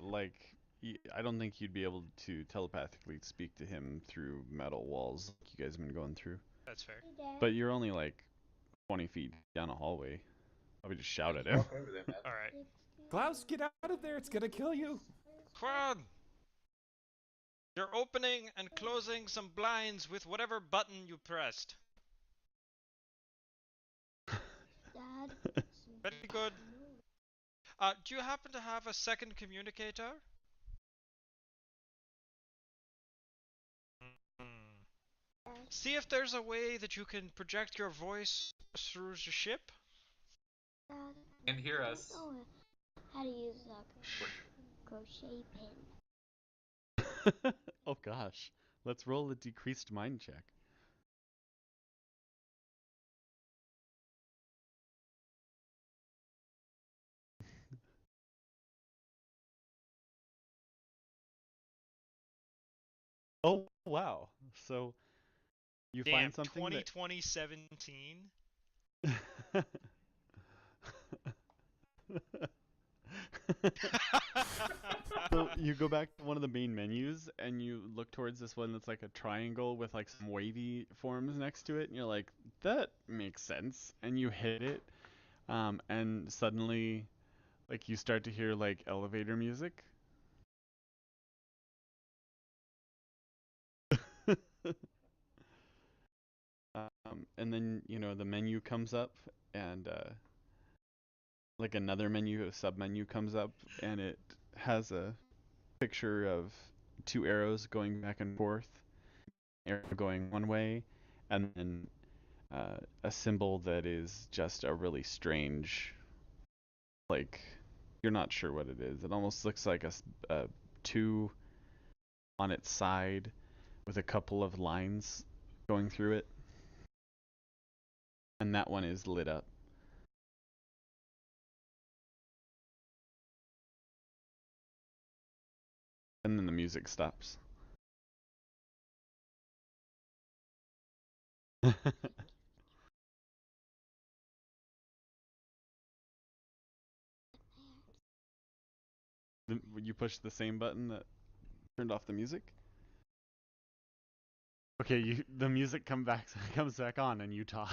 [SPEAKER 2] Like, I don't think you'd be able to telepathically speak to him through metal walls like you guys have been going through.
[SPEAKER 3] That's fair.
[SPEAKER 2] But you're only like 20 feet down a hallway. I would just shout at him.
[SPEAKER 4] Walk over there, man.
[SPEAKER 3] Alright.
[SPEAKER 1] Klaus, get out of there! It's gonna kill you!
[SPEAKER 3] Quan! You're opening and closing some blinds with whatever button you pressed.
[SPEAKER 5] Dad.
[SPEAKER 3] Very good. Do you happen to have a second communicator? See if there's a way that you can project your voice through the ship?
[SPEAKER 5] Dad,
[SPEAKER 4] And hear
[SPEAKER 5] I
[SPEAKER 4] us.
[SPEAKER 5] don't know how to use a crochet pin.
[SPEAKER 2] Oh gosh. Let's roll a decreased mind check. Oh wow. So you
[SPEAKER 3] Damn,
[SPEAKER 2] find something
[SPEAKER 3] 2017.
[SPEAKER 2] that So you go back to one of the main menus and you look towards this one that's like a triangle with like some wavy forms next to it, and you're like, that makes sense. And you hit it, and suddenly, like, you start to hear like elevator music. And then the menu comes up, and like another menu, a sub menu comes up, and it has a picture of two arrows going back and forth, arrow going one way, and then a symbol that is just a really strange, like, you're not sure what it is. It almost looks like a two on its side with a couple of lines going through it, and that one is lit up. And then the music stops. You push the same button that turned off the music? Okay, the music comes back on and you talk.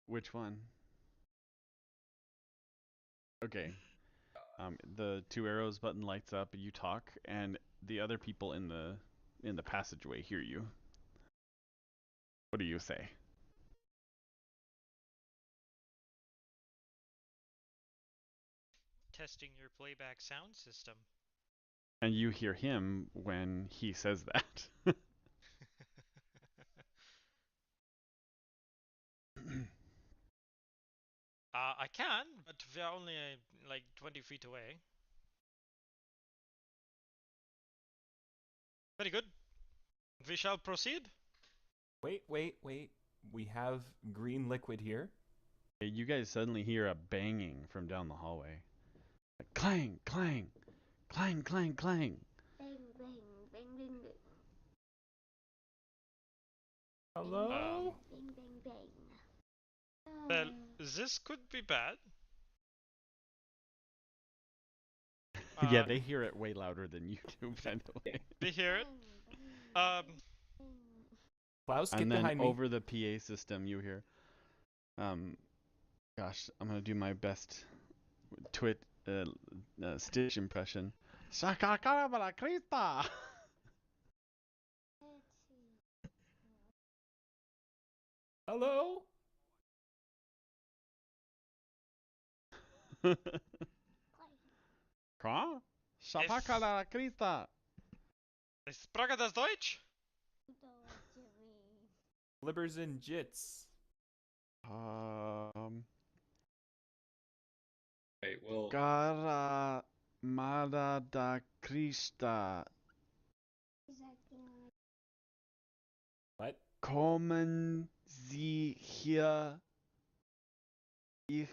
[SPEAKER 2] Which one? Okay. The two arrows button lights up, you talk, and the other people in the passageway hear you. What do you say?
[SPEAKER 3] Testing your playback sound system.
[SPEAKER 2] And you hear him when he says that.
[SPEAKER 3] I can, but we're only like 20 feet away. Very good. We shall proceed.
[SPEAKER 1] Wait. We have green liquid here.
[SPEAKER 2] You guys suddenly hear a banging from down the hallway. Like, clang, clang, clang, clang, clang.
[SPEAKER 5] Bang, bang, bang, bang, bang.
[SPEAKER 1] Hello?
[SPEAKER 5] Bang, bang, bang.
[SPEAKER 3] Well, this could be bad.
[SPEAKER 2] Yeah, they hear it way louder than you do, by the way.
[SPEAKER 3] We hear it.
[SPEAKER 5] Bang,
[SPEAKER 3] Um,
[SPEAKER 5] bang.
[SPEAKER 1] Klaus, get
[SPEAKER 2] And then
[SPEAKER 1] behind me.
[SPEAKER 2] over the PA system, you hear, gosh, I'm gonna do my best Stitch impression. Shakakarabala Krista!
[SPEAKER 5] Let's see.
[SPEAKER 1] Hello?
[SPEAKER 2] Kra? Shapakala Krista!
[SPEAKER 3] ich spreche das Deutsch.
[SPEAKER 1] Flippers and jits.
[SPEAKER 4] Wait, well,
[SPEAKER 2] Gara Mada da Krista.
[SPEAKER 5] He's acting like
[SPEAKER 1] What?
[SPEAKER 2] Kommen Sie hier. Ich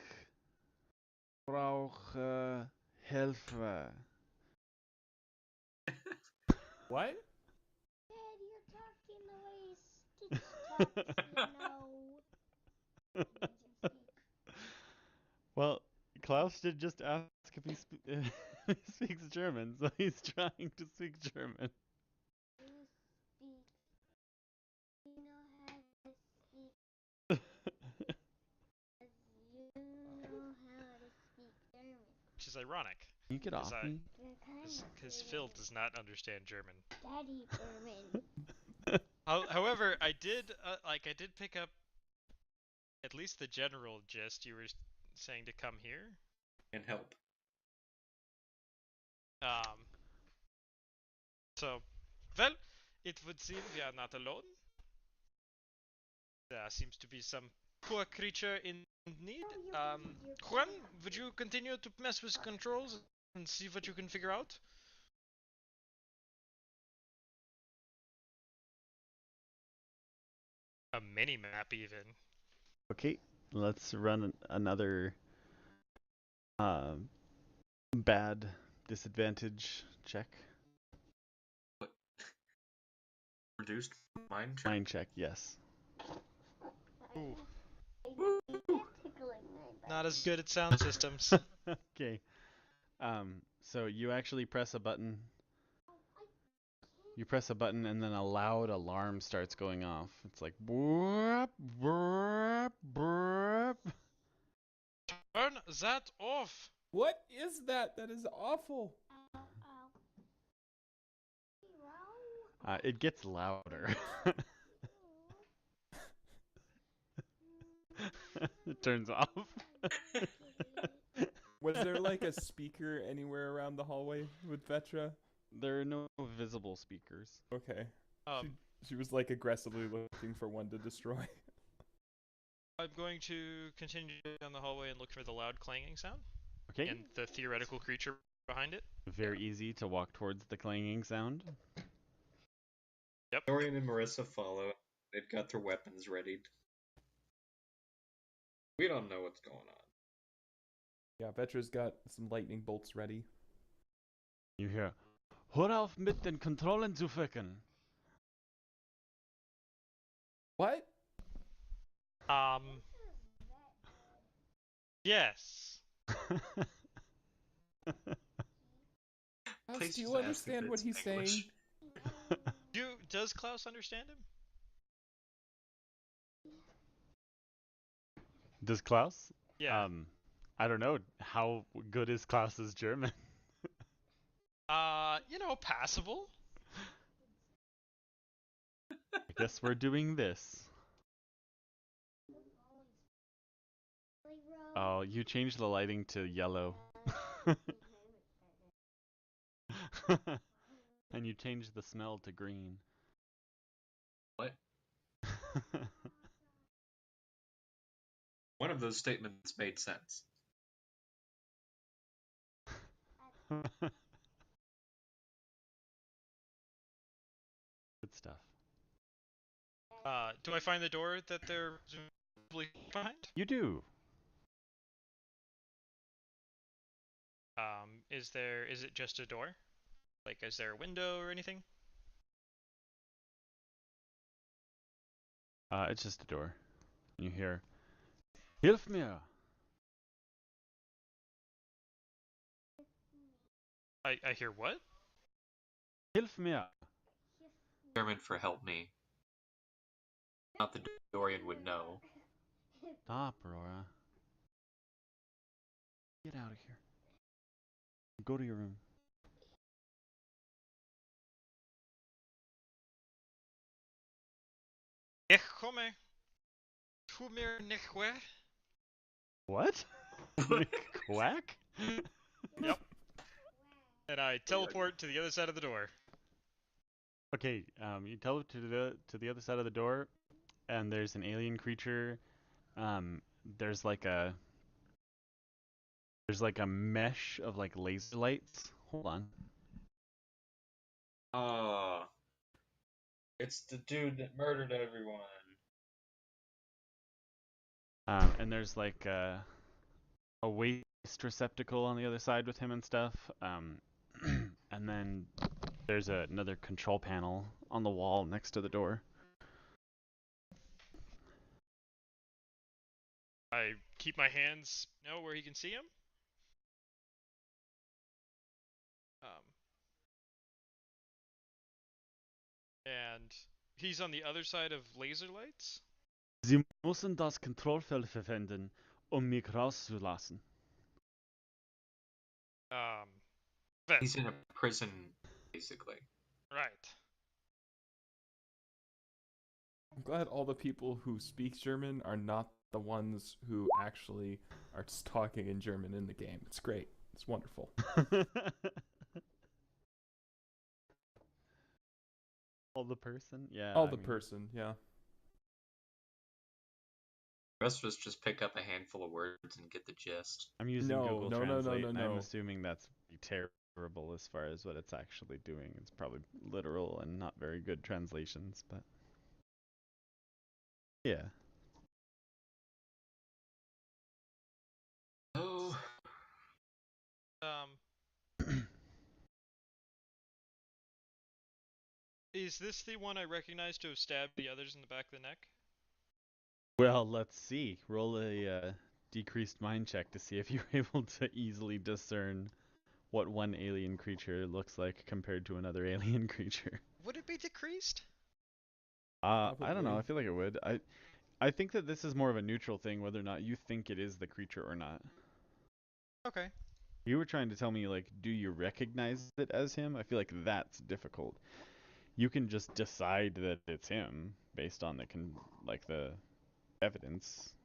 [SPEAKER 2] brauche Hilfe.
[SPEAKER 1] What?
[SPEAKER 5] Dad, you're talking the way Stitch talks, you know.
[SPEAKER 2] Well, Klaus did just ask if he speaks German, so he's trying to speak German.
[SPEAKER 5] You speak. You know how to speak. You know how to speak German.
[SPEAKER 3] Which is ironic,
[SPEAKER 2] Can you get off me?
[SPEAKER 5] You're kind
[SPEAKER 3] because
[SPEAKER 5] of
[SPEAKER 3] Phil does not understand German.
[SPEAKER 5] Daddy German.
[SPEAKER 3] However, I did pick up at least the general gist. You were saying to come here.
[SPEAKER 4] and help.
[SPEAKER 3] So, well, it would seem we are not alone. There seems to be some poor creature in need. Juan, would you continue to mess with controls and see what you can figure out? A mini map, even.
[SPEAKER 2] Okay, let's run another bad disadvantage check.
[SPEAKER 4] What? Reduced mind check?
[SPEAKER 2] Mind check, yes.
[SPEAKER 3] Ooh.
[SPEAKER 5] Tickling my butt.
[SPEAKER 3] Not as good at sound systems.
[SPEAKER 2] Okay. So you actually press a button. You press a button and then a loud alarm starts going off. It's like burp, burp, burp.
[SPEAKER 3] Turn that off!
[SPEAKER 1] What is that? That is awful.
[SPEAKER 5] Ow, ow.
[SPEAKER 2] It gets louder. It turns off.
[SPEAKER 1] Was there like a speaker anywhere around the hallway with Vetra?
[SPEAKER 2] There are no visible speakers.
[SPEAKER 1] Okay.
[SPEAKER 3] Um,
[SPEAKER 1] She was like aggressively looking for one to destroy.
[SPEAKER 3] I'm going to continue down the hallway and look for the loud clanging sound
[SPEAKER 2] Okay.
[SPEAKER 3] and the theoretical creature behind it.
[SPEAKER 2] Very easy to walk towards the clanging sound.
[SPEAKER 3] Yep.
[SPEAKER 4] Dorian and Marissa follow. They've got their weapons ready. We don't know what's going on.
[SPEAKER 1] Yeah, Vetra's got some lightning bolts ready.
[SPEAKER 2] You hear, hör auf mit den Kontrollen zu ficken.
[SPEAKER 1] What?
[SPEAKER 3] Yes.
[SPEAKER 1] Klaus,
[SPEAKER 4] Please
[SPEAKER 1] do you
[SPEAKER 4] just ask
[SPEAKER 1] understand
[SPEAKER 4] if
[SPEAKER 1] what
[SPEAKER 4] it's
[SPEAKER 1] he's
[SPEAKER 4] English.
[SPEAKER 1] saying?
[SPEAKER 3] Does Klaus understand him?
[SPEAKER 2] Does Klaus?
[SPEAKER 3] Yeah.
[SPEAKER 2] I don't know. How good is Klaus's German?
[SPEAKER 3] Passable.
[SPEAKER 2] I guess we're doing this. Oh, you changed the lighting to yellow. And you changed the smell to green.
[SPEAKER 4] What? One of those statements made sense.
[SPEAKER 2] Good stuff.
[SPEAKER 3] Do I find the door that they're presumably behind?
[SPEAKER 2] You do.
[SPEAKER 3] Is it just a door? Like, is there a window or anything?
[SPEAKER 2] It's just a door. You hear, "Hilf mir!"
[SPEAKER 3] I hear what?
[SPEAKER 2] "Hilf mir!"
[SPEAKER 4] German for help me. Not the Dorian would know.
[SPEAKER 2] Stop, Aurora. Get out of here. Go to your room.
[SPEAKER 3] Ich komme. Tu mir nicht weh.
[SPEAKER 2] What? Quack?
[SPEAKER 3] Yep. And I teleport to the other side of the door.
[SPEAKER 2] Okay, you teleport to the other side of the door, and there's an alien creature. There's like a mesh of like laser lights. Hold on.
[SPEAKER 4] It's the dude that murdered everyone.
[SPEAKER 2] And there's like a waste receptacle on the other side with him and stuff. And then there's another control panel on the wall next to the door.
[SPEAKER 3] I keep my hands where he can see him. And he's on the other side of laser lights.
[SPEAKER 2] Sie müssen das Kontrollfeld verwenden, mich rauszulassen.
[SPEAKER 3] Then.
[SPEAKER 4] He's in a prison, basically.
[SPEAKER 3] Right.
[SPEAKER 1] I'm glad all the people who speak German are not the ones who actually are just talking in German in the game. It's great. It's wonderful.
[SPEAKER 2] All the person? Yeah.
[SPEAKER 1] All the person, yeah.
[SPEAKER 4] The rest of us just pick up a handful of words and get the gist.
[SPEAKER 2] I'm using
[SPEAKER 1] No,
[SPEAKER 2] Google
[SPEAKER 1] no, no, no,
[SPEAKER 2] Translate,
[SPEAKER 1] no,
[SPEAKER 2] and I'm
[SPEAKER 1] no.
[SPEAKER 2] assuming that's terrible as far as what it's actually doing. It's probably literal and not very good translations, but yeah.
[SPEAKER 4] Oh.
[SPEAKER 3] Is this the one I recognize to have stabbed the others in the back of the neck?
[SPEAKER 2] Well, let's see. Roll a decreased mind check to see if you're able to easily discern what one alien creature looks like compared to another alien creature.
[SPEAKER 3] Would it be decreased?
[SPEAKER 2] I don't know.
[SPEAKER 1] Probably.
[SPEAKER 2] I feel like it would. I think that this is more of a neutral thing, whether or not you think it is the creature or not.
[SPEAKER 3] Okay.
[SPEAKER 2] You were trying to tell me, like, do you recognize it as him? I feel like that's difficult. You can just decide that it's him based on the evidence.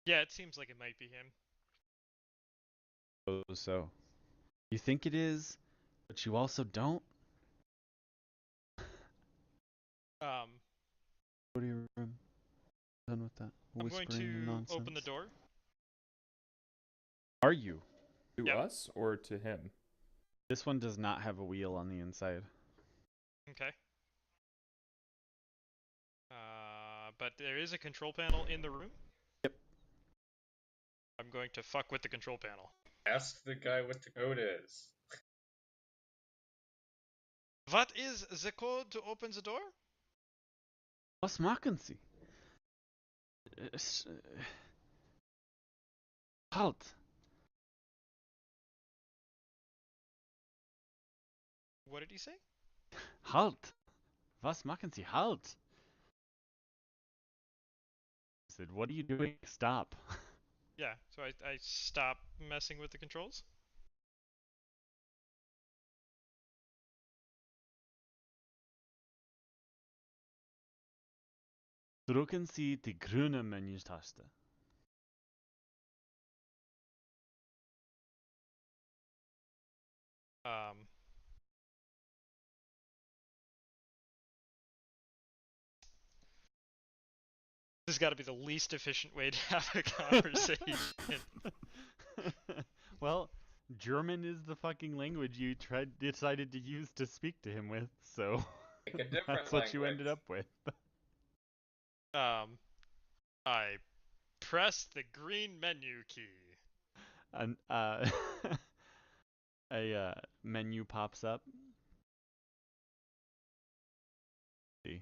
[SPEAKER 3] Yeah, it seems like it might be him.
[SPEAKER 2] So, you think it is, but you also don't? Go to your room. Done with that
[SPEAKER 3] I'm going
[SPEAKER 2] whispering and
[SPEAKER 3] to
[SPEAKER 2] nonsense.
[SPEAKER 3] open the door.
[SPEAKER 2] Are you?
[SPEAKER 1] To us or to him?
[SPEAKER 2] This one does not have a wheel on the inside.
[SPEAKER 3] Okay. But there is a control panel in the room?
[SPEAKER 2] Yep.
[SPEAKER 3] I'm going to fuck with the control panel.
[SPEAKER 4] Ask the guy what the code is.
[SPEAKER 3] What is the code to open the door?
[SPEAKER 2] Was machen Sie? Halt!
[SPEAKER 3] What did he say?
[SPEAKER 2] Halt! Was machen Sie? Halt! I said, what are you doing? Stop.
[SPEAKER 3] Yeah, so I stop messing with the controls.
[SPEAKER 2] Drücken Sie die grüne Menütaste.
[SPEAKER 3] This has got to be the least efficient way to have a conversation.
[SPEAKER 2] Well, German is the fucking language you decided to use to speak to him with, so
[SPEAKER 4] Pick a different
[SPEAKER 2] that's what you ended up with.
[SPEAKER 3] I press the green menu key.
[SPEAKER 2] And a menu pops up. See.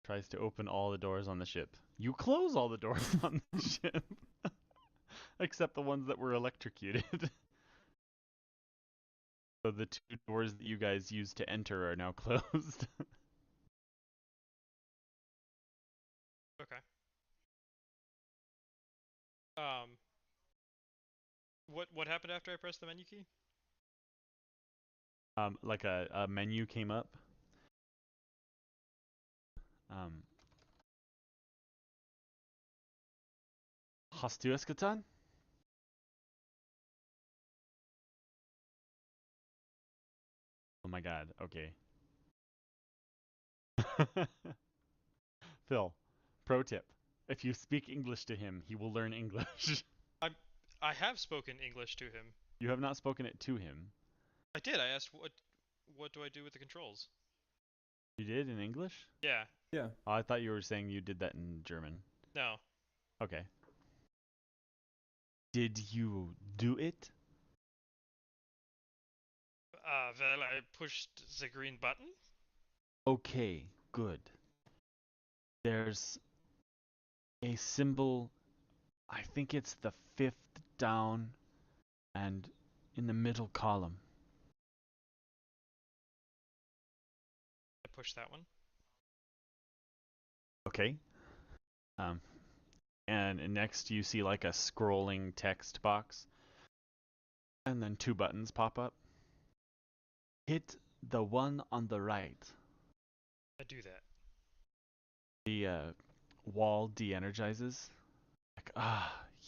[SPEAKER 2] Tries to open all the doors on the ship. You close all the doors on the ship. Except the ones that were electrocuted. So the 2 doors that you guys used to enter are now closed.
[SPEAKER 3] Okay. What happened after I pressed the menu key?
[SPEAKER 2] Like a menu came up. Hast du es getan? Oh my god, okay. Phil, pro tip. If you speak English to him, he will learn English.
[SPEAKER 3] I have spoken English to him.
[SPEAKER 2] You have not spoken it to him.
[SPEAKER 3] I did. I asked what do I do with the controls?
[SPEAKER 2] You did in English?
[SPEAKER 3] Yeah.
[SPEAKER 1] Yeah.
[SPEAKER 2] Oh, I thought you were saying you did that in German.
[SPEAKER 3] No.
[SPEAKER 2] Okay. Did you do it?
[SPEAKER 3] Well, I pushed the green button.
[SPEAKER 2] Okay, good. There's a symbol, I think it's the 5th down and in the middle column.
[SPEAKER 3] I pushed that one.
[SPEAKER 2] Okay. And next you see like a scrolling text box. And then 2 buttons pop up. Hit the one on the right.
[SPEAKER 3] I do that.
[SPEAKER 2] The wall de-energizes. Like,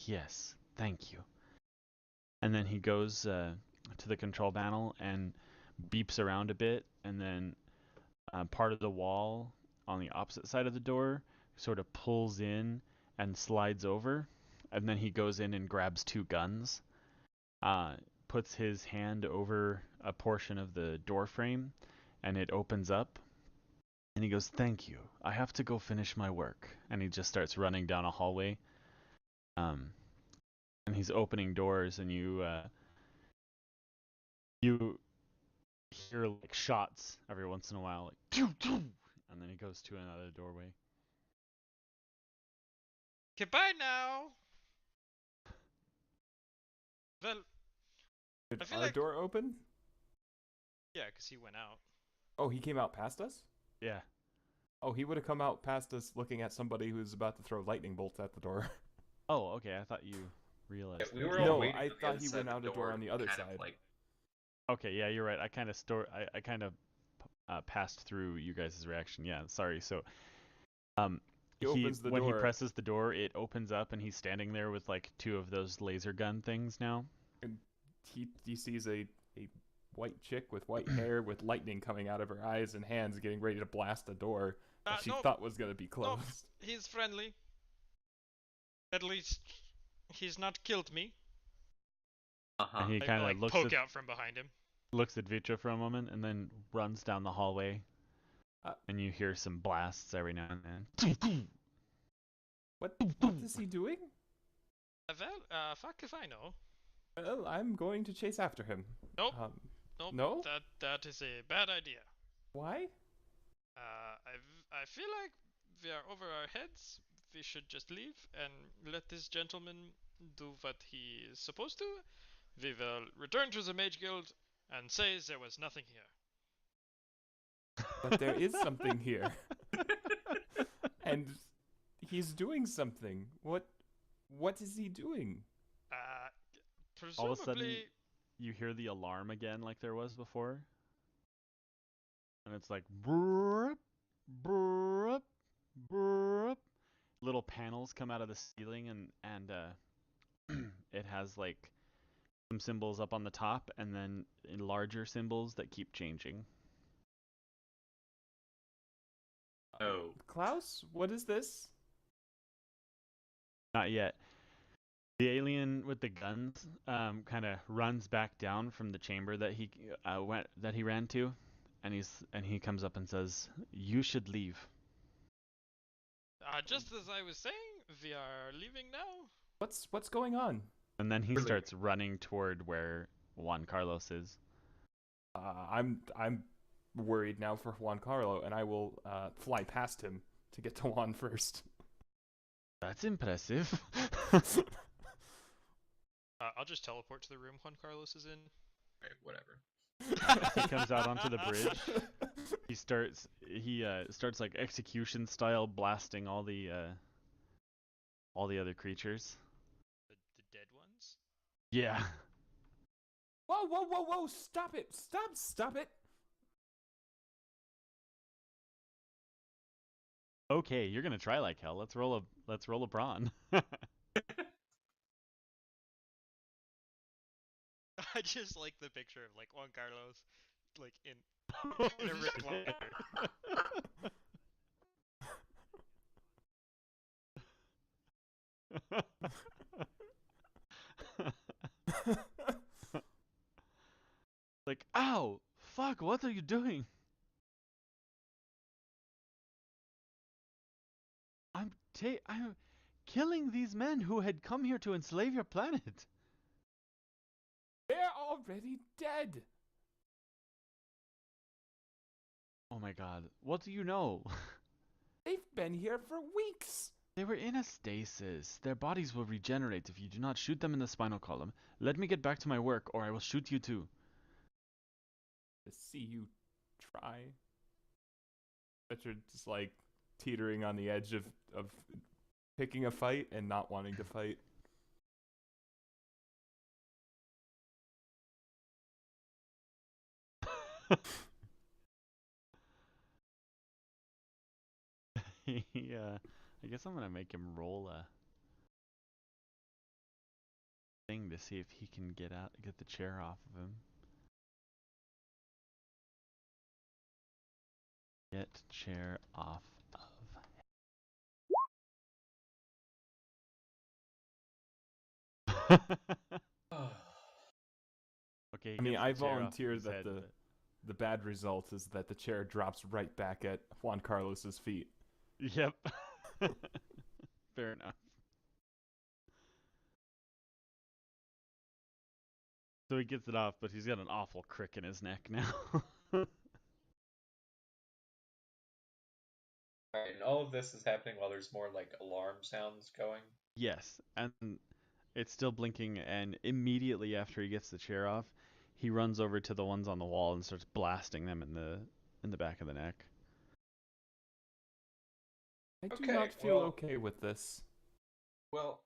[SPEAKER 2] yes, thank you. And then he goes to the control panel and beeps around a bit, and then part of the wall on the opposite side of the door sort of pulls in and slides over, and then he goes in and grabs 2 guns, puts his hand over a portion of the door frame, and it opens up, and he goes, "Thank you. I have to go finish my work." And he just starts running down a hallway. And he's opening doors, and you hear like shots every once in a while, like doo, doo, and then he goes to another doorway.
[SPEAKER 3] Goodbye now. Well,
[SPEAKER 1] Did
[SPEAKER 3] I feel
[SPEAKER 1] our
[SPEAKER 3] like-
[SPEAKER 1] door open?
[SPEAKER 3] yeah, because he went out.
[SPEAKER 1] Oh, he came out past us?
[SPEAKER 2] Yeah.
[SPEAKER 1] Oh, he would have come out past us looking at somebody who's about to throw lightning bolts at the door.
[SPEAKER 2] Oh, okay. I thought you realized.
[SPEAKER 4] Yeah, we were
[SPEAKER 1] No,
[SPEAKER 4] all waiting
[SPEAKER 1] I
[SPEAKER 4] on the
[SPEAKER 1] thought
[SPEAKER 4] other
[SPEAKER 1] he
[SPEAKER 4] side
[SPEAKER 1] went
[SPEAKER 4] of
[SPEAKER 1] out
[SPEAKER 4] the
[SPEAKER 1] a door on the other
[SPEAKER 4] kind of
[SPEAKER 1] side.
[SPEAKER 4] like,
[SPEAKER 2] Okay, yeah, you're right. I kind of passed through you guys' reaction. Yeah, sorry. So,
[SPEAKER 1] He opens the
[SPEAKER 2] when he
[SPEAKER 1] door.
[SPEAKER 2] presses the door, it opens up, and he's standing there with like 2 of those laser gun things now.
[SPEAKER 1] And he sees a white chick with white hair with lightning coming out of her eyes and hands getting ready to blast a door that she
[SPEAKER 3] No,
[SPEAKER 1] thought was going to be
[SPEAKER 3] no,
[SPEAKER 1] closed.
[SPEAKER 3] he's friendly. At least he's not killed me.
[SPEAKER 2] And he
[SPEAKER 3] I
[SPEAKER 2] kind of
[SPEAKER 3] like
[SPEAKER 2] looks
[SPEAKER 3] poke
[SPEAKER 2] at
[SPEAKER 3] out from behind him.
[SPEAKER 2] Vitra for a moment, and then runs down the hallway. And you hear some blasts every now and then.
[SPEAKER 1] What is he doing?
[SPEAKER 3] Well, fuck if I know.
[SPEAKER 1] Well, I'm going to chase after him.
[SPEAKER 3] Nope. Nope.
[SPEAKER 1] No?
[SPEAKER 3] That is a bad idea.
[SPEAKER 1] Why?
[SPEAKER 3] I feel like we are over our heads. We should just leave and let this gentleman do what he is supposed to. We will return to the Mage Guild and say there was nothing here.
[SPEAKER 1] But there is something here. And he's doing something. What is he doing?
[SPEAKER 3] Presumably...
[SPEAKER 2] All of a sudden, you hear the alarm again like there was before. And it's like, brrrp, brrrp, brrrp. Little panels come out of the ceiling, and it has like some symbols up on the top, and then larger symbols that keep changing.
[SPEAKER 4] Oh,
[SPEAKER 1] Klaus, what is this?
[SPEAKER 2] Not yet. The alien with the guns kind of runs back down from the chamber that he ran to, and he comes up and says, "You should leave."
[SPEAKER 3] Just as I was saying, we are leaving now.
[SPEAKER 1] What's going on?
[SPEAKER 2] And then he
[SPEAKER 4] Really?
[SPEAKER 2] starts running toward where Juan Carlos is.
[SPEAKER 1] I'm worried now for Juan Carlo, and I will fly past him to get to Juan first.
[SPEAKER 2] That's impressive.
[SPEAKER 3] I'll just teleport to the room Juan Carlos is in.
[SPEAKER 4] right, whatever.
[SPEAKER 2] He comes out onto the bridge. He starts like execution style blasting all the other creatures.
[SPEAKER 3] The dead ones?
[SPEAKER 2] Yeah.
[SPEAKER 1] Whoa! Stop it! Stop it!
[SPEAKER 2] Okay, you're gonna try like hell. Let's roll a brawn.
[SPEAKER 3] I just like the picture of like Juan Carlos, like in a red glove.
[SPEAKER 2] Like, ow! Fuck! What are you doing? I'm killing these men who had come here to enslave your planet.
[SPEAKER 1] They're already dead.
[SPEAKER 2] Oh my god! What do you know?
[SPEAKER 1] They've been here for weeks.
[SPEAKER 2] They were in a stasis. Their bodies will regenerate if you do not shoot them in the spinal column. Let me get back to my work, or I will shoot you too.
[SPEAKER 1] To see you try. Richard just like teetering on the edge of picking a fight and not wanting to fight.
[SPEAKER 2] Yeah, I guess I'm gonna make him roll a thing to see if he can get the chair off of him. Get chair off of. Okay.
[SPEAKER 1] I mean, I
[SPEAKER 2] volunteer
[SPEAKER 1] volunteer that the bad result is that the chair drops right back at Juan Carlos's feet.
[SPEAKER 2] Yep. Fair enough. So he gets it off, but he's got an awful crick in his neck now.
[SPEAKER 4] Alright, and all of this is happening while there's more like alarm sounds going.
[SPEAKER 2] Yes, and it's still blinking, and immediately after he gets the chair off, he runs over to the ones on the wall and starts blasting them in the back of the neck.
[SPEAKER 1] I do
[SPEAKER 4] Okay,
[SPEAKER 1] not feel
[SPEAKER 4] well-
[SPEAKER 1] okay with this.
[SPEAKER 4] Well,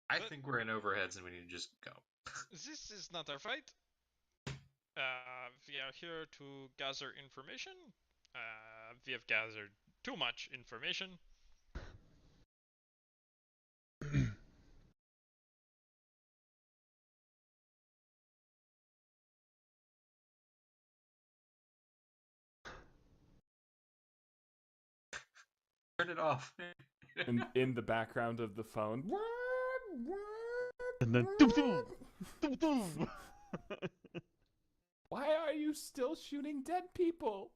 [SPEAKER 4] I think we're in overheads and we need to just go.
[SPEAKER 3] This is not our fight. We are here to gather information. We have gathered too much information.
[SPEAKER 4] Turn it off.
[SPEAKER 1] In the background of the phone.
[SPEAKER 2] And then doom doom doom doom.
[SPEAKER 1] Why are you still shooting dead people?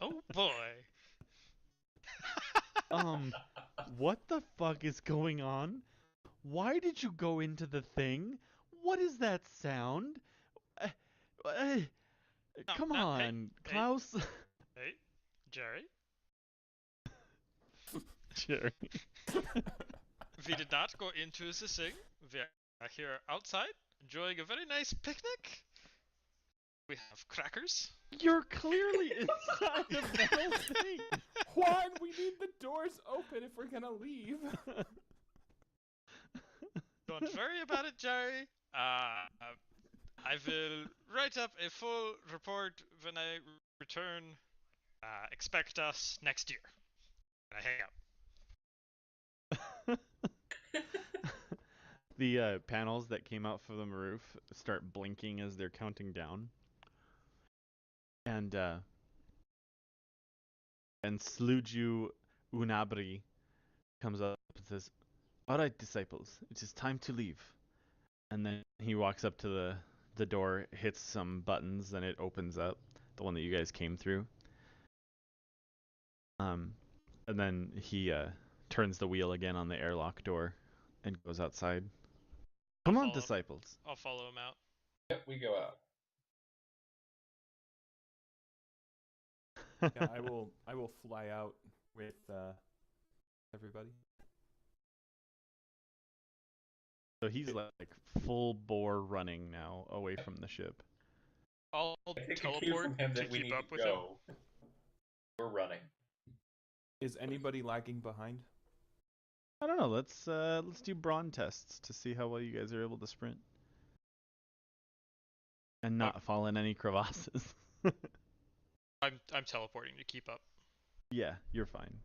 [SPEAKER 3] Oh boy.
[SPEAKER 2] What the fuck is going on? Why did you go into the thing? What is that sound? Come
[SPEAKER 3] no, hey,
[SPEAKER 2] on,
[SPEAKER 3] hey.
[SPEAKER 2] Klaus.
[SPEAKER 3] Hey, Jerry.
[SPEAKER 2] Jerry.
[SPEAKER 3] We did not go into the thing. We are here outside, enjoying a very nice picnic. We have crackers.
[SPEAKER 2] You're clearly inside of the whole thing.
[SPEAKER 1] Juan, we need the doors open if we're gonna leave.
[SPEAKER 3] Don't worry about it, Jerry. I will write up a full report when I return. Expect us next year. And I hang up.
[SPEAKER 2] The panels that came out from the roof start blinking as they're counting down. And Sluju Unabri comes up and says, "All right, disciples, it is time to leave." And then he walks up to the door, hits some buttons, and it opens up, the one that you guys came through. And then he turns the wheel again on the airlock door and goes outside. Come on, disciples.
[SPEAKER 3] I'll follow him out.
[SPEAKER 4] Yep, we go out.
[SPEAKER 1] Yeah, I will fly out with everybody.
[SPEAKER 2] So he's like full bore running now away from the ship.
[SPEAKER 3] I'll
[SPEAKER 4] I take a cue
[SPEAKER 3] teleport
[SPEAKER 4] from him
[SPEAKER 3] to
[SPEAKER 4] that we
[SPEAKER 3] keep
[SPEAKER 4] need
[SPEAKER 3] up
[SPEAKER 4] to
[SPEAKER 3] with him.
[SPEAKER 4] go. We're running.
[SPEAKER 1] Is anybody lagging behind?
[SPEAKER 2] I don't know. Let's do brawn tests to see how well you guys are able to sprint and not fall in any crevasses.
[SPEAKER 3] I'm teleporting to keep up.
[SPEAKER 2] Yeah, you're fine.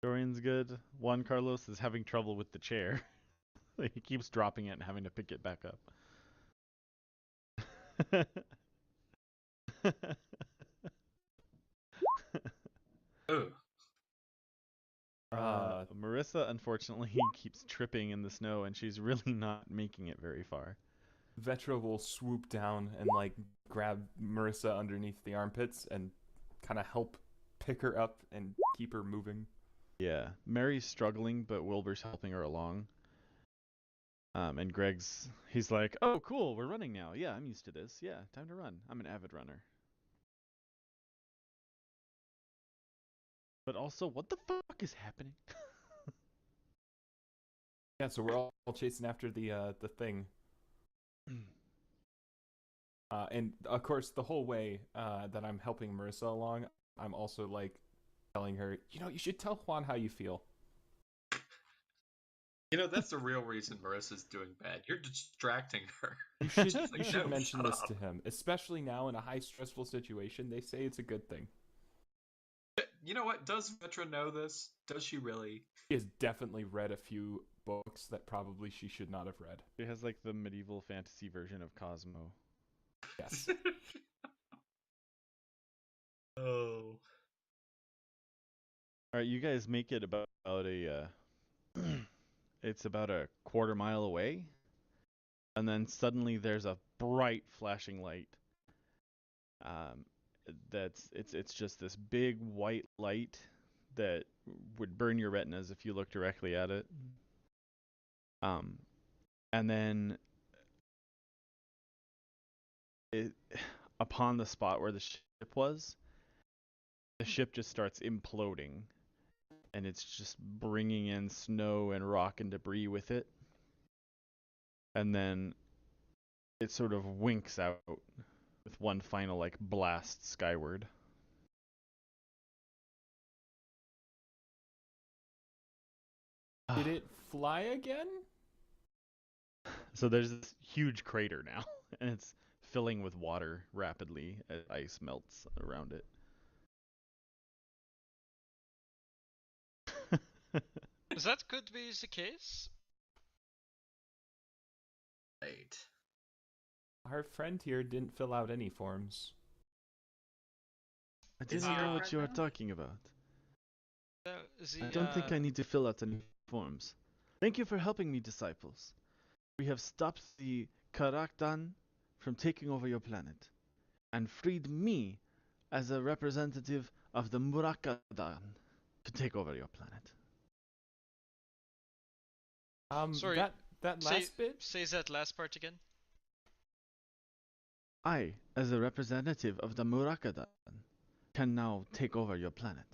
[SPEAKER 2] Dorian's good. Juan Carlos is having trouble with the chair. He keeps dropping it and having to pick it back up.
[SPEAKER 4] Ugh.
[SPEAKER 2] Marissa, unfortunately, keeps tripping in the snow, and she's really not making it very far.
[SPEAKER 1] Vetra will swoop down and like grab Marissa underneath the armpits and kind of help pick her up and keep her moving.
[SPEAKER 2] Yeah, Mary's struggling, but Wilbur's helping her along. And he's like, "Oh, cool, we're running now. Yeah, I'm used to this. Yeah, time to run. I'm an avid runner." But also, what the fuck is happening?
[SPEAKER 1] Yeah, so we're all chasing after the thing. And of course, the whole way that I'm helping Marissa along, I'm also like telling her, you should tell Juan how you feel.
[SPEAKER 4] That's the real reason Marissa's doing bad. You're distracting her.
[SPEAKER 1] You should
[SPEAKER 4] Like,
[SPEAKER 1] you should
[SPEAKER 4] no,
[SPEAKER 1] mention
[SPEAKER 4] shut
[SPEAKER 1] this
[SPEAKER 4] up.
[SPEAKER 1] to him, especially now in a high stressful situation. They say it's a good thing.
[SPEAKER 4] You know what? Does Vetra know this? Does she really?
[SPEAKER 1] She has definitely read a few books that probably she should not have read.
[SPEAKER 2] She has like the medieval fantasy version of Cosmo.
[SPEAKER 1] Yes.
[SPEAKER 4] Oh.
[SPEAKER 2] All right, you guys make it about it's about a quarter mile away, and then suddenly there's a bright flashing light. It's just this big white light that would burn your retinas if you look directly at it. And then upon the spot where the ship was, the ship just starts imploding, and it's just bringing in snow and rock and debris with it. And then it sort of winks out with one final like blast skyward.
[SPEAKER 1] Did it fly again?
[SPEAKER 2] So there's this huge crater now, and it's filling with water rapidly as ice melts around it.
[SPEAKER 3] Is that could be the case?
[SPEAKER 4] Right.
[SPEAKER 1] Our friend here didn't fill out any forms.
[SPEAKER 2] I
[SPEAKER 4] Is
[SPEAKER 2] didn't
[SPEAKER 4] he
[SPEAKER 2] know
[SPEAKER 4] our
[SPEAKER 2] what
[SPEAKER 4] friend
[SPEAKER 2] you were
[SPEAKER 4] now?
[SPEAKER 2] talking about.
[SPEAKER 3] The,
[SPEAKER 2] I don't think I need to fill out any forms. Thank you for helping me, disciples. We have stopped the Karaktan from taking over your planet, and freed me as a representative of the Murakadan to take over your planet.
[SPEAKER 3] Sorry,
[SPEAKER 1] that last bit?
[SPEAKER 3] Say that last part again.
[SPEAKER 2] I, as a representative of the Murakadan, can now take over your planet.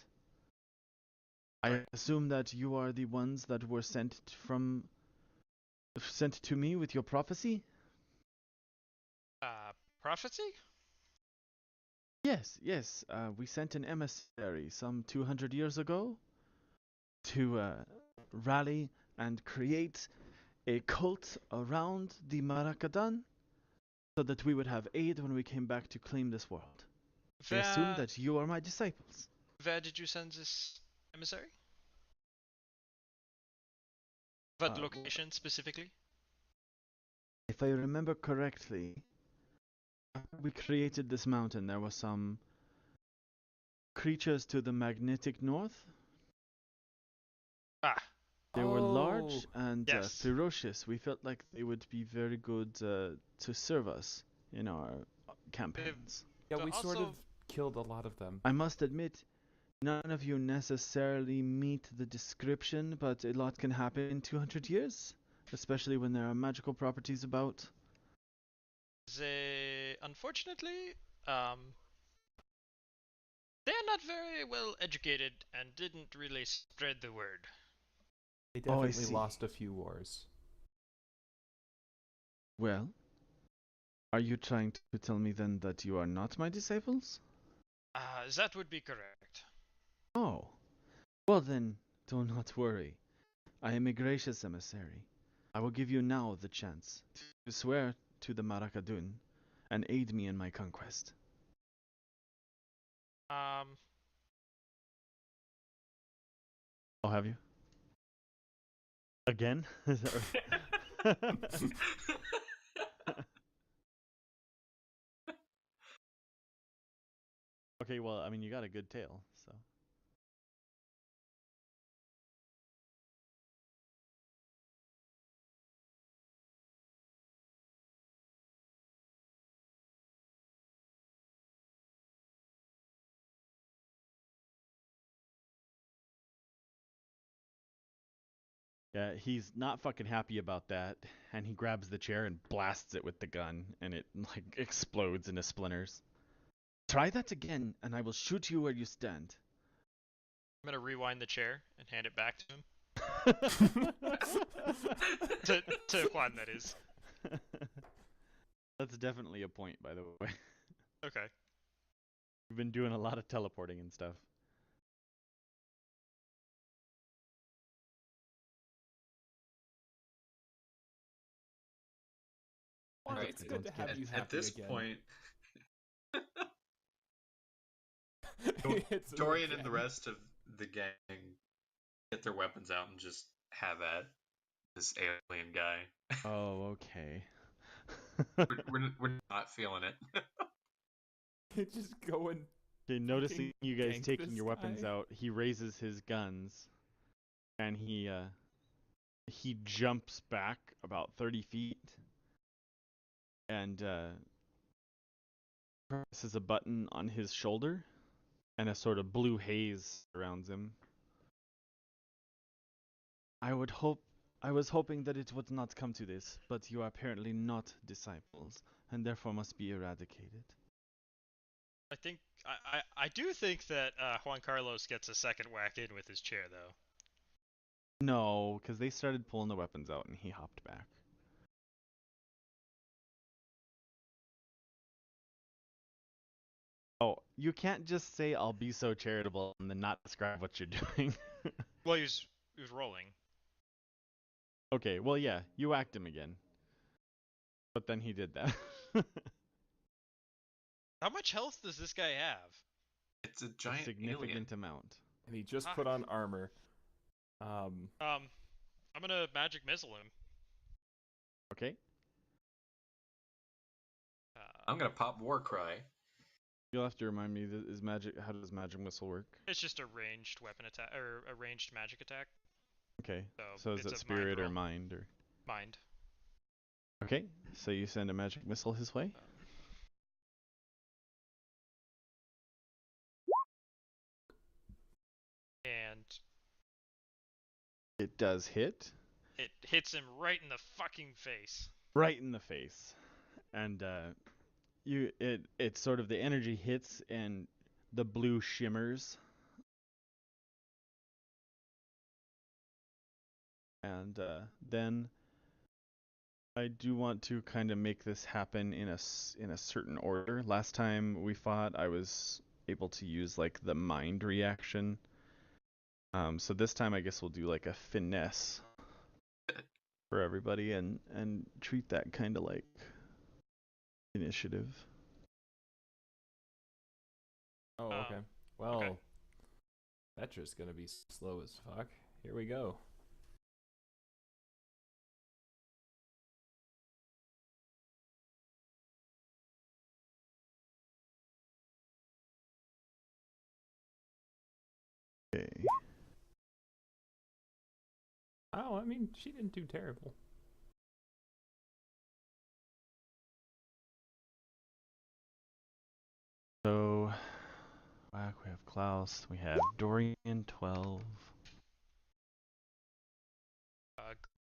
[SPEAKER 2] I assume that you are the ones that were sent to me with your prophecy?
[SPEAKER 3] Prophecy?
[SPEAKER 2] Yes. We sent an emissary some 200 years ago to rally and create a cult around the Marakadan so that we would have aid when we came back to claim this world. I assume that you are my disciples.
[SPEAKER 3] Where did you send this emissary? What location specifically?
[SPEAKER 2] if I remember correctly, we created this mountain. There were some creatures to the magnetic north.
[SPEAKER 3] Ah,
[SPEAKER 2] They were
[SPEAKER 1] Oh,
[SPEAKER 2] large and
[SPEAKER 3] yes.
[SPEAKER 2] ferocious. We felt like they would be very good to serve us in our campaigns.
[SPEAKER 1] yeah,
[SPEAKER 3] But
[SPEAKER 1] we sort
[SPEAKER 3] also-
[SPEAKER 1] of killed a lot of them.
[SPEAKER 2] I must admit, none of you necessarily meet the description, but a lot can happen in 200 years, especially when there are magical properties about.
[SPEAKER 3] Unfortunately, they're not very well educated and didn't really spread the word.
[SPEAKER 1] They
[SPEAKER 2] Oh, I
[SPEAKER 1] definitely
[SPEAKER 2] see.
[SPEAKER 1] lost a few wars.
[SPEAKER 2] Well, are you trying to tell me then that you are not my disciples?
[SPEAKER 3] That would be correct.
[SPEAKER 2] Oh, well then, do not worry. I am a gracious emissary. I will give you now the chance to swear to the Marakadun and aid me in my conquest. I'll have you. Again? Is that right? Okay, well, I mean, you got a good tail, so. Yeah, he's not fucking happy about that, and he grabs the chair and blasts it with the gun, and it like explodes into splinters. Try that again, and I will shoot you where you stand.
[SPEAKER 3] I'm gonna rewind the chair and hand it back to him. To Juan, that is.
[SPEAKER 2] That's definitely a point, by the way.
[SPEAKER 3] Okay.
[SPEAKER 2] We've been doing a lot of teleporting and stuff.
[SPEAKER 1] Well,
[SPEAKER 4] Right,
[SPEAKER 1] it's
[SPEAKER 2] I
[SPEAKER 1] good
[SPEAKER 2] don't
[SPEAKER 1] to have
[SPEAKER 2] get
[SPEAKER 1] you
[SPEAKER 2] it.
[SPEAKER 1] happy
[SPEAKER 4] At this
[SPEAKER 1] again.
[SPEAKER 4] point,
[SPEAKER 1] It's
[SPEAKER 4] Dorian and the
[SPEAKER 1] again.
[SPEAKER 4] rest of the gang get their weapons out and just have at this alien guy.
[SPEAKER 2] Oh, okay.
[SPEAKER 4] We're not feeling it.
[SPEAKER 1] Just going.
[SPEAKER 2] Okay, noticing you guys
[SPEAKER 1] gank
[SPEAKER 2] taking
[SPEAKER 1] this
[SPEAKER 2] your weapons
[SPEAKER 1] guy.
[SPEAKER 2] out, he raises his guns, and he jumps back about 30 feet, and presses a button on his shoulder, and a sort of blue haze surrounds him. I was hoping that it would not come to this, but you are apparently not disciples, and therefore must be eradicated.
[SPEAKER 3] I think I do think that Juan Carlos gets a second whack in with his chair, though.
[SPEAKER 2] No, because they started pulling the weapons out, and he hopped back. Oh, you can't just say I'll be so charitable and then not describe what you're doing.
[SPEAKER 3] Well, he was rolling.
[SPEAKER 2] Okay, well yeah, you whacked him again. But then he did that.
[SPEAKER 3] How much health does this guy have?
[SPEAKER 4] It's a
[SPEAKER 2] A
[SPEAKER 4] giant
[SPEAKER 2] significant
[SPEAKER 4] alien.
[SPEAKER 2] amount.
[SPEAKER 1] And he just
[SPEAKER 3] Fuck.
[SPEAKER 1] put on armor.
[SPEAKER 3] I'm gonna magic missile him.
[SPEAKER 2] Okay?
[SPEAKER 4] I'm gonna pop War Cry.
[SPEAKER 2] You'll have to remind me, how does magic missile work?
[SPEAKER 3] It's just a ranged weapon attack or a ranged magic attack.
[SPEAKER 2] Okay.
[SPEAKER 3] So
[SPEAKER 2] So is
[SPEAKER 3] it's
[SPEAKER 2] it
[SPEAKER 3] a
[SPEAKER 2] spirit or
[SPEAKER 3] roll.
[SPEAKER 2] mind or
[SPEAKER 3] Mind.
[SPEAKER 2] Okay. So you send a magic missile his way?
[SPEAKER 3] And
[SPEAKER 2] It does hit.
[SPEAKER 3] it hits him right in the fucking face.
[SPEAKER 2] Right in the face. And it's sort of the energy hits and the blue shimmers. And then I do want to kind of make this happen in a certain order. Last time we fought, I was able to use like the mind reaction. So this time I guess we'll do like a finesse for everybody and treat that kind of like initiative.
[SPEAKER 1] Oh, okay. Well,
[SPEAKER 3] okay.
[SPEAKER 1] Petra's gonna be slow as fuck. Here we go. Oh, I mean, she didn't do terrible.
[SPEAKER 2] So, whack, we have Klaus, we have Dorian 12.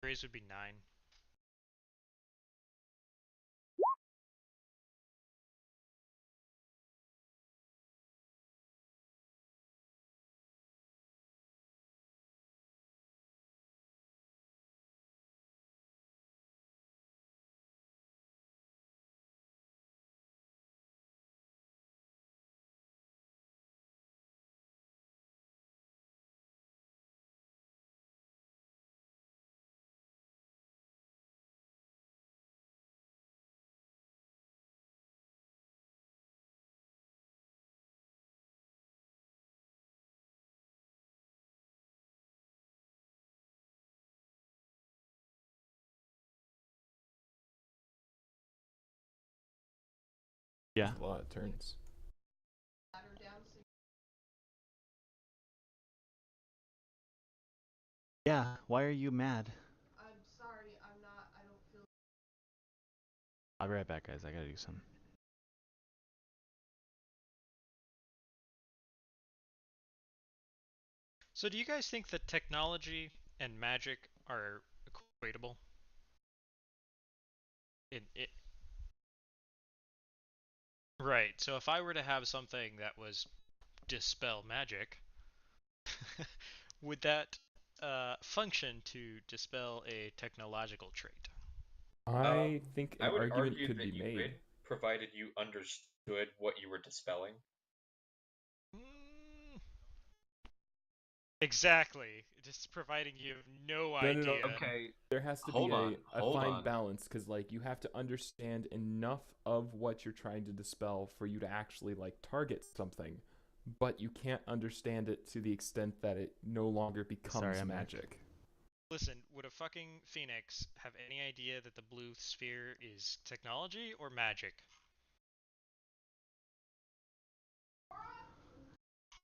[SPEAKER 3] Grace would be 9.
[SPEAKER 2] Yeah.
[SPEAKER 1] A lot of turns.
[SPEAKER 2] Yeah, why are you mad? I'll be right back, guys. I gotta do something.
[SPEAKER 3] So do you guys think that technology and magic are equatable? Right. So if I were to have something that was dispel magic, would that function to dispel a technological trait?
[SPEAKER 1] I think
[SPEAKER 4] I
[SPEAKER 1] an
[SPEAKER 4] would
[SPEAKER 1] argument
[SPEAKER 4] argue
[SPEAKER 1] could
[SPEAKER 4] that
[SPEAKER 1] be
[SPEAKER 4] you
[SPEAKER 1] made.
[SPEAKER 4] could, provided you understood what you were dispelling.
[SPEAKER 3] Mm, exactly. Just providing you have no
[SPEAKER 1] No, no, no.
[SPEAKER 3] idea.
[SPEAKER 4] Okay,
[SPEAKER 1] There has to
[SPEAKER 4] hold
[SPEAKER 1] be
[SPEAKER 4] on,
[SPEAKER 1] a
[SPEAKER 4] hold
[SPEAKER 1] fine
[SPEAKER 4] on.
[SPEAKER 1] balance because like you have to understand enough of what you're trying to dispel for you to actually like target something, but you can't understand it to the extent that it no longer becomes
[SPEAKER 2] I'm back.
[SPEAKER 1] magic.
[SPEAKER 3] Listen, would a fucking phoenix have any idea that the blue sphere is technology or magic?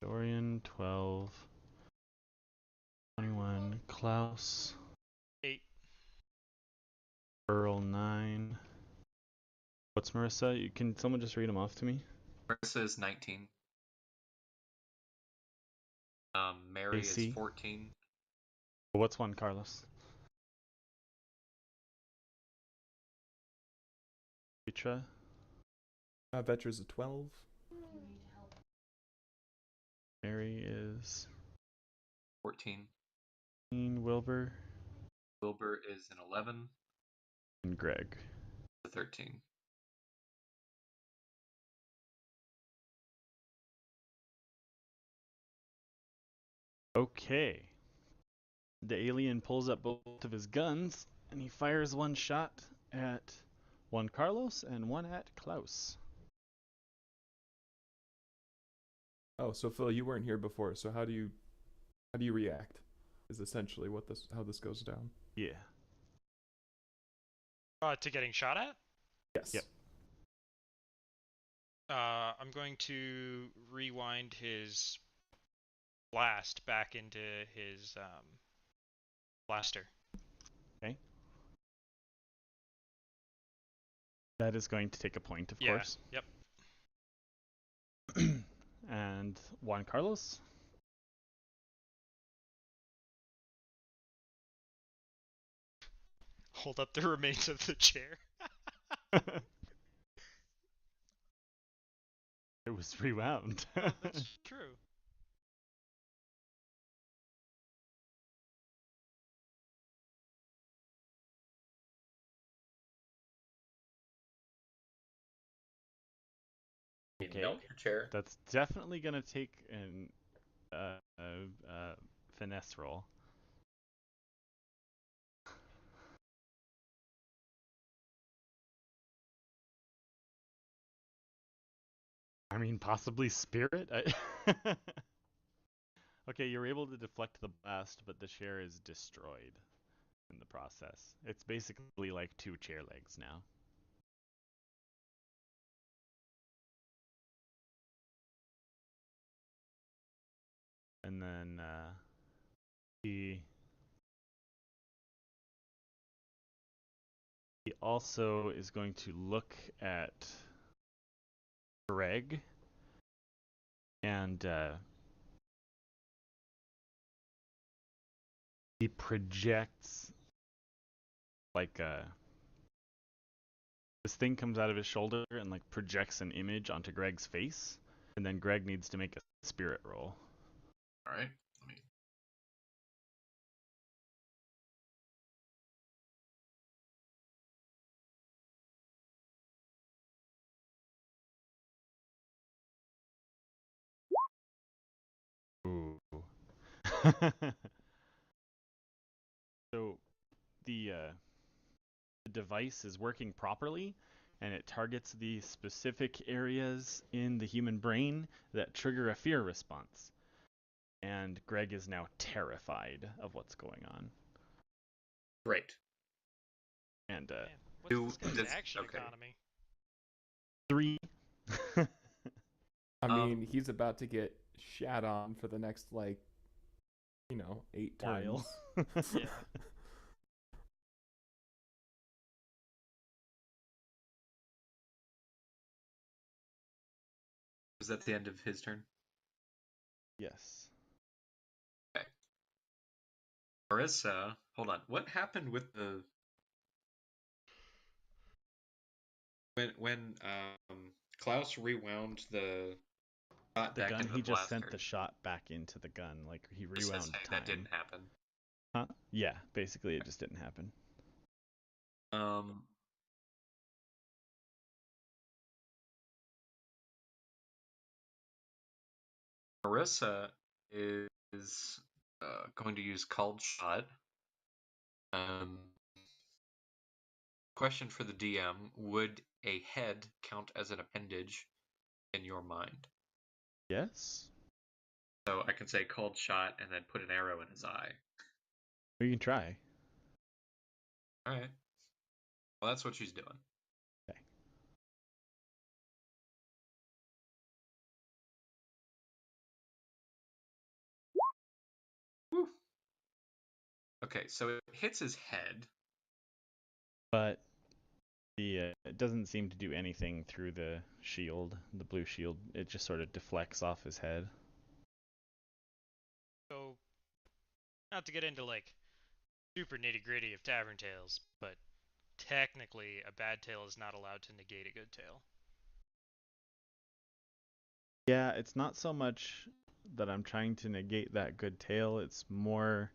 [SPEAKER 2] Dorian 12. 21. Klaus.
[SPEAKER 3] 8.
[SPEAKER 2] Earl 9. What's Marissa? Can someone just read them off to me?
[SPEAKER 4] Marissa is 19. Mary is
[SPEAKER 2] AC.
[SPEAKER 4] 14.
[SPEAKER 2] What's one, Carlos? Petra.
[SPEAKER 1] Vetra's a 12.
[SPEAKER 2] Mary is
[SPEAKER 4] 14.
[SPEAKER 2] 15. Wilbur.
[SPEAKER 4] Wilbur is an 11.
[SPEAKER 2] And Greg.
[SPEAKER 4] 13.
[SPEAKER 2] Okay. The alien pulls up both of his guns and he fires one shot at one Carlos and one at Klaus.
[SPEAKER 1] Oh, so Phil, you weren't here before. So how do you react? Is essentially how this goes down.
[SPEAKER 2] Yeah.
[SPEAKER 3] To getting shot at?
[SPEAKER 1] Yes.
[SPEAKER 2] Yep.
[SPEAKER 3] I'm going to rewind his blast back into his blaster.
[SPEAKER 2] Okay. That is going to take a point, of course.
[SPEAKER 3] Yep.
[SPEAKER 2] And Juan Carlos.
[SPEAKER 3] Hold up the remains of the chair.
[SPEAKER 2] It was rewound.
[SPEAKER 3] Oh, that's true.
[SPEAKER 4] You
[SPEAKER 2] Okay.
[SPEAKER 4] melt your chair.
[SPEAKER 2] That's definitely going to take an finesse roll. I mean, possibly spirit? Okay, you're able to deflect the blast, but the chair is destroyed in the process. It's basically like 2 chair legs now. And then he He also is going to look at Greg and he projects like this thing comes out of his shoulder and like projects an image onto Greg's face, and then Greg needs to make a spirit roll.
[SPEAKER 4] All right. Let me.
[SPEAKER 2] Ooh. So the device is working properly, and it targets the specific areas in the human brain that trigger a fear response. And Greg is now terrified of what's going on.
[SPEAKER 4] Great.
[SPEAKER 2] And
[SPEAKER 3] Man, what's this guy's
[SPEAKER 4] That's-
[SPEAKER 3] action
[SPEAKER 4] okay.
[SPEAKER 3] economy?
[SPEAKER 2] 3.
[SPEAKER 1] I mean, he's about to get shat on for the next, 8 turns.
[SPEAKER 3] Yeah.
[SPEAKER 4] Was that the end of his turn?
[SPEAKER 2] Yes.
[SPEAKER 4] Marissa, hold on. What happened with the when Klaus rewound the shot
[SPEAKER 2] The
[SPEAKER 4] back
[SPEAKER 2] gun,
[SPEAKER 4] into the
[SPEAKER 2] he just
[SPEAKER 4] blaster?
[SPEAKER 2] sent the shot back into the gun. Like, he
[SPEAKER 4] Just to
[SPEAKER 2] rewound
[SPEAKER 4] say
[SPEAKER 2] time.
[SPEAKER 4] that didn't happen.
[SPEAKER 2] Huh? Yeah, basically it just didn't happen.
[SPEAKER 4] Marissa is going to use Called Shot. Question for the DM: would a head count as an appendage in your mind?
[SPEAKER 2] Yes?
[SPEAKER 4] So I can say Called Shot and then put an arrow in his eye.
[SPEAKER 2] You can try.
[SPEAKER 4] All right. Well, that's what she's doing.
[SPEAKER 2] Okay.
[SPEAKER 4] Woo. Okay, so it hits his head.
[SPEAKER 2] But it doesn't seem to do anything through the shield, the blue shield. It just sort of deflects off his head.
[SPEAKER 3] So, not to get into super nitty gritty of Tavern tales, but technically a bad tale is not allowed to negate a good tale.
[SPEAKER 2] Yeah, it's not so much that I'm trying to negate that good tale. It's more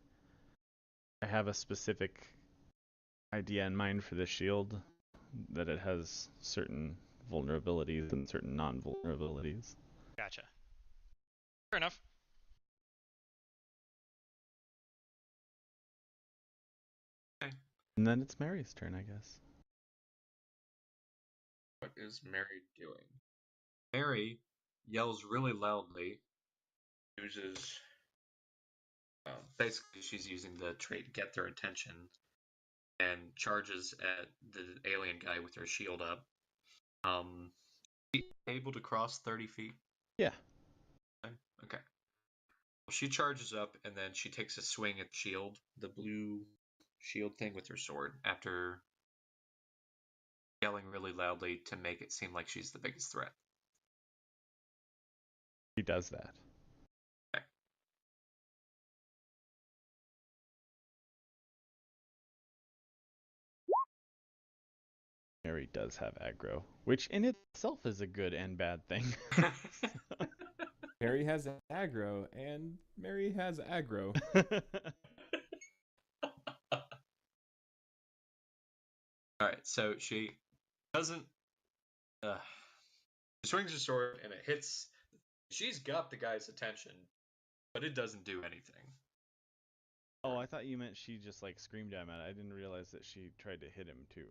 [SPEAKER 2] I have a specific idea in mind for the shield, that it has certain vulnerabilities and certain non-vulnerabilities.
[SPEAKER 3] Gotcha. Fair enough.
[SPEAKER 4] Okay.
[SPEAKER 2] And then it's Mary's turn, I guess.
[SPEAKER 4] What is Mary doing? Mary yells really loudly, uses basically she's using the trait Get Their Attention, and charges at the alien guy with her shield up. Able to cross 30 feet?
[SPEAKER 2] Yeah.
[SPEAKER 4] Okay. Well, she charges up and then she takes a swing at the shield, the blue shield thing with her sword, after yelling really loudly to make it seem like she's the biggest threat.
[SPEAKER 2] She does that.
[SPEAKER 4] Okay.
[SPEAKER 2] Mary does have aggro, which in itself is a good and bad thing.
[SPEAKER 1] Harry has aggro, and Mary has aggro.
[SPEAKER 4] Alright, so she doesn't. She swings her sword and it hits. She's got the guy's attention, but it doesn't do anything.
[SPEAKER 2] Oh, I thought you meant she just screamed at him. I didn't realize that she tried to hit him too.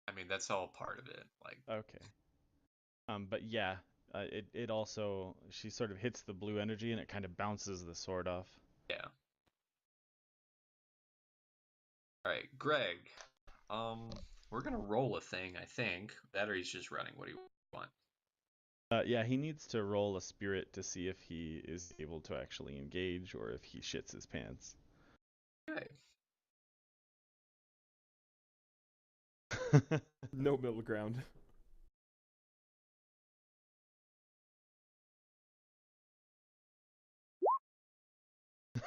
[SPEAKER 4] I mean, that's all part of it.
[SPEAKER 2] Okay. But yeah, it also, she sort of hits the blue energy and it kind of bounces the sword off.
[SPEAKER 4] Yeah. Alright, Greg. We're gonna roll a thing, I think. That or he's just running. What do you want?
[SPEAKER 2] Yeah, he needs to roll a spirit to see if he is able to actually engage or if he shits his pants.
[SPEAKER 4] Okay.
[SPEAKER 1] No middle ground.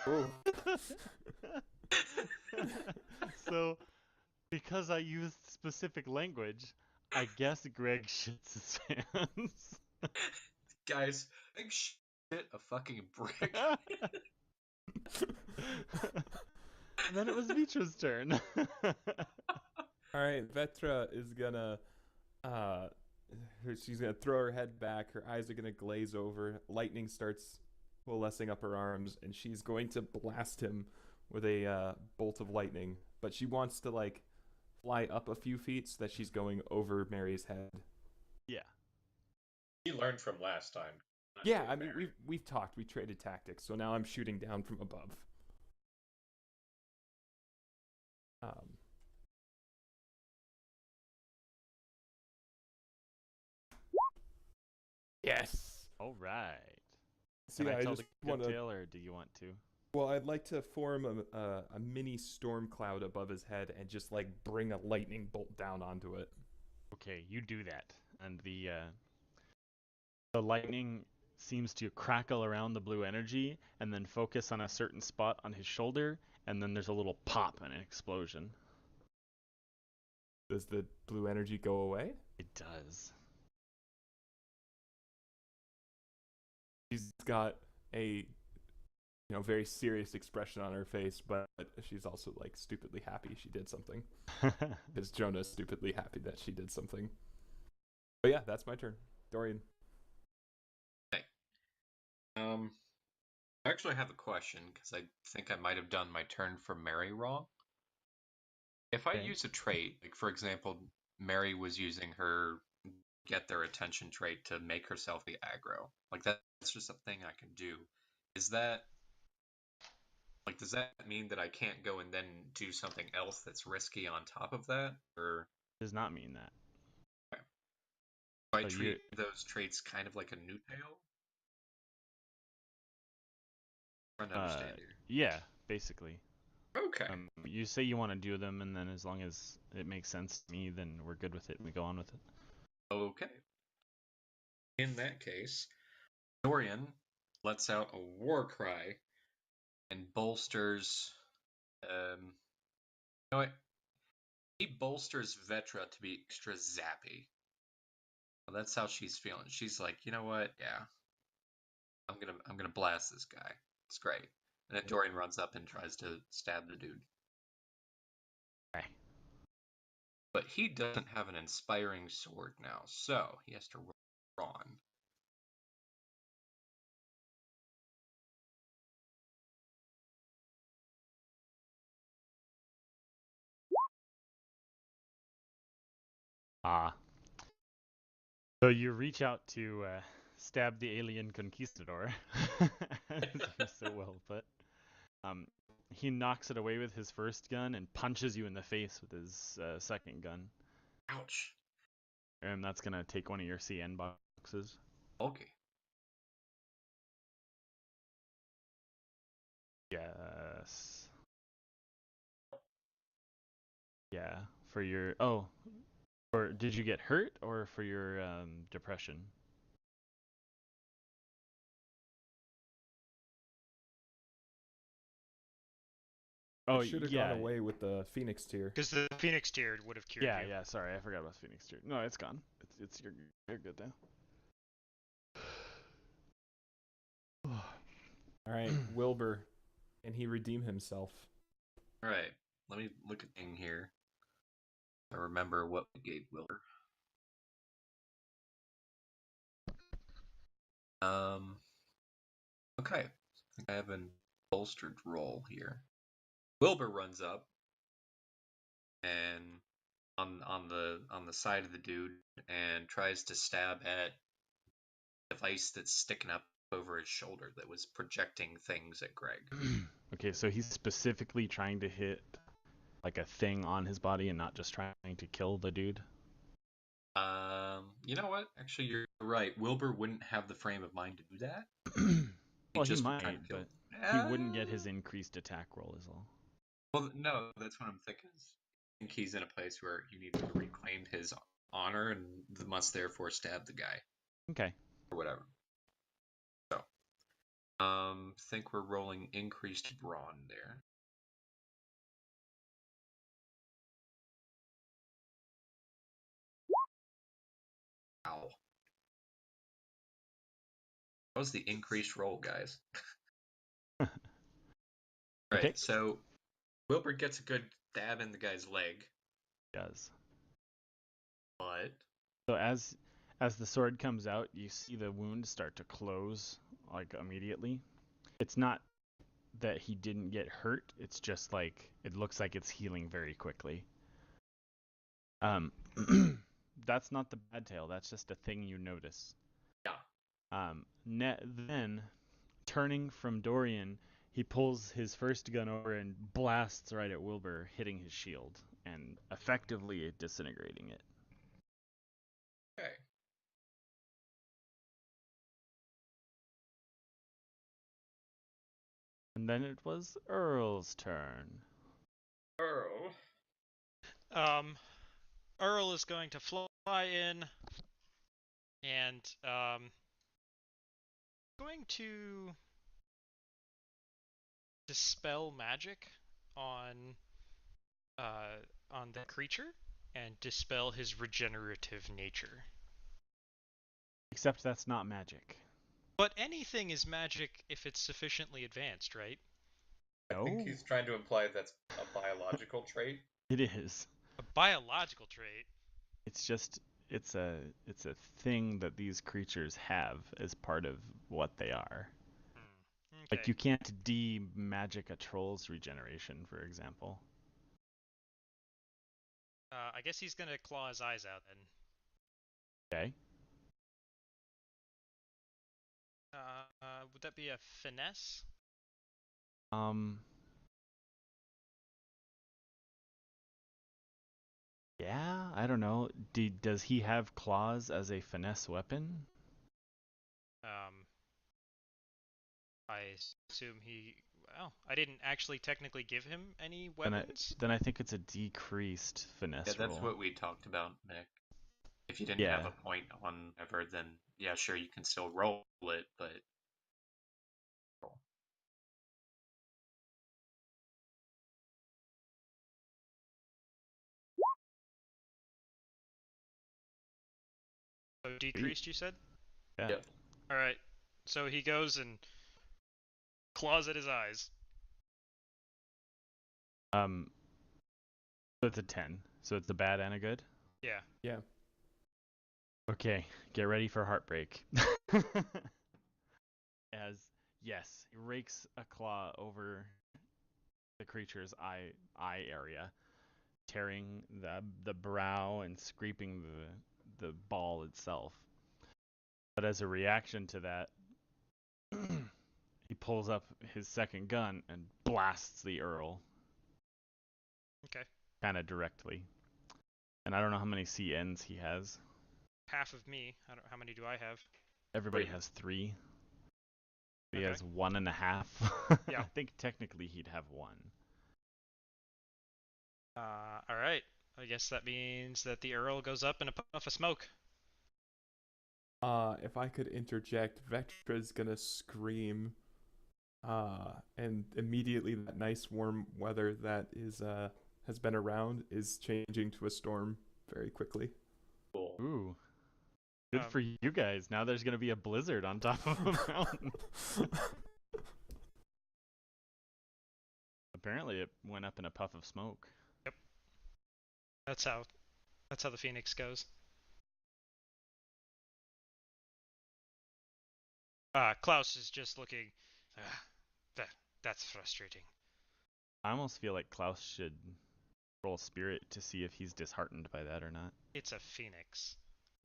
[SPEAKER 1] Oh.
[SPEAKER 6] So, because I used specific language, I guess Greg shits his pants.
[SPEAKER 4] Guys, big shit a fucking brick.
[SPEAKER 6] And then it was Vitra's turn.
[SPEAKER 1] All right, Vetra is gonna, uh, she's gonna throw her head back. Her eyes are gonna glaze over. Lightning starts coalescing up her arms, and she's going to blast him with a bolt of lightning. But she wants to like fly up a few feet so that she's going over Mary's head.
[SPEAKER 6] Yeah.
[SPEAKER 4] You learned from last time.
[SPEAKER 1] Yeah, I mean we've talked, we traded tactics, so now I'm shooting down from above. Yes.
[SPEAKER 6] All right.
[SPEAKER 1] See,
[SPEAKER 6] Can I
[SPEAKER 1] I
[SPEAKER 6] tell
[SPEAKER 1] just
[SPEAKER 6] the
[SPEAKER 1] want
[SPEAKER 6] good
[SPEAKER 1] to.
[SPEAKER 6] tale, or do you want to?
[SPEAKER 1] Well, I'd like to form a mini storm cloud above his head and just like bring a lightning bolt down onto it.
[SPEAKER 6] Okay, you do that, and the lightning seems to crackle around the blue energy, and then focus on a certain spot on his shoulder, and then there's a little pop and an explosion.
[SPEAKER 1] Does the blue energy go away?
[SPEAKER 6] It does.
[SPEAKER 1] She's got a very serious expression on her face, but she's also like stupidly happy she did something. Because Jonah's stupidly happy that she did something. But yeah, that's my turn. Dorian.
[SPEAKER 4] I actually have a question because I think I might have done my turn for Mary wrong. If I
[SPEAKER 6] Okay.
[SPEAKER 4] use a trait, like for example, Mary was using her get their attention trait to make herself the aggro. Like that's just a thing I can do. Is that like does that mean that I can't go and then do something else that's risky on top of that? Or
[SPEAKER 6] Does not mean that.
[SPEAKER 4] do I
[SPEAKER 6] So
[SPEAKER 4] treat those traits kind of like a new tail? I'm trying to understand here.
[SPEAKER 6] Yeah, basically.
[SPEAKER 4] Okay.
[SPEAKER 6] You say you want to do them, and then as long as it makes sense to me, then we're good with it. We go on with it.
[SPEAKER 4] Okay. In that case, Dorian lets out a war cry and bolsters. You know what? He bolsters Vetra to be extra zappy. Well, that's how she's feeling. She's like, you know what? Yeah, I'm gonna blast this guy. It's great. And then Dorian runs up and tries to stab the dude.
[SPEAKER 6] Okay.
[SPEAKER 4] But he doesn't have an inspiring sword now, so he has to roll on.
[SPEAKER 6] Ah. So you reach out to stab the alien conquistador, as you so well put. He knocks it away with his first gun and punches you in the face with his second gun.
[SPEAKER 4] Ouch.
[SPEAKER 6] And that's gonna take one of your CN boxes.
[SPEAKER 4] Okay.
[SPEAKER 6] Yes. Yeah. For your or did you get hurt or for your depression? Oh
[SPEAKER 1] Should have
[SPEAKER 6] yeah.
[SPEAKER 1] gone away with the Phoenix tier.
[SPEAKER 3] Because the Phoenix tier would have cured you.
[SPEAKER 6] Yeah. Sorry, I forgot about Phoenix Tier. No, it's gone. It's you're good now.
[SPEAKER 1] All right, Wilbur, can he redeem himself?
[SPEAKER 4] All right. Let me look at thing here. I remember what we gave Wilbur. Okay. I think I have a bolstered roll here. Wilbur runs up and on the side of the dude and tries to stab at a device that's sticking up over his shoulder that was projecting things at Greg.
[SPEAKER 6] Okay, so he's specifically trying to hit like a thing on his body and not just trying to kill the dude.
[SPEAKER 4] You know what? Actually, you're right. Wilbur wouldn't have the frame of mind to do that.
[SPEAKER 6] Well, he
[SPEAKER 4] just
[SPEAKER 6] might,
[SPEAKER 4] trying to kill.
[SPEAKER 6] but he wouldn't get his increased attack roll is all.
[SPEAKER 4] Well, no, that's what I'm thinking. think he's in a place where he needs to reclaim his honor and must therefore stab the guy
[SPEAKER 6] Okay.
[SPEAKER 4] or whatever. So, think we're rolling increased brawn there. Ow. That was the increased roll, guys. Right,
[SPEAKER 6] Okay.
[SPEAKER 4] so Wilbur gets a good stab in the guy's leg,
[SPEAKER 6] Does.
[SPEAKER 4] but
[SPEAKER 6] So as the sword comes out, you see the wound start to close like immediately. It's not that he didn't get hurt, it's just like it looks like it's healing very quickly. That's not the bad tail, that's just a thing you notice.
[SPEAKER 4] yeah.
[SPEAKER 6] Then turning from Dorian, he pulls his first gun over and blasts right at Wilbur, hitting his shield and effectively disintegrating it.
[SPEAKER 4] Okay.
[SPEAKER 6] And then it was Earl's turn.
[SPEAKER 4] Earl.
[SPEAKER 3] Earl is going to fly in and going to dispel magic on the creature and dispel his regenerative nature.
[SPEAKER 6] Except that's not magic.
[SPEAKER 3] But anything is magic if it's sufficiently advanced, right?
[SPEAKER 4] I think he's trying to imply that's a biological trait.
[SPEAKER 6] It is.
[SPEAKER 3] A biological trait.
[SPEAKER 6] It's just it's a thing that these creatures have as part of what they are.
[SPEAKER 3] Okay.
[SPEAKER 6] Like you can't de-magic a troll's regeneration, for example.
[SPEAKER 3] I guess he's gonna claw his eyes out then.
[SPEAKER 6] Okay.
[SPEAKER 3] Would that be a finesse?
[SPEAKER 6] Yeah, I don't know. Does he have claws as a finesse weapon?
[SPEAKER 3] I assume he. Well, I didn't actually technically give him any weapons.
[SPEAKER 6] Then I think it's a decreased finesse
[SPEAKER 4] Yeah, that's
[SPEAKER 6] roll.
[SPEAKER 4] what we talked about, Nick. If you didn't
[SPEAKER 6] Yeah.
[SPEAKER 4] have a point on ever, then yeah, sure, you can still roll it, but
[SPEAKER 3] So decreased, you said?
[SPEAKER 6] Yeah.
[SPEAKER 4] Yep.
[SPEAKER 3] All right. So he goes and claws at his eyes.
[SPEAKER 6] So it's a 10. So it's a bad and a good?
[SPEAKER 3] Yeah.
[SPEAKER 1] Yeah.
[SPEAKER 6] Okay, get ready for heartbreak. Yes, he rakes a claw over the creature's eye area, tearing the brow and scraping the ball itself. But as a reaction to that, he pulls up his second gun and blasts the Earl.
[SPEAKER 3] Okay.
[SPEAKER 6] Kind of directly. And I don't know how many CNs he has.
[SPEAKER 3] Half of me. How many do I have?
[SPEAKER 6] Everybody
[SPEAKER 4] 3.
[SPEAKER 6] has 3. He
[SPEAKER 3] Okay.
[SPEAKER 6] has 1.5.
[SPEAKER 3] Yeah.
[SPEAKER 6] I think technically he'd have 1.
[SPEAKER 3] All right. I guess that means that the Earl goes up in a puff of smoke.
[SPEAKER 1] If I could interject, Vectra's gonna scream, and immediately that nice warm weather that is has been around is changing to a storm very quickly.
[SPEAKER 4] Cool.
[SPEAKER 6] Ooh. Good for you guys. Now there's going to be a blizzard on top of a mountain. Apparently it went up in a puff of smoke.
[SPEAKER 3] Yep. That's how the Phoenix goes. Klaus is just looking. That's frustrating.
[SPEAKER 6] I almost feel like Klaus should roll spirit to see if he's disheartened by that or not.
[SPEAKER 3] It's a Phoenix.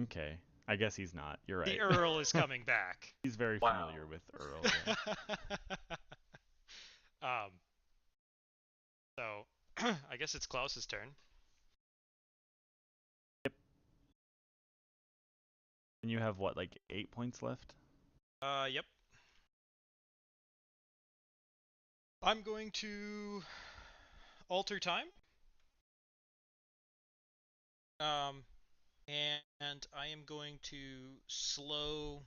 [SPEAKER 6] Okay. I guess he's not. You're right.
[SPEAKER 3] The Earl is coming back.
[SPEAKER 6] He's very familiar with Earl. Yeah.
[SPEAKER 3] So, I guess it's Klaus's turn.
[SPEAKER 6] Yep. And you have what, like 8 points left?
[SPEAKER 3] Yep. I'm going to alter time Um, and I am going to slow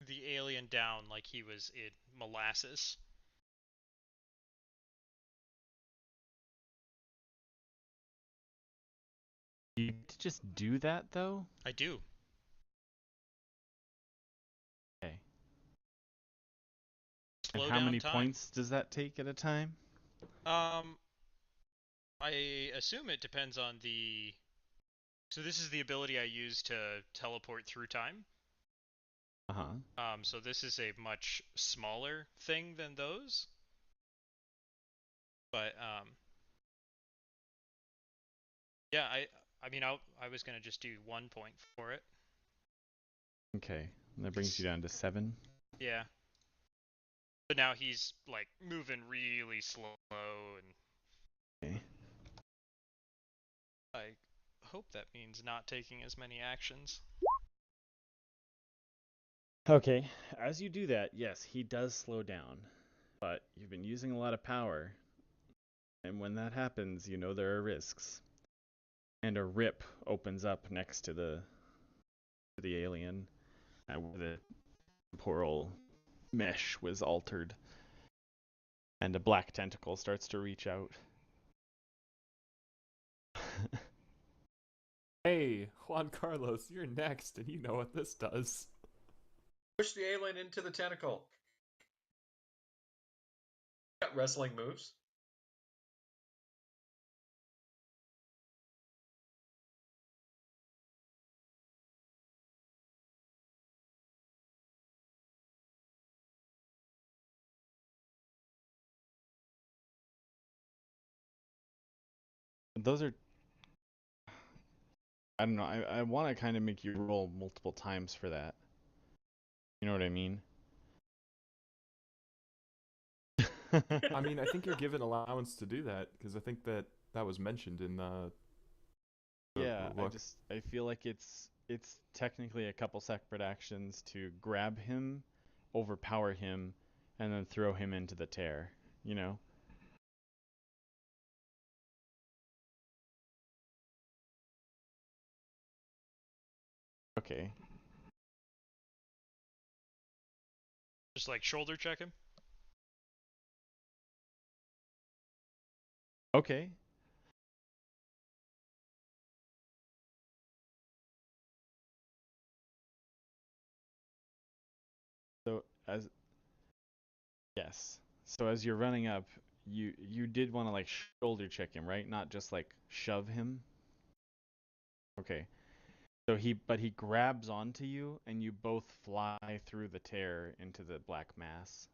[SPEAKER 3] the alien down like he was in molasses.
[SPEAKER 6] You just do that though?
[SPEAKER 3] I do.
[SPEAKER 6] Okay. And
[SPEAKER 3] Slow
[SPEAKER 6] how
[SPEAKER 3] down
[SPEAKER 6] many
[SPEAKER 3] time.
[SPEAKER 6] points does that take at a time?
[SPEAKER 3] I assume it depends on the. So this is the ability I use to teleport through time. So this is a much smaller thing than those. But yeah, I mean I was gonna just do 1 point for it.
[SPEAKER 6] Okay. And that brings you down to 7.
[SPEAKER 3] Yeah. But now he's like moving really slow, and
[SPEAKER 6] Okay.
[SPEAKER 3] I hope that means not taking as many actions.
[SPEAKER 6] Okay. As you do that, yes, he does slow down. But you've been using a lot of power. And when that happens, you know there are risks. And a rip opens up next to the alien, where the temporal mesh was altered, and a black tentacle starts to reach out.
[SPEAKER 1] Hey, Juan Carlos, you're next, and you know what this does.
[SPEAKER 4] Push the alien into the tentacle. Got wrestling moves.
[SPEAKER 6] Those are, I don't know, I want to kind of make you roll multiple times for that. You know what I mean?
[SPEAKER 1] I mean, I think you're given allowance to do that because I think that was mentioned in the
[SPEAKER 6] Yeah,
[SPEAKER 1] book.
[SPEAKER 6] I feel like it's technically a couple separate actions to grab him, overpower him, and then throw him into the tear, you know? Okay.
[SPEAKER 3] Just like shoulder check him.
[SPEAKER 6] Okay. So as yes. So as you're running up, you did want to like shoulder check him, right? Not just like shove him. Okay. So he grabs onto you and you both fly through the tear into the black mass.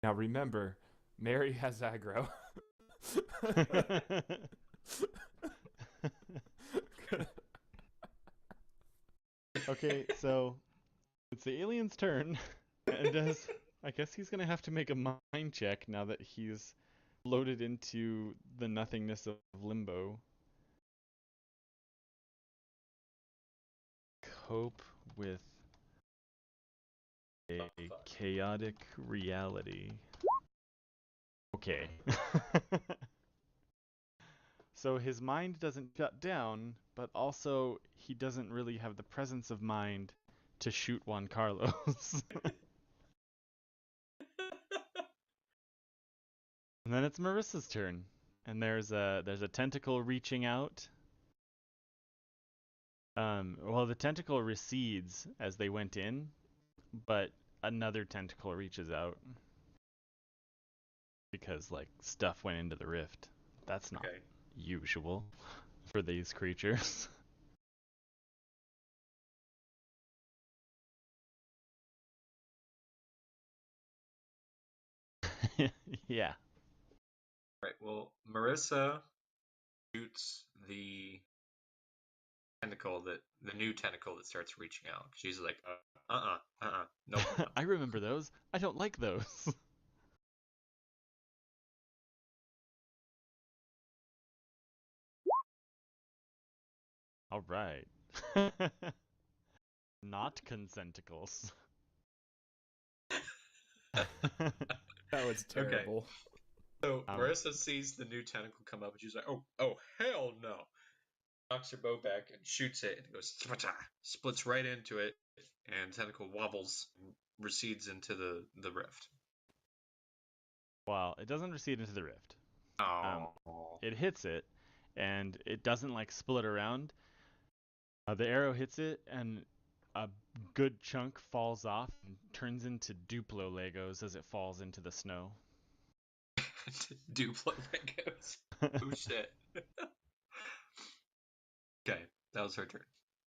[SPEAKER 1] Now remember, Mary has aggro.
[SPEAKER 6] Okay, so it's the alien's turn, and I guess he's gonna have to make a mind check now that he's floated into the nothingness of limbo. Cope with a chaotic reality. Okay. So his mind doesn't shut down, but also he doesn't really have the presence of mind to shoot Juan Carlos. And then it's Marissa's turn, and there's a tentacle reaching out. Well, the tentacle recedes as they went in, but another tentacle reaches out because like stuff went into the rift. That's not usual for these creatures. Yeah.
[SPEAKER 4] Right. Well, Marissa shoots the new tentacle that starts reaching out. She's like, nope.
[SPEAKER 6] I remember those. I don't like those. All right. Not consenticles.
[SPEAKER 1] That was terrible.
[SPEAKER 4] So
[SPEAKER 6] Um,
[SPEAKER 4] Marissa sees the new tentacle come up, and she's like, "Oh, hell no!" Knocks her bow back and shoots it, and it goes splits right into it, and tentacle wobbles, and recedes into the rift.
[SPEAKER 6] well, it doesn't recede into the rift.
[SPEAKER 4] Oh,
[SPEAKER 6] It hits it, and it doesn't like split around. The arrow hits it, and a good chunk falls off and turns into Duplo Legos as it falls into the snow.
[SPEAKER 4] Duplo Legos. Oh shit. Okay, that was her turn.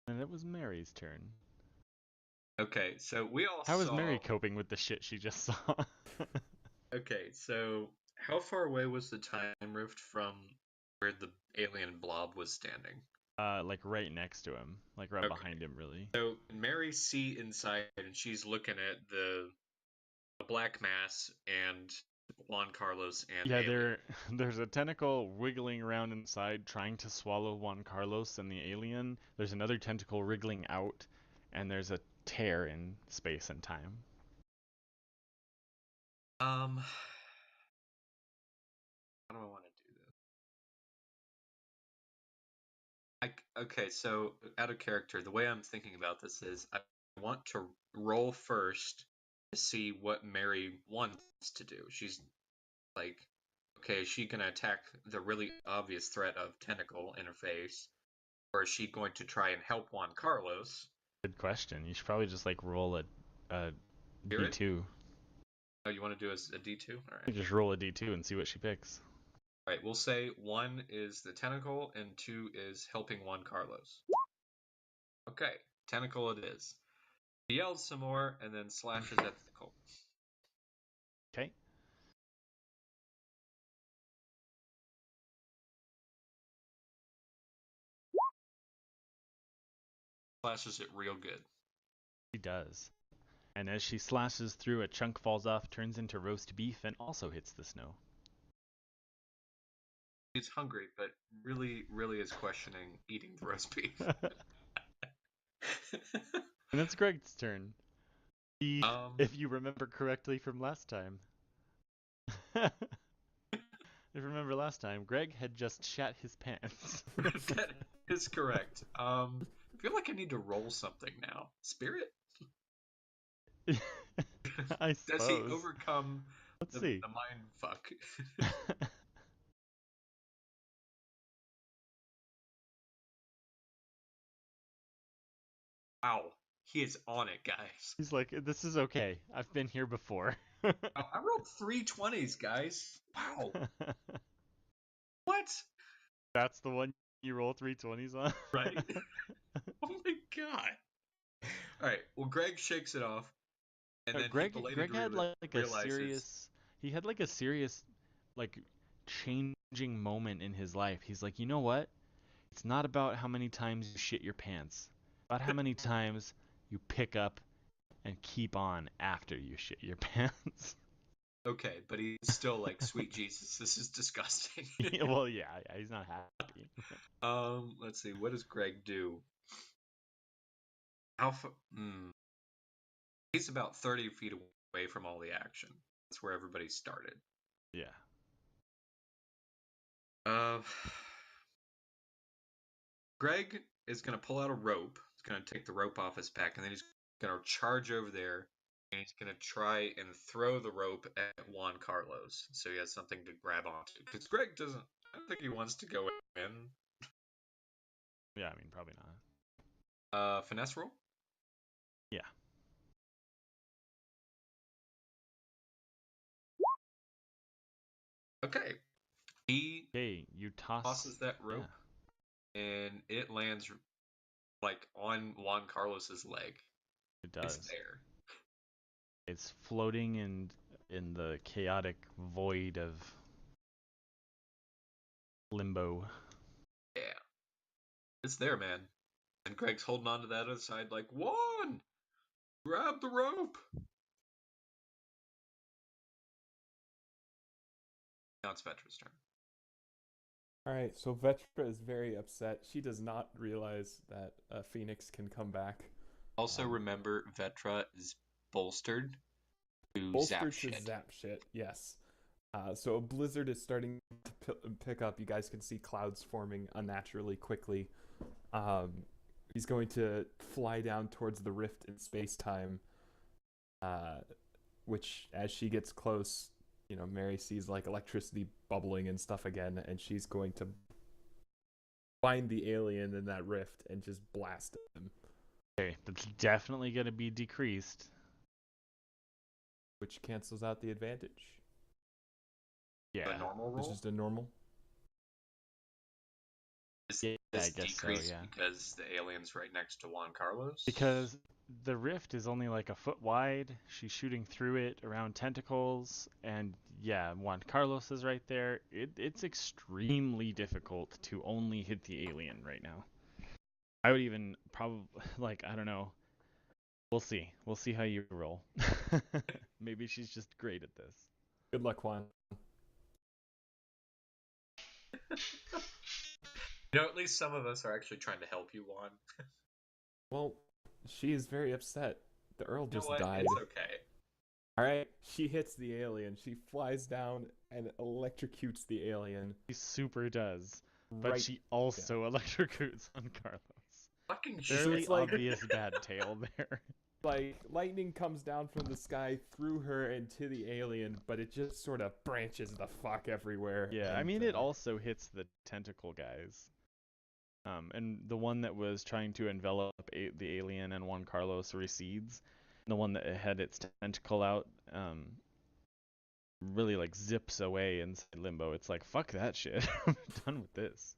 [SPEAKER 6] And it was Mary's turn.
[SPEAKER 4] Okay, so we all
[SPEAKER 6] How
[SPEAKER 4] saw.
[SPEAKER 6] is Mary coping with the shit she just saw?
[SPEAKER 4] Okay, so how far away was the time rift from where the alien blob was standing?
[SPEAKER 6] Like right next to him, like right
[SPEAKER 4] Okay.
[SPEAKER 6] behind him, really.
[SPEAKER 4] So Mary see inside, and she's looking at the black mass and Juan Carlos and
[SPEAKER 6] Yeah,
[SPEAKER 4] alien.
[SPEAKER 6] there's a tentacle wiggling around inside trying to swallow Juan Carlos and the alien. There's another tentacle wriggling out, and there's a tear in space and time.
[SPEAKER 4] How do I want to do this? Okay, so out of character, the way I'm thinking about this is I want to roll first to see what Mary wants to do. She's like, okay, is she gonna attack the really obvious threat of tentacle in her face, or is she going to try and help Juan Carlos?
[SPEAKER 6] Good question. You should probably just like roll a
[SPEAKER 4] Spirit?
[SPEAKER 6] D2.
[SPEAKER 4] Oh, you want to do a D2? All right.
[SPEAKER 6] Just roll a D2 and see what she picks.
[SPEAKER 4] All right, we'll say 1 is the tentacle and 2 is helping Juan Carlos. Okay, tentacle it is. He yells some more and then slashes at the tentacle.
[SPEAKER 6] Okay.
[SPEAKER 4] Slashes it real good.
[SPEAKER 6] She does. And as she slashes through, a chunk falls off, turns into roast beef, and also hits the snow.
[SPEAKER 4] He's hungry, but really, really is questioning eating the roast beef.
[SPEAKER 6] And it's Greg's turn. He,
[SPEAKER 4] Um,
[SPEAKER 6] if you remember correctly from last time. If you remember last time, Greg had just shat his pants.
[SPEAKER 4] that is correct. I feel like I need to roll something now. Spirit?
[SPEAKER 6] I
[SPEAKER 4] Does he
[SPEAKER 6] suppose.
[SPEAKER 4] overcome
[SPEAKER 6] Let's
[SPEAKER 4] the
[SPEAKER 6] see.
[SPEAKER 4] mind fuck? Wow, he is on it, guys.
[SPEAKER 6] He's like, this is okay. I've been here before.
[SPEAKER 4] I rolled 3 20s, guys. Wow. What?
[SPEAKER 6] That's the one you roll 320s on?
[SPEAKER 4] Right? Oh my god. Alright, well, Greg shakes it off, and then
[SPEAKER 6] Greg
[SPEAKER 4] he
[SPEAKER 6] had
[SPEAKER 4] belatedly
[SPEAKER 6] like a
[SPEAKER 4] realizes...
[SPEAKER 6] serious, he had like a serious, like, changing moment in his life. He's like, you know what? It's not about how many times you shit your pants. It's about how many times you pick up and keep on after you shit your pants.
[SPEAKER 4] Okay, but he's still like, sweet Jesus, this is disgusting.
[SPEAKER 6] Well, yeah, he's not happy.
[SPEAKER 4] Let's see, what does Greg do? Alpha. He's about 30 feet away from all the action. That's where everybody started.
[SPEAKER 6] Yeah.
[SPEAKER 4] Greg is going to pull out a rope. He's going to take the rope off his back, and then he's going to charge over there, and he's going to try and throw the rope at Juan Carlos, so he has something to grab onto. Because Greg doesn't. I don't think he wants to go in.
[SPEAKER 6] Yeah, I mean, probably not.
[SPEAKER 4] Finesse roll?
[SPEAKER 6] Yeah.
[SPEAKER 4] Okay. He
[SPEAKER 6] You
[SPEAKER 4] tosses that rope, and it lands like on Juan Carlos's leg.
[SPEAKER 6] It does.
[SPEAKER 4] It's there.
[SPEAKER 6] It's floating in the chaotic void of limbo.
[SPEAKER 4] Yeah. It's there, man. And Greg's holding on to that other side like, Juan! Grab the rope! Now it's Vetra's turn.
[SPEAKER 1] All right, so Vetra is very upset. She does not realize that Phoenix can come back.
[SPEAKER 4] Also remember, Vetra is bolstered. To
[SPEAKER 1] Bolstered
[SPEAKER 4] zap
[SPEAKER 1] to
[SPEAKER 4] shit.
[SPEAKER 1] zap shit, yes. So a blizzard is starting to pick up. You guys can see clouds forming unnaturally quickly. Um, he's going to fly down towards the rift in space time, which, as she gets close, Mary sees like electricity bubbling and stuff again, and she's going to find the alien in that rift and just blast him,
[SPEAKER 6] Okay, that's definitely going to be decreased.
[SPEAKER 1] which cancels out the advantage.
[SPEAKER 6] Yeah.
[SPEAKER 4] The normal
[SPEAKER 1] It's
[SPEAKER 4] roll?
[SPEAKER 1] just a normal.
[SPEAKER 4] Is
[SPEAKER 6] Yeah, I
[SPEAKER 4] this
[SPEAKER 6] guess so,
[SPEAKER 4] decreased
[SPEAKER 6] yeah.
[SPEAKER 4] because the alien's right next to Juan Carlos?
[SPEAKER 6] Because the rift is only like a foot wide. She's shooting through it around tentacles, and yeah, Juan Carlos is right there. It's extremely difficult to only hit the alien right now. I would even probably, like, I don't know. We'll see. We'll see how you roll. Maybe she's just great at this.
[SPEAKER 1] Good luck, Juan.
[SPEAKER 4] At least some of us are actually trying to help you, Juan.
[SPEAKER 1] Well, she is very upset. The Earl
[SPEAKER 4] You know
[SPEAKER 1] just
[SPEAKER 4] what?
[SPEAKER 1] died.
[SPEAKER 4] It's okay.
[SPEAKER 1] All right, she hits the alien. She flies down and electrocutes the alien.
[SPEAKER 6] She super does, but
[SPEAKER 1] Right,
[SPEAKER 6] she also electrocutes on Carlos.
[SPEAKER 4] Fucking
[SPEAKER 6] Fairly
[SPEAKER 4] shit.
[SPEAKER 6] obvious bad tail there.
[SPEAKER 1] like lightning comes down from the sky through her into the alien, but it just sort of branches the fuck everywhere.
[SPEAKER 6] Yeah, I
[SPEAKER 1] and,
[SPEAKER 6] mean, it also hits the tentacle guys. And the one that was trying to envelop the alien and Juan Carlos recedes. The one that had its tentacle out really like zips away inside limbo. It's like, fuck that shit. I'm done with this.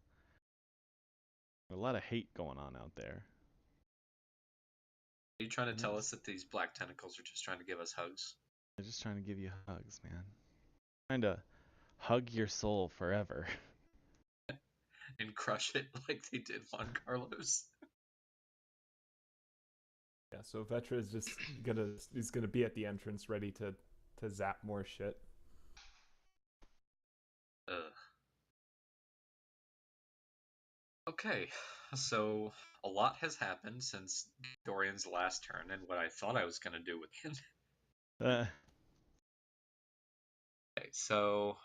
[SPEAKER 6] A lot of hate going on out there.
[SPEAKER 4] Are you trying to tell us that these black tentacles are just trying to give us hugs?
[SPEAKER 6] They're just trying to give you hugs, man. Trying to hug your soul forever.
[SPEAKER 4] And crush it like they did Juan Carlos?
[SPEAKER 1] yeah. So Vetra is just gonna be at the entrance, ready to zap more shit.
[SPEAKER 4] Ugh. Okay, so a lot has happened since Dorian's last turn and what I thought I was going to do with him. Okay, so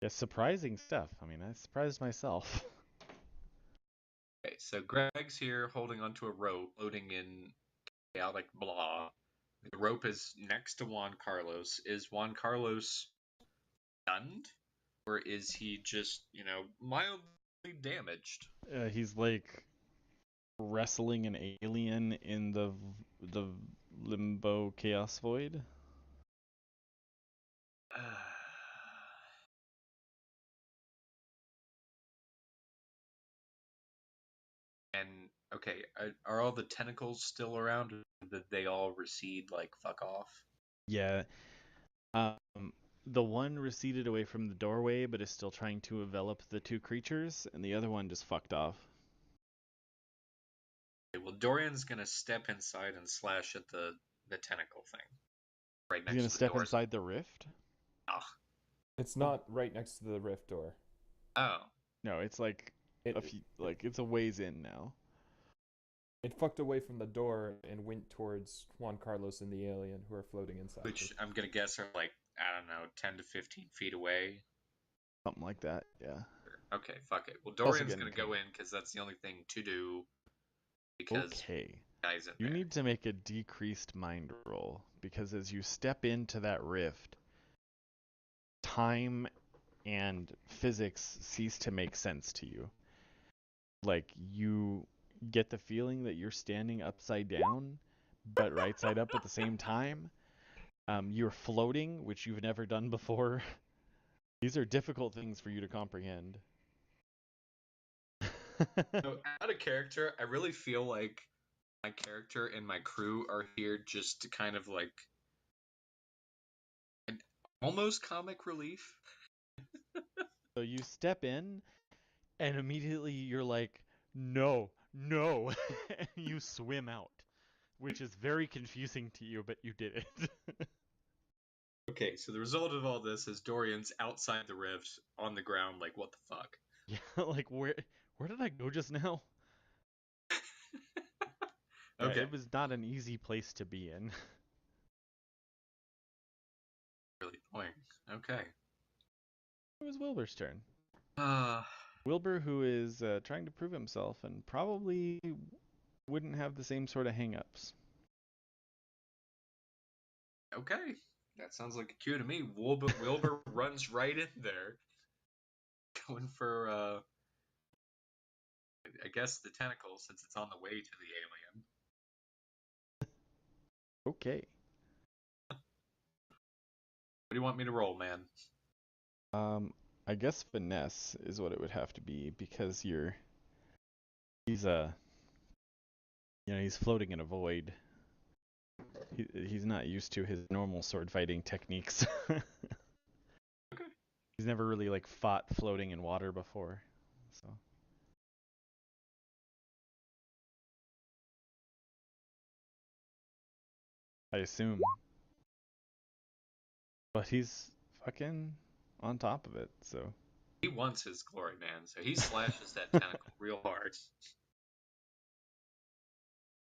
[SPEAKER 6] Yeah, surprising stuff. I mean, I surprised myself.
[SPEAKER 4] Greg's here holding onto a rope, floating in chaotic blah. The rope is next to Juan Carlos. Is Juan Carlos stunned? Or is he just, mildly damaged?
[SPEAKER 6] He's like wrestling an alien in the limbo chaos void.
[SPEAKER 4] And, okay, are all the tentacles still around? Or did they all recede, like, fuck off?
[SPEAKER 6] Yeah. The one receded away from the doorway, but is still trying to envelop the two creatures, and the other one just fucked off.
[SPEAKER 4] Okay, well, Dorian's gonna step inside and slash at the tentacle thing. Right
[SPEAKER 6] He's
[SPEAKER 4] next
[SPEAKER 6] gonna
[SPEAKER 4] to the
[SPEAKER 6] step
[SPEAKER 4] doors.
[SPEAKER 6] inside the rift?
[SPEAKER 4] Ah.
[SPEAKER 1] It's not right next to the rift door.
[SPEAKER 4] Oh.
[SPEAKER 6] No, it's like it's a ways in now.
[SPEAKER 1] It fucked away from the door and went towards Juan Carlos and the alien who are floating inside.
[SPEAKER 4] Which I'm gonna guess are like, I don't know, 10 to 15 feet away.
[SPEAKER 6] Something like that, yeah.
[SPEAKER 4] Okay, fuck it. Well,
[SPEAKER 6] Also
[SPEAKER 4] Dorian's
[SPEAKER 6] getting
[SPEAKER 4] gonna go in because that's the only thing to do. Because
[SPEAKER 6] Okay.
[SPEAKER 4] guys in
[SPEAKER 6] You
[SPEAKER 4] there.
[SPEAKER 6] need to make a decreased mind roll, because as you step into that rift, time and physics cease to make sense to you. Like, you get the feeling that you're standing upside down, but right side up at the same time. You're floating, which you've never done before. These are difficult things for you to comprehend.
[SPEAKER 4] So, out of character, I really feel like my character and my crew are here just to kind of like almost comic relief.
[SPEAKER 6] So you step in, and immediately you're like, no, no, and you swim out, which is very confusing to you, but you did it.
[SPEAKER 4] Okay, so the result of all this is Dorian's outside the rift on the ground, like, what the fuck?
[SPEAKER 6] Yeah, like where did I go just now? Yeah,
[SPEAKER 4] Okay.
[SPEAKER 6] it was not an easy place to be in.
[SPEAKER 4] Okay.
[SPEAKER 2] It was Wilbur's turn.
[SPEAKER 4] Uh,
[SPEAKER 2] Wilbur, who is trying to prove himself and probably wouldn't have the same sort of hang-ups.
[SPEAKER 4] okay. That sounds like a cue to me. Wilbur runs right in there, going for, I guess, the tentacle, since it's on the way to the alien.
[SPEAKER 2] Okay.
[SPEAKER 4] What do you want me to roll, man?
[SPEAKER 2] I guess finesse is what it would have to be because he's he's floating in a void. He's not used to his normal sword fighting techniques.
[SPEAKER 4] Okay.
[SPEAKER 2] He's never really like fought floating in water before. So I assume. But he's fucking on top of it, so
[SPEAKER 4] He wants his glory, man, so he slashes that tentacle real hard.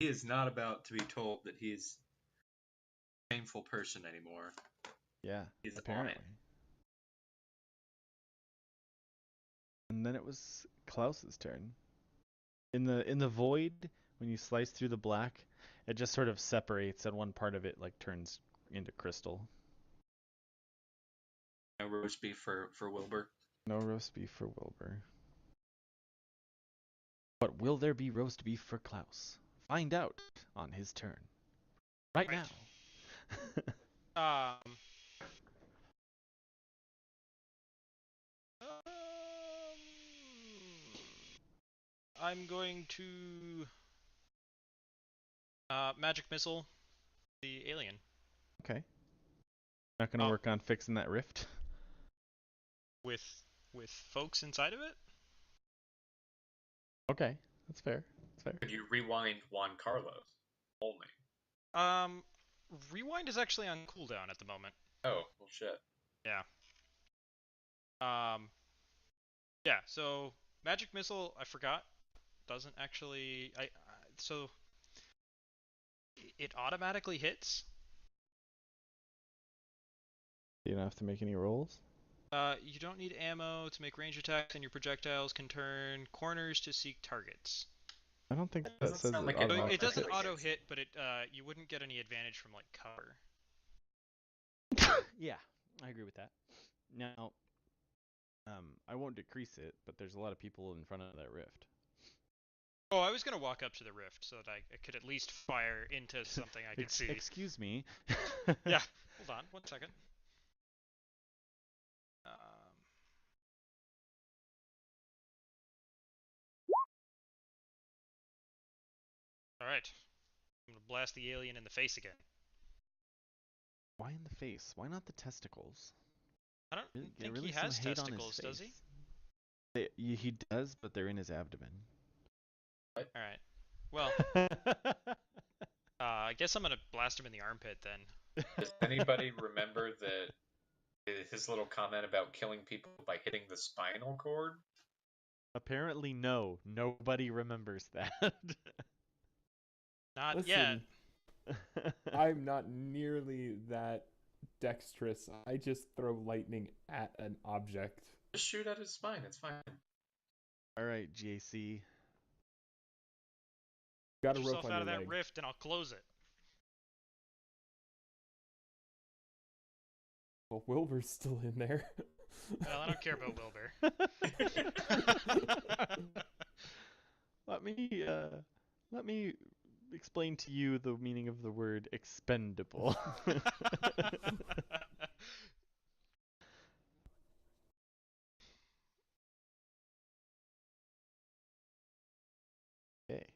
[SPEAKER 4] He is not about to be told that he's a shameful person anymore.
[SPEAKER 2] yeah,
[SPEAKER 4] He's
[SPEAKER 2] apparently.
[SPEAKER 4] on it.
[SPEAKER 2] And then it was Klaus's turn. In the void, when you slice through the black, it just sort of separates and one part of it like turns into crystal.
[SPEAKER 4] No roast beef for Wilbur.
[SPEAKER 2] No roast beef for Wilbur. But will there be roast beef for Klaus? Find out on his turn. Right
[SPEAKER 3] Right.
[SPEAKER 2] now.
[SPEAKER 3] I'm going to magic missile the alien.
[SPEAKER 2] Okay. Not gonna work on fixing that rift.
[SPEAKER 3] with folks inside of it.
[SPEAKER 2] Okay, that's fair. That's fair.
[SPEAKER 4] Could you rewind Juan Carlos? Only.
[SPEAKER 3] Rewind is actually on cooldown at the moment.
[SPEAKER 4] Oh, well, shit.
[SPEAKER 3] Yeah. Yeah. So magic missile, I forgot, doesn't actually. So it automatically hits.
[SPEAKER 2] You don't have to make any rolls.
[SPEAKER 3] You don't need ammo to make range attacks, and your projectiles can turn corners to seek targets.
[SPEAKER 2] I don't think that
[SPEAKER 4] doesn't
[SPEAKER 2] says
[SPEAKER 4] sound
[SPEAKER 2] it
[SPEAKER 4] like it
[SPEAKER 2] automatically
[SPEAKER 3] It doesn't
[SPEAKER 4] automatically
[SPEAKER 3] auto
[SPEAKER 4] hits.
[SPEAKER 3] hit, but you wouldn't get any advantage from like cover.
[SPEAKER 2] Yeah, I agree with that. Now, I won't decrease it, but there's a lot of people in front of that rift.
[SPEAKER 3] Oh, I was gonna walk up to the rift so that I could at least fire into something I could see.
[SPEAKER 2] Excuse me.
[SPEAKER 3] Yeah. Hold on, 1 second. All right. I'm gonna blast the alien in the face again.
[SPEAKER 2] Why in the face? Why not the testicles?
[SPEAKER 3] I don't
[SPEAKER 2] Get
[SPEAKER 3] think
[SPEAKER 2] really
[SPEAKER 3] he
[SPEAKER 2] some
[SPEAKER 3] has
[SPEAKER 2] hate on his
[SPEAKER 3] testicles, does he?
[SPEAKER 2] He does, but they're in his abdomen.
[SPEAKER 3] All right. Well, I guess I'm gonna blast him in the armpit then.
[SPEAKER 4] Does anybody remember his little comment about killing people by hitting the spinal cord?
[SPEAKER 2] Apparently, no. Nobody remembers that.
[SPEAKER 3] Not yet.
[SPEAKER 1] I'm not nearly that dexterous. I just throw lightning at an object.
[SPEAKER 4] Just shoot at his spine. It's fine.
[SPEAKER 2] All right, JC.
[SPEAKER 1] Got
[SPEAKER 3] Get
[SPEAKER 1] a rope
[SPEAKER 3] yourself
[SPEAKER 1] on
[SPEAKER 3] out
[SPEAKER 1] your
[SPEAKER 3] of that
[SPEAKER 1] leg.
[SPEAKER 3] rift, and I'll close it.
[SPEAKER 1] Well, Wilbur's still in there.
[SPEAKER 3] Well, I don't care about Wilbur.
[SPEAKER 2] Let me explain to you the meaning of the word expendable. Okay.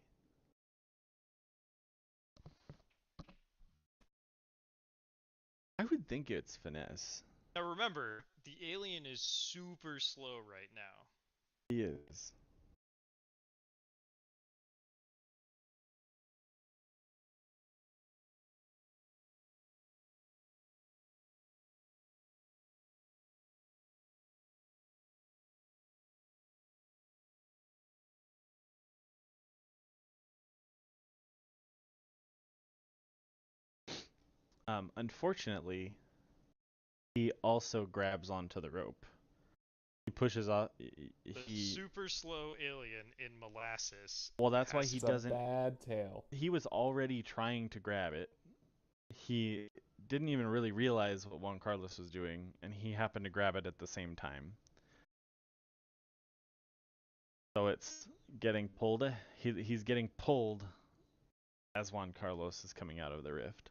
[SPEAKER 2] I would think it's finesse.
[SPEAKER 3] Now remember, the alien is super slow right now.
[SPEAKER 2] He is. Unfortunately,
[SPEAKER 6] he also grabs onto the rope. He pushes off.
[SPEAKER 3] The super slow alien in molasses.
[SPEAKER 6] Well, that's why he
[SPEAKER 1] It's
[SPEAKER 6] doesn't.
[SPEAKER 1] a bad tail.
[SPEAKER 6] He was already trying to grab it. He didn't even really realize what Juan Carlos was doing, and he happened to grab it at the same time. So it's getting pulled. He's getting pulled as Juan Carlos is coming out of the rift.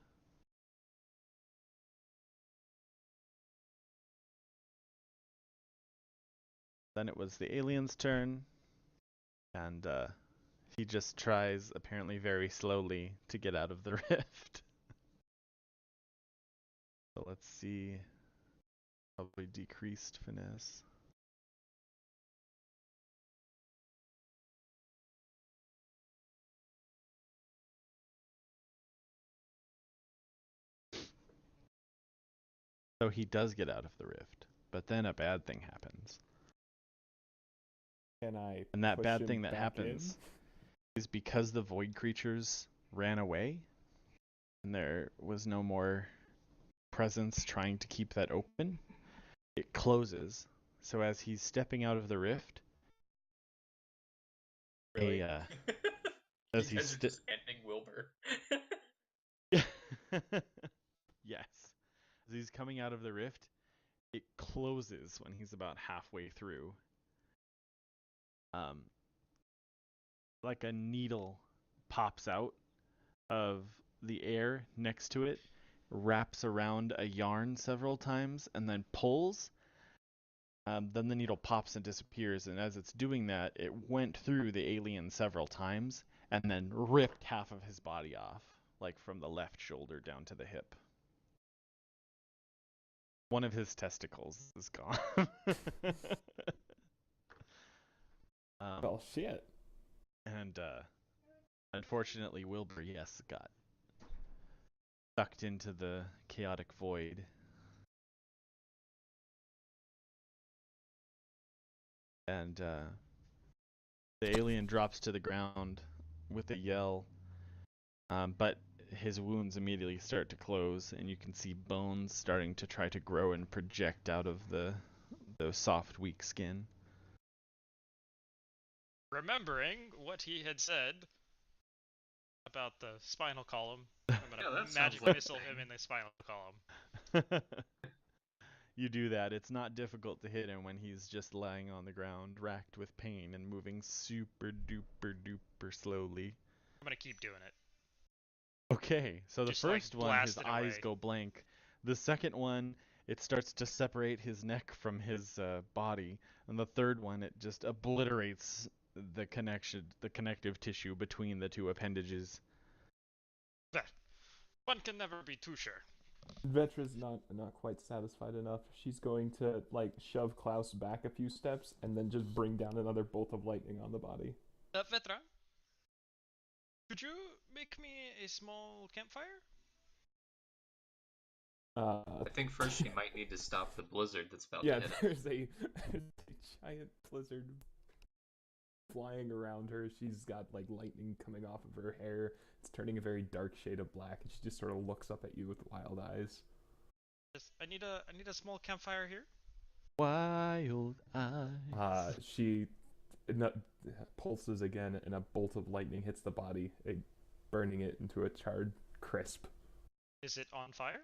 [SPEAKER 6] Then it was the alien's turn, and he just tries, apparently very slowly, to get out of the rift. So let's see. Probably decreased finesse. So he does get out of the rift, but then a bad thing happens.
[SPEAKER 1] Can I?
[SPEAKER 6] And that
[SPEAKER 1] push
[SPEAKER 6] bad
[SPEAKER 1] him
[SPEAKER 6] thing that
[SPEAKER 1] back
[SPEAKER 6] happens is because the void creatures ran away, and there was no more presence trying to keep that open, it closes. So as he's stepping out of the rift,
[SPEAKER 4] Really?
[SPEAKER 6] as
[SPEAKER 4] You
[SPEAKER 6] he's
[SPEAKER 4] guys are just ending Wilbur.
[SPEAKER 6] yes, as he's coming out of the rift, it closes when he's about halfway through. Like a needle pops out of the air next to it, wraps around a yarn several times, and then pulls. Then the needle pops and disappears, and as it's doing that, it went through the alien several times and then ripped half of his body off, like from the left shoulder down to the hip. One of his testicles is gone.
[SPEAKER 1] Well, shit.
[SPEAKER 6] And unfortunately, Wilbur, yes, got sucked into the chaotic void. And the alien drops to the ground with a yell, but his wounds immediately start to close, and you can see bones starting to try to grow and project out of the soft, weak skin.
[SPEAKER 3] Remembering what he had said about the spinal column, I'm gonna magic missile him in the spinal column.
[SPEAKER 6] You do that. It's not difficult to hit him when he's just lying on the ground, racked with pain and moving super duper duper slowly.
[SPEAKER 3] I'm gonna keep doing it.
[SPEAKER 6] Okay, so
[SPEAKER 3] Just,
[SPEAKER 6] the first one, his
[SPEAKER 3] blast it
[SPEAKER 6] eyes
[SPEAKER 3] away.
[SPEAKER 6] go blank. The second one, it starts to separate his neck from his body. And the third one, it just obliterates the connective tissue between the two appendages.
[SPEAKER 3] One can never be too sure.
[SPEAKER 1] Vetra's not quite satisfied enough. She's going to like shove Klaus back a few steps and then just bring down another bolt of lightning on the body.
[SPEAKER 3] Vetra, could you make me a small campfire?
[SPEAKER 4] I think first she might need to stop the blizzard that's about
[SPEAKER 1] Yeah,
[SPEAKER 4] to hit us.
[SPEAKER 1] there's a giant blizzard flying around her. She's got like lightning coming off of her hair. It's turning a very dark shade of black, and she just sort of looks up at you with wild eyes.
[SPEAKER 3] Yes, I need a small campfire here.
[SPEAKER 6] Wild eyes.
[SPEAKER 1] She pulses again, and a bolt of lightning hits the body, burning it into a charred crisp.
[SPEAKER 3] Is it on fire?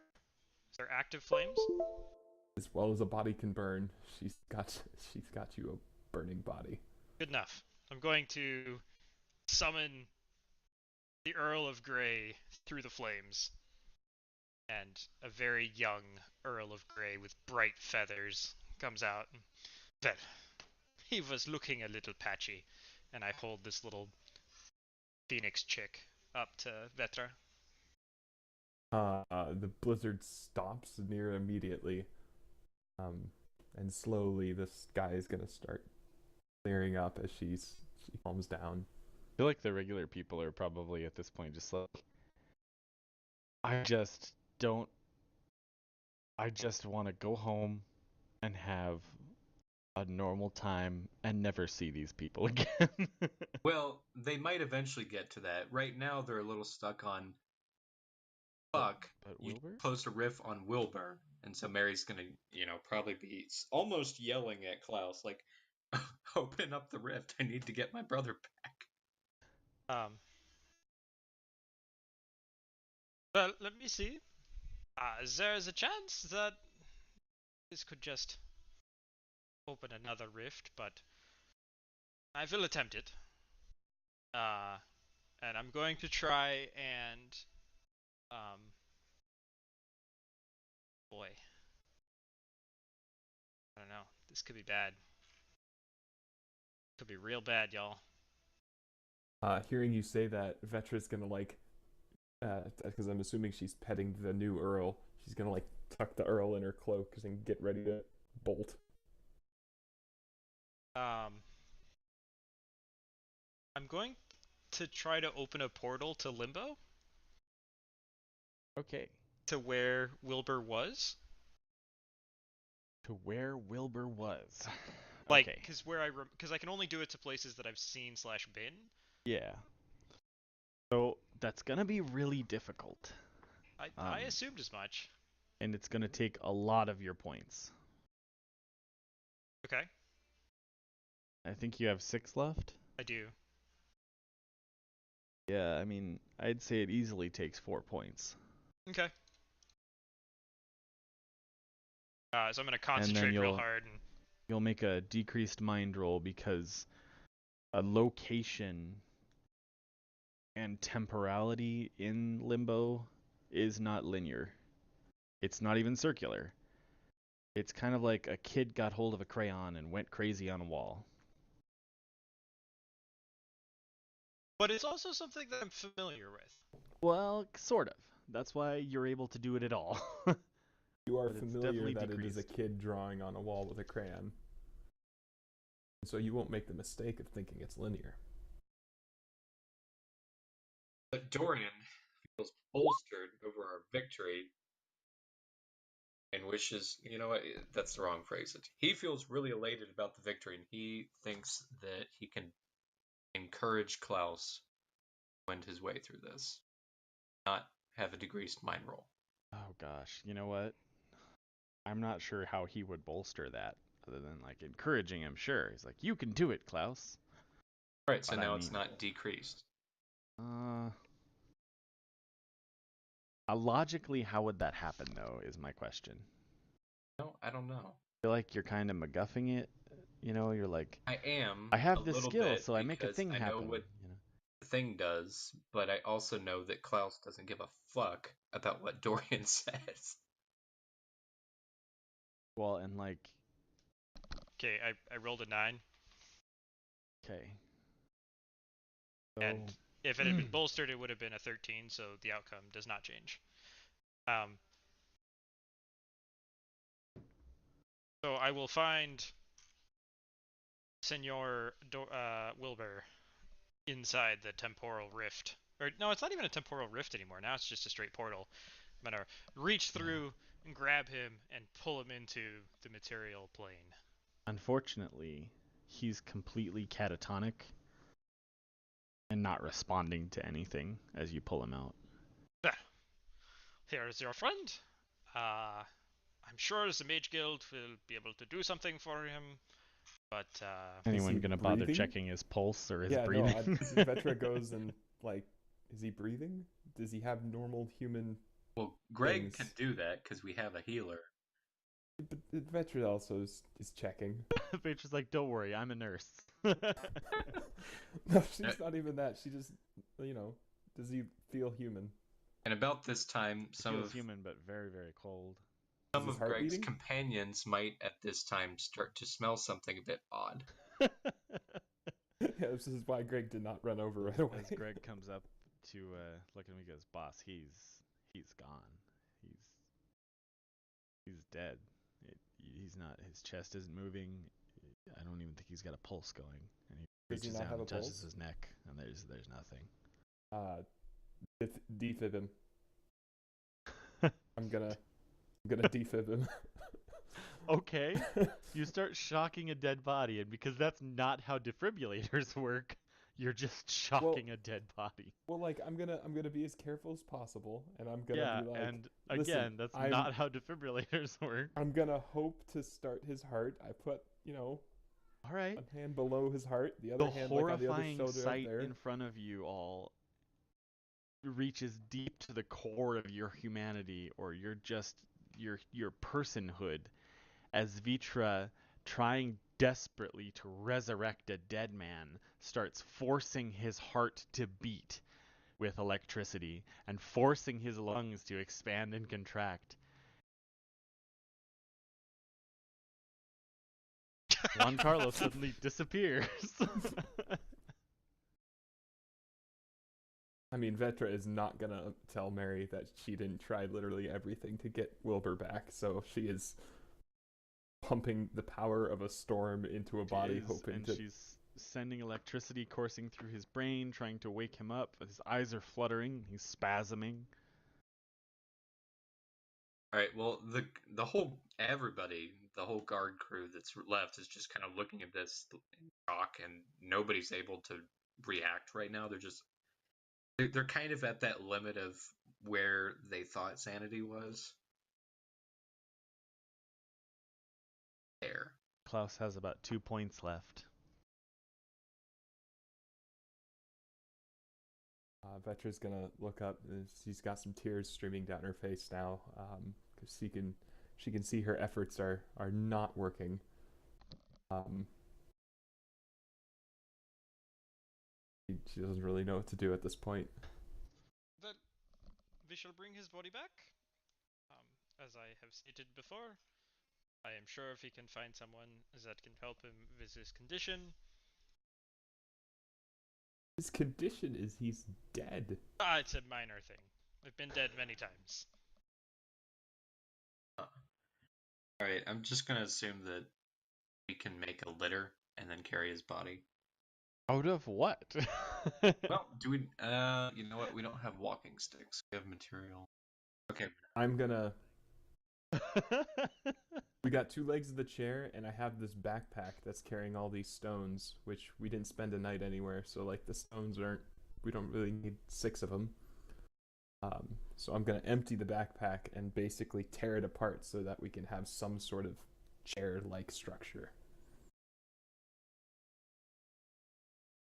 [SPEAKER 3] Is there active flames?
[SPEAKER 1] As well as a body can burn, she's got you a burning body.
[SPEAKER 3] Good enough. I'm going to summon the Earl of Grey through the flames. And a very young Earl of Grey with bright feathers comes out. Well, he was looking a little patchy. And I hold this little phoenix chick up to Vetra.
[SPEAKER 1] The blizzard stops near immediately. And slowly the sky is gonna start clearing up as she calms down.
[SPEAKER 6] I feel like the regular people are probably at this point just like, I just want to go home and have a normal time and never see these people again.
[SPEAKER 4] Well, they might eventually get to that. Right now, they're a little stuck on. Fuck.
[SPEAKER 6] But
[SPEAKER 4] You
[SPEAKER 6] Wilbur?
[SPEAKER 4] closed a riff on Wilbur. And so Mary's gonna, probably be almost yelling at Klaus, like, "Open up the rift! I need to get my brother back."
[SPEAKER 3] Well, let me see. There is a chance that this could just open another rift, but I will attempt it. And I'm going to try and, boy, I don't know. This could be bad. Could be real bad, y'all.
[SPEAKER 1] Hearing you say that, Vetra's gonna like, because I'm assuming she's petting the new Earl. She's gonna like tuck the Earl in her cloak and get ready to bolt.
[SPEAKER 3] I'm going to try to open a portal to Limbo,
[SPEAKER 6] Okay.
[SPEAKER 3] to where Wilbur was.
[SPEAKER 6] To where Wilbur was.
[SPEAKER 3] Like,
[SPEAKER 6] Okay.
[SPEAKER 3] because I can only do it to places that I've seen / been.
[SPEAKER 6] Yeah. So that's gonna be really difficult.
[SPEAKER 3] I assumed as much.
[SPEAKER 6] And it's gonna take a lot of your points.
[SPEAKER 3] Okay,
[SPEAKER 6] I think you have 6 left.
[SPEAKER 3] I do.
[SPEAKER 6] Yeah, I mean, I'd say it easily takes 4 points.
[SPEAKER 3] Okay. So I'm gonna concentrate real hard and.
[SPEAKER 6] You'll make a decreased mind roll because a location and temporality in Limbo is not linear. It's not even circular. It's kind of like a kid got hold of a crayon and went crazy on a wall.
[SPEAKER 3] But it's also something that I'm familiar with.
[SPEAKER 6] Well, sort of. That's why you're able to do it at all.
[SPEAKER 1] You are
[SPEAKER 6] But it's
[SPEAKER 1] familiar
[SPEAKER 6] definitely
[SPEAKER 1] that it is a
[SPEAKER 6] decreased.
[SPEAKER 1] kid drawing on a wall with a crayon. So you won't make the mistake of thinking it's linear.
[SPEAKER 4] But Dorian feels bolstered over our victory and wishes, you know what, that's the wrong phrase. He feels really elated about the victory, and he thinks that he can encourage Klaus to wend his way through this, not have a decreased mind roll.
[SPEAKER 6] Oh gosh, you know what? I'm not sure how he would bolster that other than like encouraging him. Sure, he's like, "You can do it, Klaus."
[SPEAKER 4] Right, so
[SPEAKER 6] But I
[SPEAKER 4] now it's
[SPEAKER 6] mean,
[SPEAKER 4] not decreased.
[SPEAKER 6] Logically, how would that happen though? Is my question.
[SPEAKER 4] No, I don't know.
[SPEAKER 6] I feel like you're kind of MacGuffing it. You know, you're like,
[SPEAKER 4] I am.
[SPEAKER 6] I have
[SPEAKER 4] a
[SPEAKER 6] this
[SPEAKER 4] little
[SPEAKER 6] skill,
[SPEAKER 4] bit
[SPEAKER 6] so I make a
[SPEAKER 4] because
[SPEAKER 6] thing
[SPEAKER 4] I know
[SPEAKER 6] happen.
[SPEAKER 4] what
[SPEAKER 6] You know?
[SPEAKER 4] the thing does, but I also know that Klaus doesn't give a fuck about what Dorian says.
[SPEAKER 6] Well, and like,
[SPEAKER 3] Okay, I rolled a 9,
[SPEAKER 6] okay.
[SPEAKER 3] and if it had been bolstered, it would have been a 13. So the outcome does not change. So I will find Senor Wilbur inside the temporal rift. Or no, it's not even a temporal rift anymore. Now it's just a straight portal. I'm gonna reach through and grab him and pull him into the material plane.
[SPEAKER 6] Unfortunately, he's completely catatonic and not responding to anything as you pull him out.
[SPEAKER 3] Here is your friend. I'm sure the Mage Guild will be able to do something for him, but
[SPEAKER 6] Anyone gonna bother
[SPEAKER 1] breathing?
[SPEAKER 6] checking his pulse or his
[SPEAKER 1] Yeah,
[SPEAKER 6] breathing?
[SPEAKER 1] no. Vetra goes and like, is he breathing? Does he have normal human?
[SPEAKER 4] Well, Greg
[SPEAKER 1] Things.
[SPEAKER 4] can do that because we have a healer.
[SPEAKER 1] But Vetra also is checking.
[SPEAKER 6] Beatrice's like, don't worry, I'm a nurse.
[SPEAKER 1] No, she's not even that. She just, does he feel human?
[SPEAKER 4] And about this time, some
[SPEAKER 6] Feels
[SPEAKER 4] of
[SPEAKER 6] human, but very, very cold.
[SPEAKER 4] some
[SPEAKER 1] Is his
[SPEAKER 4] of
[SPEAKER 1] heart
[SPEAKER 4] Greg's
[SPEAKER 1] beating?
[SPEAKER 4] companions might at this time start to smell something a bit odd.
[SPEAKER 1] Yeah, this is why Greg did not run over right away.
[SPEAKER 6] As Greg comes up to look at him, he goes, "Boss, he's gone. He's dead. He's not. His chest isn't moving. I don't even think he's got a pulse going." And he
[SPEAKER 1] Does he
[SPEAKER 6] reaches
[SPEAKER 1] not
[SPEAKER 6] down
[SPEAKER 1] have
[SPEAKER 6] and
[SPEAKER 1] a
[SPEAKER 6] touches
[SPEAKER 1] pulse?
[SPEAKER 6] his neck, and there's nothing.
[SPEAKER 1] Defib him. I'm gonna defib him.
[SPEAKER 6] Okay. You start shocking a dead body, and because that's not how defibrillators work, You're just shocking a dead body.
[SPEAKER 1] Well, like I'm gonna be as careful as possible, and I'm gonna
[SPEAKER 6] Yeah,
[SPEAKER 1] be like,
[SPEAKER 6] and
[SPEAKER 1] listen,
[SPEAKER 6] again, that's not how defibrillators work.
[SPEAKER 1] I'm gonna hope to start his heart. I put,
[SPEAKER 6] All right.
[SPEAKER 1] one hand below his heart, the
[SPEAKER 6] The
[SPEAKER 1] other hand like on the other
[SPEAKER 6] horrifying
[SPEAKER 1] shoulder up
[SPEAKER 6] sight
[SPEAKER 1] there.
[SPEAKER 6] in front of you all reaches deep to the core of your humanity, or your personhood, as Vitra, trying desperately to resurrect a dead man, starts forcing his heart to beat with electricity and forcing his lungs to expand and contract. Juan Carlos suddenly disappears.
[SPEAKER 1] I mean, Vetra is not gonna tell Mary that she didn't try literally everything to get Wilbur back, so she is pumping the power of a storm into a body, hoping to.
[SPEAKER 6] She's sending electricity coursing through his brain, trying to wake him up. His eyes are fluttering. He's spasming.
[SPEAKER 4] All right. Well, the whole guard crew that's left is just kind of looking at this in shock, and nobody's able to react right now. They're kind of at that limit of where they thought sanity was. There.
[SPEAKER 6] Klaus has about 2 points left.
[SPEAKER 1] Vetra's gonna look up. She's got some tears streaming down her face now, because she can see her efforts are not working. She doesn't really know what to do at this point.
[SPEAKER 3] Then we shall bring his body back. As I have stated before, I am sure if he can find someone that can help him with his condition.
[SPEAKER 1] His condition is he's dead.
[SPEAKER 3] It's a minor thing. I've been dead many times.
[SPEAKER 4] All right. I'm just gonna assume that we can make a litter and then carry his body.
[SPEAKER 6] Out of what?
[SPEAKER 4] Well, do we? You know what? We don't have walking sticks. We have material. Okay.
[SPEAKER 1] I'm gonna. We got 2 legs of the chair, and I have this backpack that's carrying all these stones, which we didn't spend a night anywhere, so like the stones aren't. We don't really need 6 of them. So I'm gonna empty the backpack and basically tear it apart so that we can have some sort of chair-like structure.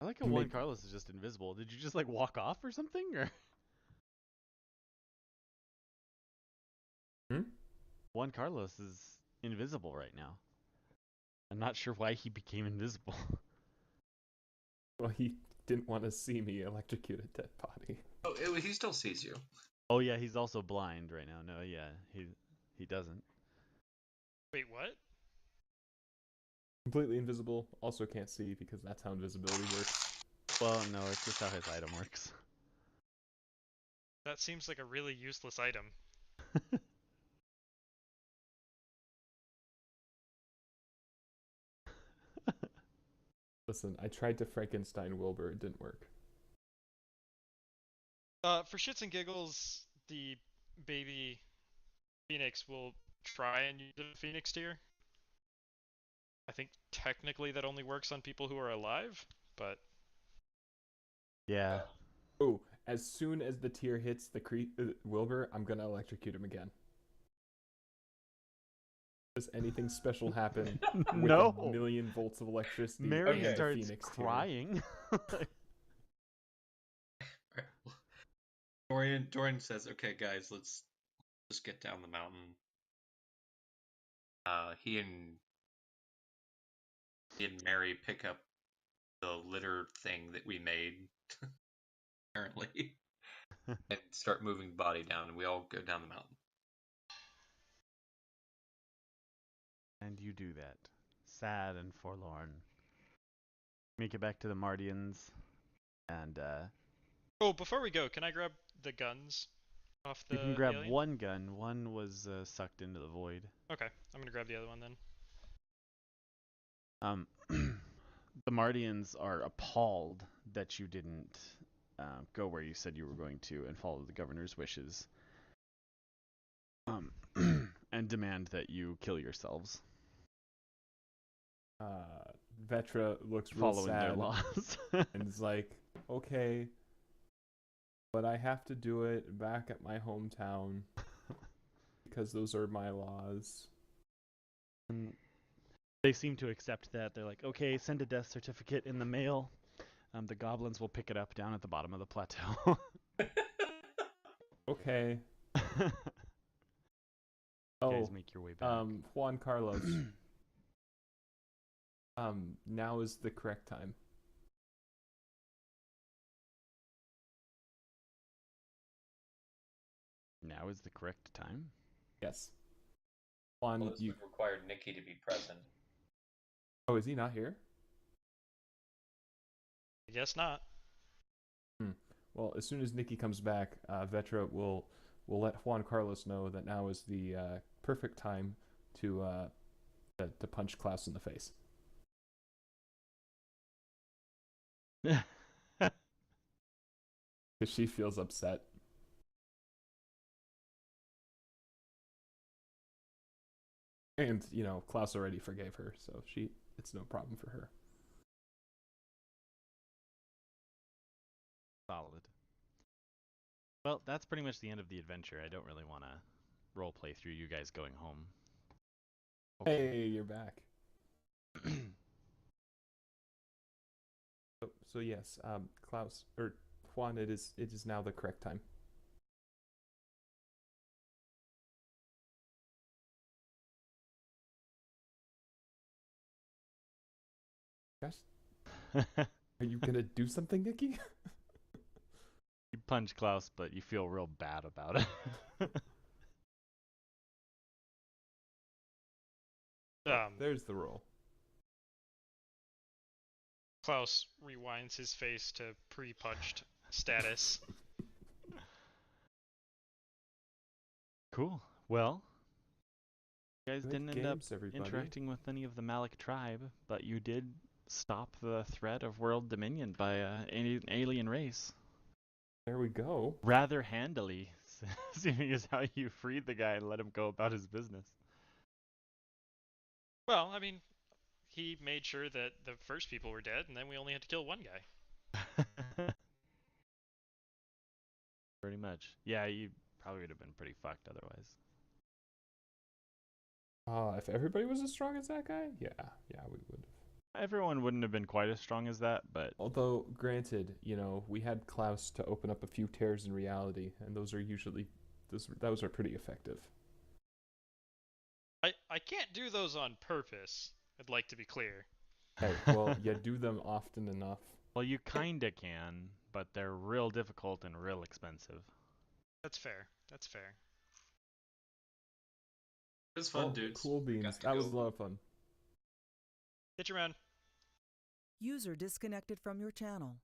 [SPEAKER 6] I like how Juan Carlos is just invisible. Did you just like walk off or something, or? Juan Carlos is invisible right now. I'm not sure why he became invisible.
[SPEAKER 1] Well, he didn't want to see me electrocute a dead body.
[SPEAKER 4] Oh, he still sees you.
[SPEAKER 6] Oh yeah, he's also blind right now. No, yeah, he doesn't.
[SPEAKER 3] Wait, what?
[SPEAKER 1] Completely invisible, also can't see because that's how invisibility works.
[SPEAKER 6] Well, no, it's just how his item works.
[SPEAKER 3] That seems like a really useless item.
[SPEAKER 1] Listen, I tried to Frankenstein Wilbur, it didn't work.
[SPEAKER 3] For shits and giggles, the baby phoenix will try and use the phoenix tear. I think technically that only works on people who are alive, but
[SPEAKER 6] Yeah.
[SPEAKER 1] Oh, as soon as the tear hits the Wilbur, I'm gonna electrocute him again. Does anything special happen with
[SPEAKER 6] No.
[SPEAKER 1] a million volts of electricity?
[SPEAKER 6] Mary
[SPEAKER 1] and a
[SPEAKER 6] starts
[SPEAKER 1] phoenix tear?
[SPEAKER 6] crying.
[SPEAKER 4] Dorian says, "Okay, guys, let's just get down the mountain." He and Mary pick up the litter thing that we made, apparently, and start moving the body down, and we all go down the mountain.
[SPEAKER 6] And you do that. Sad and forlorn. Make it back to the Mardians. And,
[SPEAKER 3] oh, before we go, can I grab the guns off the
[SPEAKER 6] you can grab
[SPEAKER 3] alien?
[SPEAKER 6] one gun. One was sucked into the void.
[SPEAKER 3] Okay, I'm gonna grab the other one then.
[SPEAKER 6] The Mardians are appalled that you didn't go where you said you were going to and follow the governor's wishes. And demand that you kill yourselves.
[SPEAKER 1] Vetra looks real
[SPEAKER 6] following their
[SPEAKER 1] sad
[SPEAKER 6] laws.
[SPEAKER 1] and is like, okay, but I have to do it back at my hometown because those are my laws.
[SPEAKER 6] And they seem to accept that. They're like, okay, send a death certificate in the mail. The goblins will pick it up down at the bottom of the plateau.
[SPEAKER 1] Okay.
[SPEAKER 6] You
[SPEAKER 1] Oh,
[SPEAKER 6] guys make your way back.
[SPEAKER 1] Juan Carlos. Now is the correct time.
[SPEAKER 6] Now is the correct time?
[SPEAKER 1] Yes. Juan,
[SPEAKER 4] Well, this would require Nikki to be present.
[SPEAKER 1] Oh, is he not here?
[SPEAKER 3] I guess not.
[SPEAKER 1] Well, as soon as Nikki comes back, Vetra will let Juan Carlos know that now is the perfect time to punch Klaus in the face. Because she feels upset. And, Klaus already forgave her, so it's no problem for her.
[SPEAKER 6] Solid. Well, that's pretty much the end of the adventure. I don't really want to roleplay through you guys going home.
[SPEAKER 1] Hey, you're back. So yes, Klaus or Juan, it is now the correct time. Gosh, are you gonna do something, Nikki?
[SPEAKER 6] You punch Klaus, but you feel real bad about it.
[SPEAKER 1] There's the roll.
[SPEAKER 3] Klaus rewinds his face to pre-punched status.
[SPEAKER 6] Cool. Well, you guys
[SPEAKER 1] Good
[SPEAKER 6] didn't end up
[SPEAKER 1] games, everybody.
[SPEAKER 6] interacting with any of the Malik tribe, but you did stop the threat of world dominion by an alien race.
[SPEAKER 1] There we go.
[SPEAKER 6] Rather handily, seeing as how you freed the guy and let him go about his business.
[SPEAKER 3] Well, I mean, he made sure that the first people were dead, and then we only had to kill one guy.
[SPEAKER 6] Pretty much. Yeah, you probably would have been pretty fucked otherwise.
[SPEAKER 1] If everybody was as strong as that guy, yeah, we would.
[SPEAKER 6] Everyone wouldn't have been quite as strong as that, but
[SPEAKER 1] Although, granted, we had Klaus to open up a few tears in reality, and those are usually those are pretty effective.
[SPEAKER 3] I can't do those on purpose. I'd like to be clear.
[SPEAKER 1] Hey, well, you do them often enough.
[SPEAKER 6] well, you kinda can, but they're real difficult and real expensive.
[SPEAKER 3] That's fair. That's fair.
[SPEAKER 4] It was fun,
[SPEAKER 1] Oh,
[SPEAKER 4] dudes.
[SPEAKER 1] cool beans.
[SPEAKER 4] Got to
[SPEAKER 1] That was a
[SPEAKER 4] go.
[SPEAKER 1] lot of fun.
[SPEAKER 3] Hit your man.
[SPEAKER 7] User disconnected from your channel.